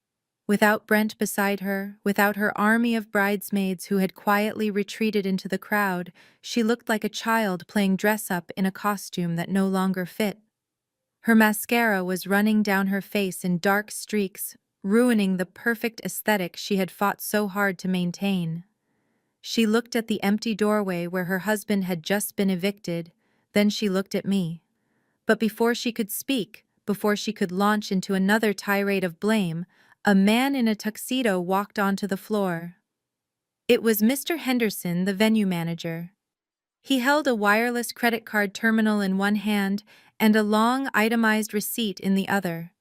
Without Brent beside her, without her army of bridesmaids who had quietly retreated into the crowd, she looked like a child playing dress-up in a costume that no longer fit. Her mascara was running down her face in dark streaks, ruining the perfect aesthetic she had fought so hard to maintain. She looked at the empty doorway where her husband had just been evicted, then she looked at me. But before she could speak, before she could launch into another tirade of blame, a man in a tuxedo walked onto the floor. It was Mr. Henderson, the venue manager. He held a wireless credit card terminal in one hand and a long, itemized receipt in the other.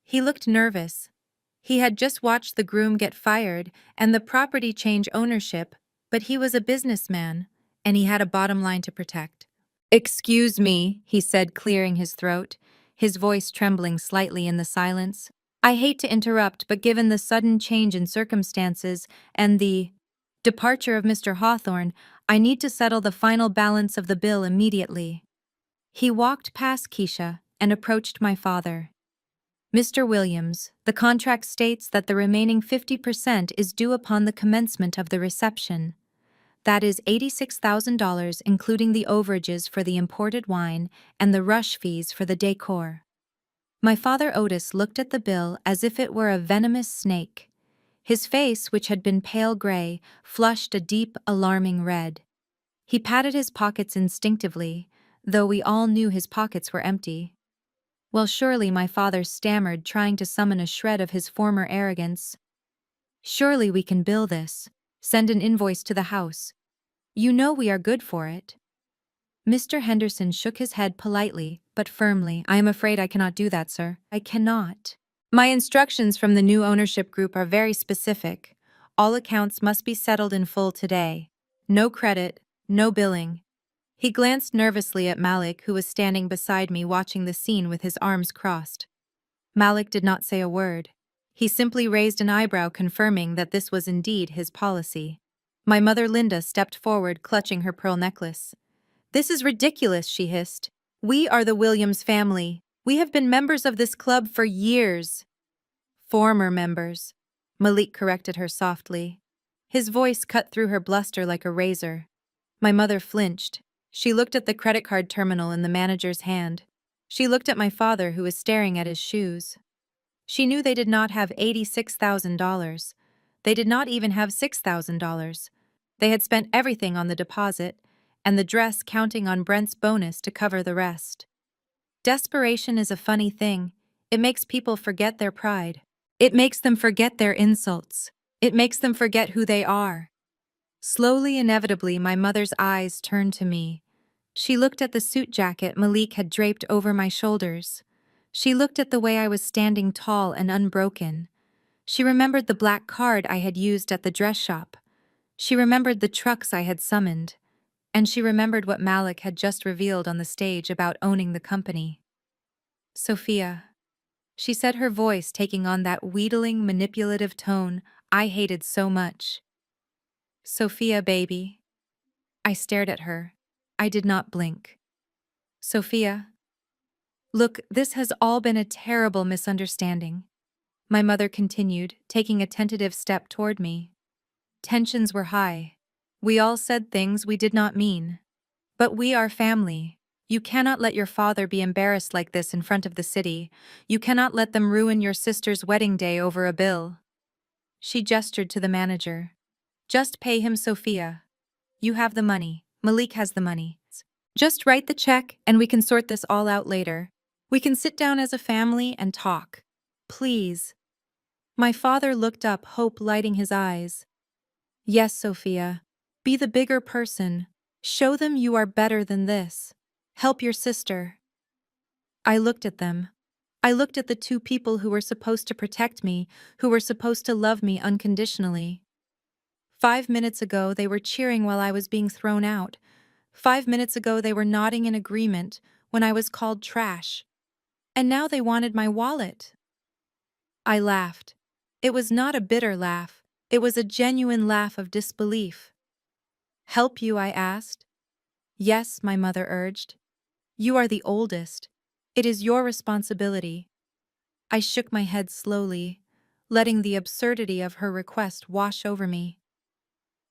He looked nervous. He had just watched the groom get fired and the property change ownership, but he was a businessman, and he had a bottom line to protect. "Excuse me," he said, clearing his throat, his voice trembling slightly in the silence. "I hate to interrupt, but given the sudden change in circumstances and the departure of Mr. Hawthorne, I need to settle the final balance of the bill immediately." He walked past Keisha and approached my father. "Mr. Williams, the contract states that the remaining 50% is due upon the commencement of the reception. That is $86,000, including the overages for the imported wine and the rush fees for the decor." My father Otis looked at the bill as if it were a venomous snake. His face, which had been pale gray, flushed a deep, alarming red. He patted his pockets instinctively, though we all knew his pockets were empty. "Well, surely," my father stammered, trying to summon a shred of his former arrogance. "Surely we can bill this. Send an invoice to the house. You know we are good for it." Mr. Henderson shook his head politely, but firmly. "I am afraid I cannot do that, sir. I cannot. My instructions from the new ownership group are very specific. All accounts must be settled in full today. No credit, no billing." He glanced nervously at Malik, who was standing beside me watching the scene with his arms crossed. Malik did not say a word. He simply raised an eyebrow, confirming that this was indeed his policy. My mother Linda stepped forward, clutching her pearl necklace. "This is ridiculous," she hissed. "We are the Williams family. We have been members of this club for years." "Former members," Malik corrected her softly. His voice cut through her bluster like a razor. My mother flinched. She looked at the credit card terminal in the manager's hand. She looked at my father, who was staring at his shoes. She knew they did not have $86,000. They did not even have $6,000. They had spent everything on the deposit, and the dress counting on Brent's bonus to cover the rest. Desperation is a funny thing. It makes people forget their pride. It makes them forget their insults. It makes them forget who they are. Slowly, inevitably, my mother's eyes turned to me. She looked at the suit jacket Malik had draped over my shoulders. She looked at the way I was standing tall and unbroken. She remembered the black card I had used at the dress shop. She remembered the trucks I had summoned. And she remembered what Malik had just revealed on the stage about owning the company. "Sophia," she said, her voice taking on that wheedling, manipulative tone I hated so much. "Sophia, baby." I stared at her. I did not blink. "Sophia, look, this has all been a terrible misunderstanding," my mother continued, taking a tentative step toward me. "Tensions were high. We all said things we did not mean. But we are family. You cannot let your father be embarrassed like this in front of the city. You cannot let them ruin your sister's wedding day over a bill." She gestured to the manager. "Just pay him, Sophia. You have the money. Malik has the money. Just write the check and we can sort this all out later. We can sit down as a family and talk. Please." My father looked up, hope lighting his eyes. "Yes, Sophia. Be the bigger person. Show them you are better than this. Help your sister." I looked at them. I looked at the two people who were supposed to protect me, who were supposed to love me unconditionally. 5 minutes ago, they were cheering while I was being thrown out. 5 minutes ago, they were nodding in agreement when I was called trash. And now they wanted my wallet. I laughed. It was not a bitter laugh. It was a genuine laugh of disbelief. "Help you?" I asked. "Yes," my mother urged. "You are the oldest. It is your responsibility." I shook my head slowly, letting the absurdity of her request wash over me.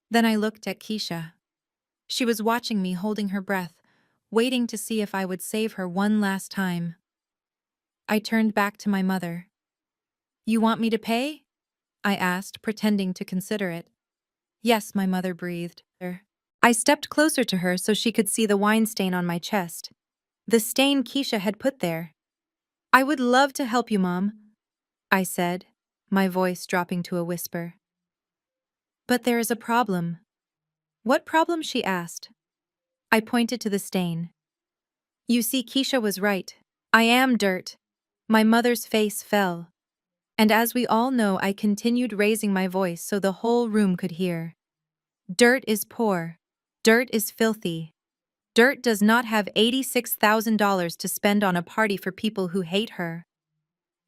Then I looked at Keisha. She was watching me, holding her breath, waiting to see if I would save her one last time. I turned back to my mother. "You want me to pay?" I asked, pretending to consider it. Yes, my mother breathed. I stepped closer to her so she could see the wine stain on my chest. The stain Keisha had put there. I would love to help you, Mom, I said, my voice dropping to a whisper. But there is a problem. What problem? She asked. I pointed to the stain. You see, Keisha was right. I am dirt. My mother's face fell. And as we all know, I continued raising my voice so the whole room could hear. Dirt is poor. Dirt is filthy. Dirt does not have $86,000 to spend on a party for people who hate her.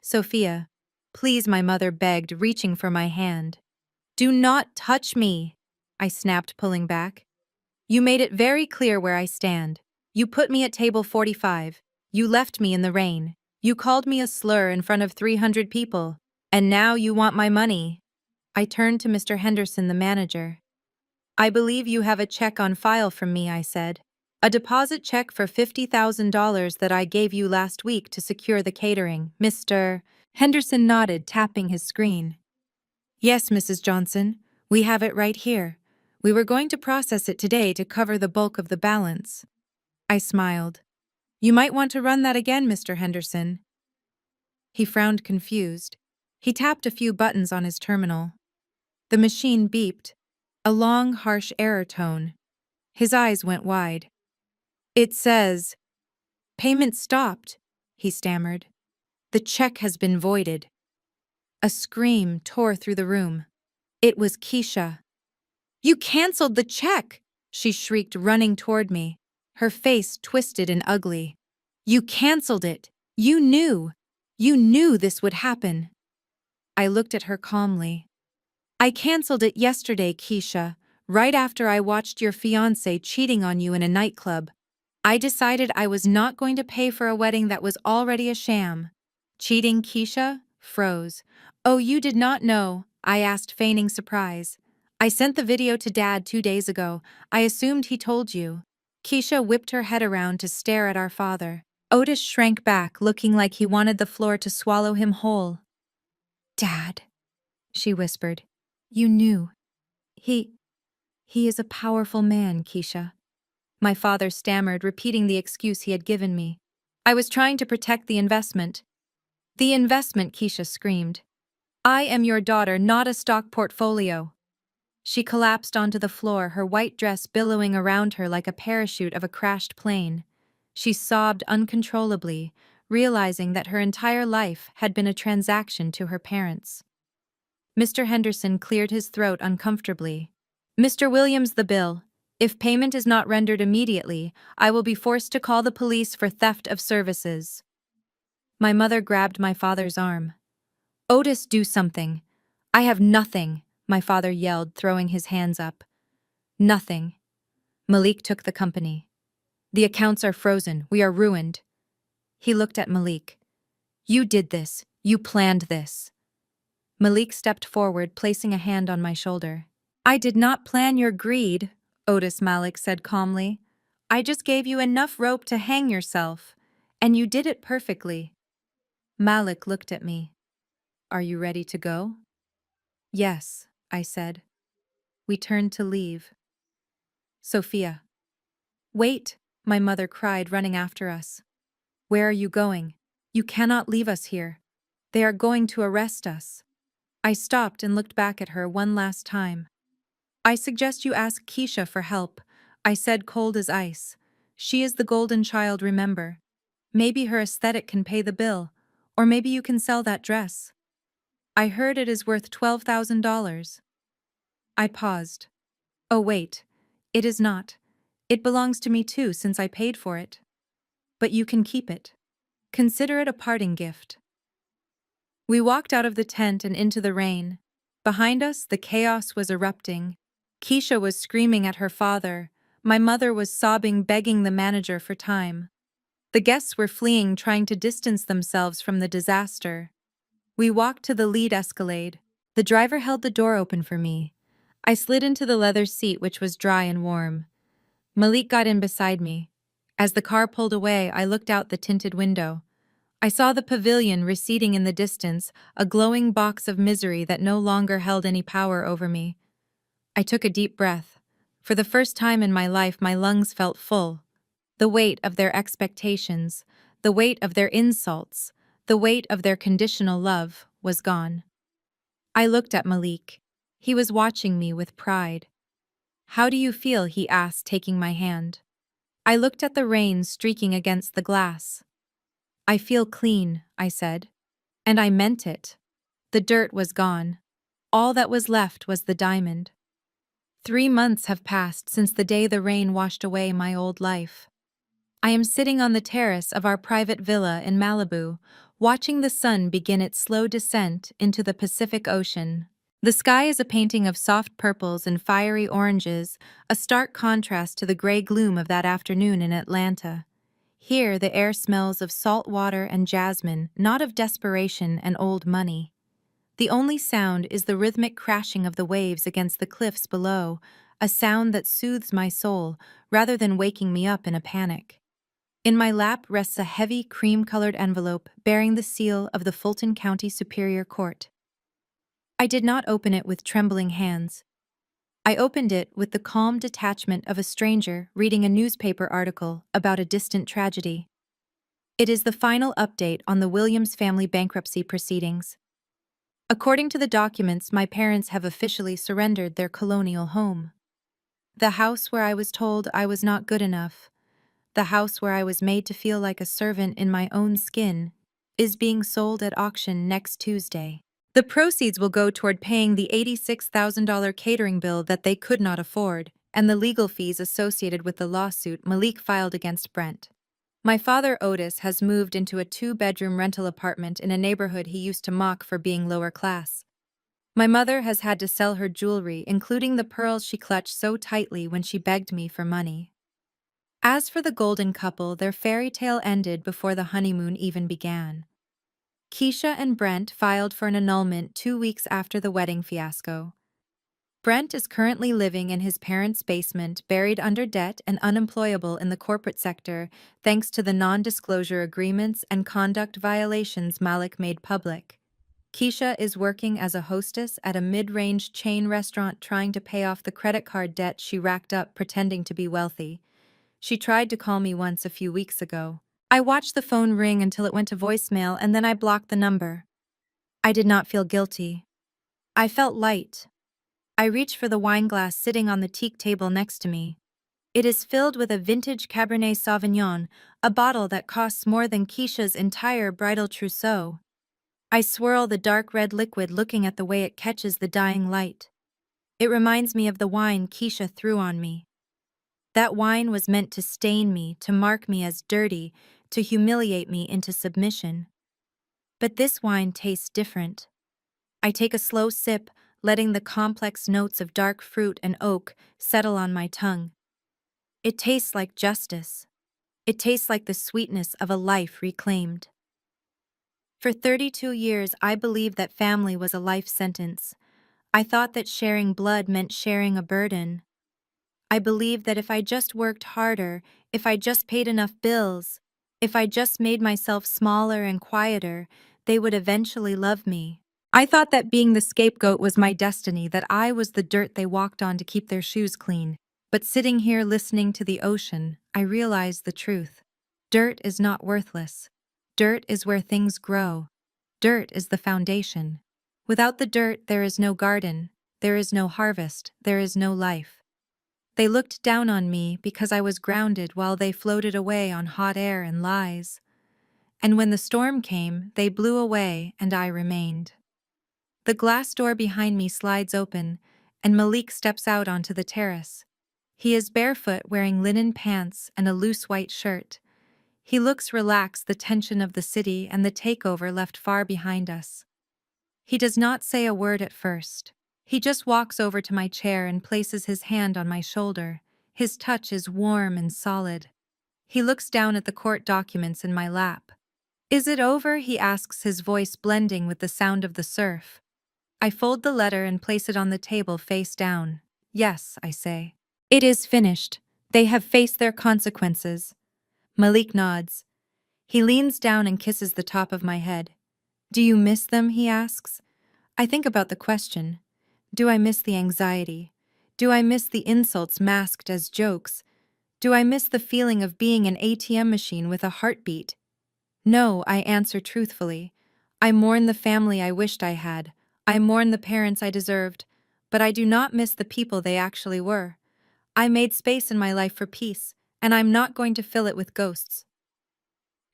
Sophia, please, my mother begged, reaching for my hand. Do not touch me, I snapped, pulling back. You made it very clear where I stand. You put me at table 45. You left me in the rain. You called me a slur in front of 300 people. And now you want my money. I turned to Mr. Henderson, the manager. I believe you have a check on file from me, I said. A deposit check for $50,000 that I gave you last week to secure the catering. Mr. Henderson nodded, tapping his screen. Yes, Mrs. Johnson, we have it right here. We were going to process it today to cover the bulk of the balance. I smiled. You might want to run that again, Mr. Henderson. He frowned, confused. He tapped a few buttons on his terminal. The machine beeped, a long, harsh error tone. His eyes went wide. It says, "Payment stopped," he stammered. "The check has been voided." A scream tore through the room. It was Keisha. You canceled the check, she shrieked, running toward me, her face twisted and ugly. You canceled it. You knew. You knew this would happen. I looked at her calmly. I canceled it yesterday, Keisha, right after I watched your fiancé cheating on you in a nightclub. I decided I was not going to pay for a wedding that was already a sham. Cheating? Keisha froze. Oh, you did not know, I asked, feigning surprise. I sent the video to Dad 2 days ago. I assumed he told you. Keisha whipped her head around to stare at our father. Otis shrank back, looking like he wanted the floor to swallow him whole. Dad, she whispered. You knew. He is a powerful man, Keisha. My father stammered, repeating the excuse he had given me. I was trying to protect the investment. The investment, Keisha screamed. I am your daughter, not a stock portfolio. She collapsed onto the floor, her white dress billowing around her like a parachute of a crashed plane. She sobbed uncontrollably, realizing that her entire life had been a transaction to her parents. Mr. Henderson cleared his throat uncomfortably. Mr. Williams, the bill. If payment is not rendered immediately, I will be forced to call the police for theft of services. My mother grabbed my father's arm. Otis, do something. I have nothing, my father yelled, throwing his hands up. Nothing. Malik took the company. The accounts are frozen. We are ruined. He looked at Malik. You did this. You planned this. Malik stepped forward, placing a hand on my shoulder. I did not plan your greed, Otis Malik said calmly. I just gave you enough rope to hang yourself, and you did it perfectly. Malik looked at me. Are you ready to go? Yes, I said. We turned to leave. Sophia. Wait, my mother cried, running after us. Where are you going? You cannot leave us here. They are going to arrest us. I stopped and looked back at her one last time. I suggest you ask Keisha for help, I said, cold as ice. She is the golden child, remember. Maybe her aesthetic can pay the bill, or maybe you can sell that dress. I heard it is worth $12,000. I paused. Oh wait, it is not. It belongs to me too, since I paid for it. But you can keep it. Consider it a parting gift. We walked out of the tent and into the rain. Behind us, the chaos was erupting. Keisha was screaming at her father. My mother was sobbing, begging the manager for time. The guests were fleeing, trying to distance themselves from the disaster. We walked to the lead escalade. The driver held the door open for me. I slid into the leather seat, which was dry and warm. Malik got in beside me. As the car pulled away, I looked out the tinted window. I saw the pavilion receding in the distance, a glowing box of misery that no longer held any power over me. I took a deep breath. For the first time in my life, my lungs felt full. The weight of their expectations, the weight of their insults, the weight of their conditional love was gone. I looked at Malik. He was watching me with pride. "How do you feel?" he asked, taking my hand. I looked at the rain streaking against the glass. "I feel clean," I said. And I meant it. The dirt was gone. All that was left was the diamond. 3 months have passed since the day the rain washed away my old life. I am sitting on the terrace of our private villa in Malibu, watching the sun begin its slow descent into the Pacific Ocean. The sky is a painting of soft purples and fiery oranges, a stark contrast to the gray gloom of that afternoon in Atlanta. Here, the air smells of salt water and jasmine, not of desperation and old money. The only sound is the rhythmic crashing of the waves against the cliffs below, a sound that soothes my soul rather than waking me up in a panic. In my lap rests a heavy, cream-colored envelope bearing the seal of the Fulton County Superior Court. I did not open it with trembling hands. I opened it with the calm detachment of a stranger reading a newspaper article about a distant tragedy. It is the final update on the Williams family bankruptcy proceedings. According to the documents, my parents have officially surrendered their colonial home. The house where I was told I was not good enough, the house where I was made to feel like a servant in my own skin, is being sold at auction next Tuesday. The proceeds will go toward paying the $86,000 catering bill that they could not afford, and the legal fees associated with the lawsuit Malik filed against Brent. My father, Otis, has moved into a 2-bedroom rental apartment in a neighborhood he used to mock for being lower class. My mother has had to sell her jewelry, including the pearls she clutched so tightly when she begged me for money. As for the golden couple, their fairy tale ended before the honeymoon even began. Keisha and Brent filed for an annulment 2 weeks after the wedding fiasco. Brent is currently living in his parents' basement, buried under debt and unemployable in the corporate sector, thanks to the non-disclosure agreements and conduct violations Malik made public. Keisha is working as a hostess at a mid-range chain restaurant, trying to pay off the credit card debt she racked up pretending to be wealthy. She tried to call me once a few weeks ago. I watched the phone ring until it went to voicemail, and then I blocked the number. I did not feel guilty. I felt light. I reached for the wine glass sitting on the teak table next to me. It is filled with a vintage Cabernet Sauvignon, a bottle that costs more than Keisha's entire bridal trousseau. I swirl the dark red liquid, looking at the way it catches the dying light. It reminds me of the wine Keisha threw on me. That wine was meant to stain me, to mark me as dirty, to humiliate me into submission. But this wine tastes different. I take a slow sip, letting the complex notes of dark fruit and oak settle on my tongue. It tastes like justice. It tastes like the sweetness of a life reclaimed. For 32 years, I believed that family was a life sentence. I thought that sharing blood meant sharing a burden. I believed that if I just worked harder, if I just paid enough bills, if I just made myself smaller and quieter, they would eventually love me. I thought that being the scapegoat was my destiny, that I was the dirt they walked on to keep their shoes clean. But sitting here listening to the ocean, I realized the truth. Dirt is not worthless. Dirt is where things grow. Dirt is the foundation. Without the dirt, there is no garden, there is no harvest, there is no life. They looked down on me because I was grounded while they floated away on hot air and lies. And when the storm came, they blew away and I remained. The glass door behind me slides open, and Malik steps out onto the terrace. He is barefoot, wearing linen pants and a loose white shirt. He looks relaxed, the tension of the city and the takeover left far behind us. He does not say a word at first. He just walks over to my chair and places his hand on my shoulder. His touch is warm and solid. He looks down at the court documents in my lap. "Is it over?" he asks, his voice blending with the sound of the surf. I fold the letter and place it on the table face down. "Yes," I say. "It is finished. They have faced their consequences." Malik nods. He leans down and kisses the top of my head. "Do you miss them?" he asks. I think about the question. Do I miss the anxiety? Do I miss the insults masked as jokes? Do I miss the feeling of being an ATM machine with a heartbeat? No, I answer truthfully. I mourn the family I wished I had. I mourn the parents I deserved. But I do not miss the people they actually were. I made space in my life for peace, and I'm not going to fill it with ghosts.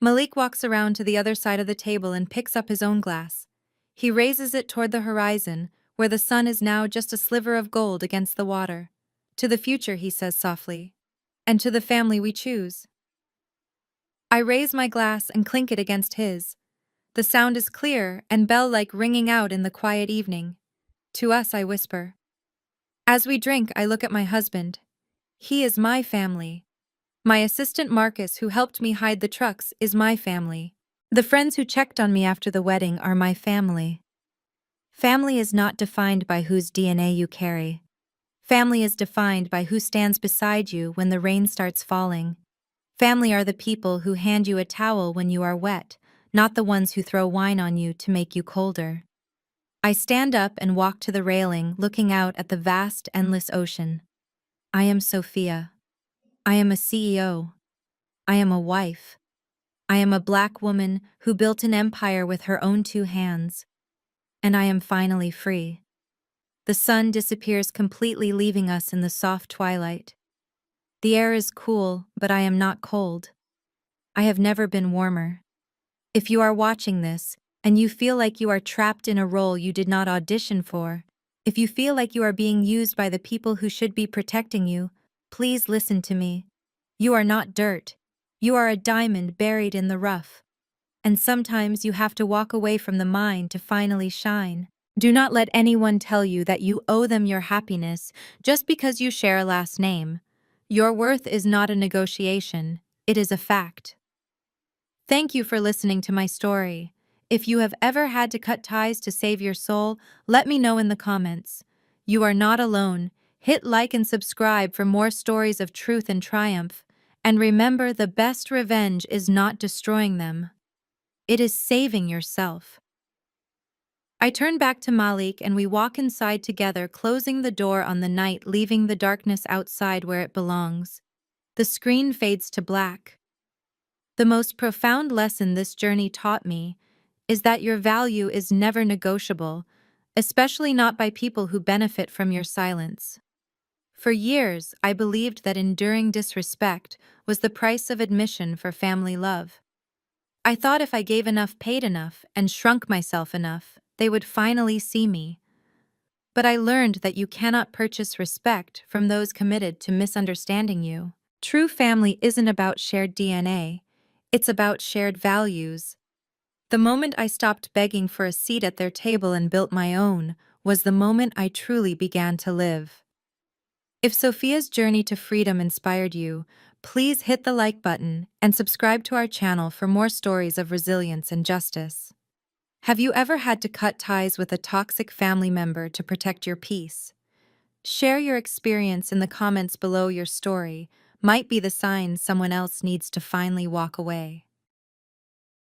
Malik walks around to the other side of the table and picks up his own glass. He raises it toward the horizon, where the sun is now just a sliver of gold against the water. To the future, he says softly. And to the family we choose. I raise my glass and clink it against his. The sound is clear and bell-like ringing out in the quiet evening. To us, I whisper. As we drink, I look at my husband. He is my family. My assistant Marcus, who helped me hide the trucks, is my family. The friends who checked on me after the wedding are my family. Family is not defined by whose DNA you carry. Family is defined by who stands beside you when the rain starts falling. Family are the people who hand you a towel when you are wet, not the ones who throw wine on you to make you colder. I stand up and walk to the railing, looking out at the vast, endless ocean. I am Sophia. I am a CEO. I am a wife. I am a Black woman who built an empire with her own 2 hands. And I am finally free. The sun disappears completely, leaving us in the soft twilight. The air is cool, but I am not cold. I have never been warmer. If you are watching this, and you feel like you are trapped in a role you did not audition for, if you feel like you are being used by the people who should be protecting you, please listen to me. You are not dirt. You are a diamond buried in the rough. And sometimes you have to walk away from the mine to finally shine. Do not let anyone tell you that you owe them your happiness just because you share a last name. Your worth is not a negotiation, it is a fact. Thank you for listening to my story. If you have ever had to cut ties to save your soul, let me know in the comments. You are not alone. Hit like and subscribe for more stories of truth and triumph. And remember, the best revenge is not destroying them. It is saving yourself. I turn back to Malik and we walk inside together, closing the door on the night, leaving the darkness outside where it belongs. The screen fades to black. The most profound lesson this journey taught me is that your value is never negotiable, especially not by people who benefit from your silence. For years, I believed that enduring disrespect was the price of admission for family love. I thought if I gave enough, paid enough, and shrunk myself enough, they would finally see me. But I learned that you cannot purchase respect from those committed to misunderstanding you. True family isn't about shared DNA, it's about shared values. The moment I stopped begging for a seat at their table and built my own was the moment I truly began to live. If Sophia's journey to freedom inspired you, please hit the like button and subscribe to our channel for more stories of resilience and justice. Have you ever had to cut ties with a toxic family member to protect your peace? Share your experience in the comments below. Your story might be the sign someone else needs to finally walk away.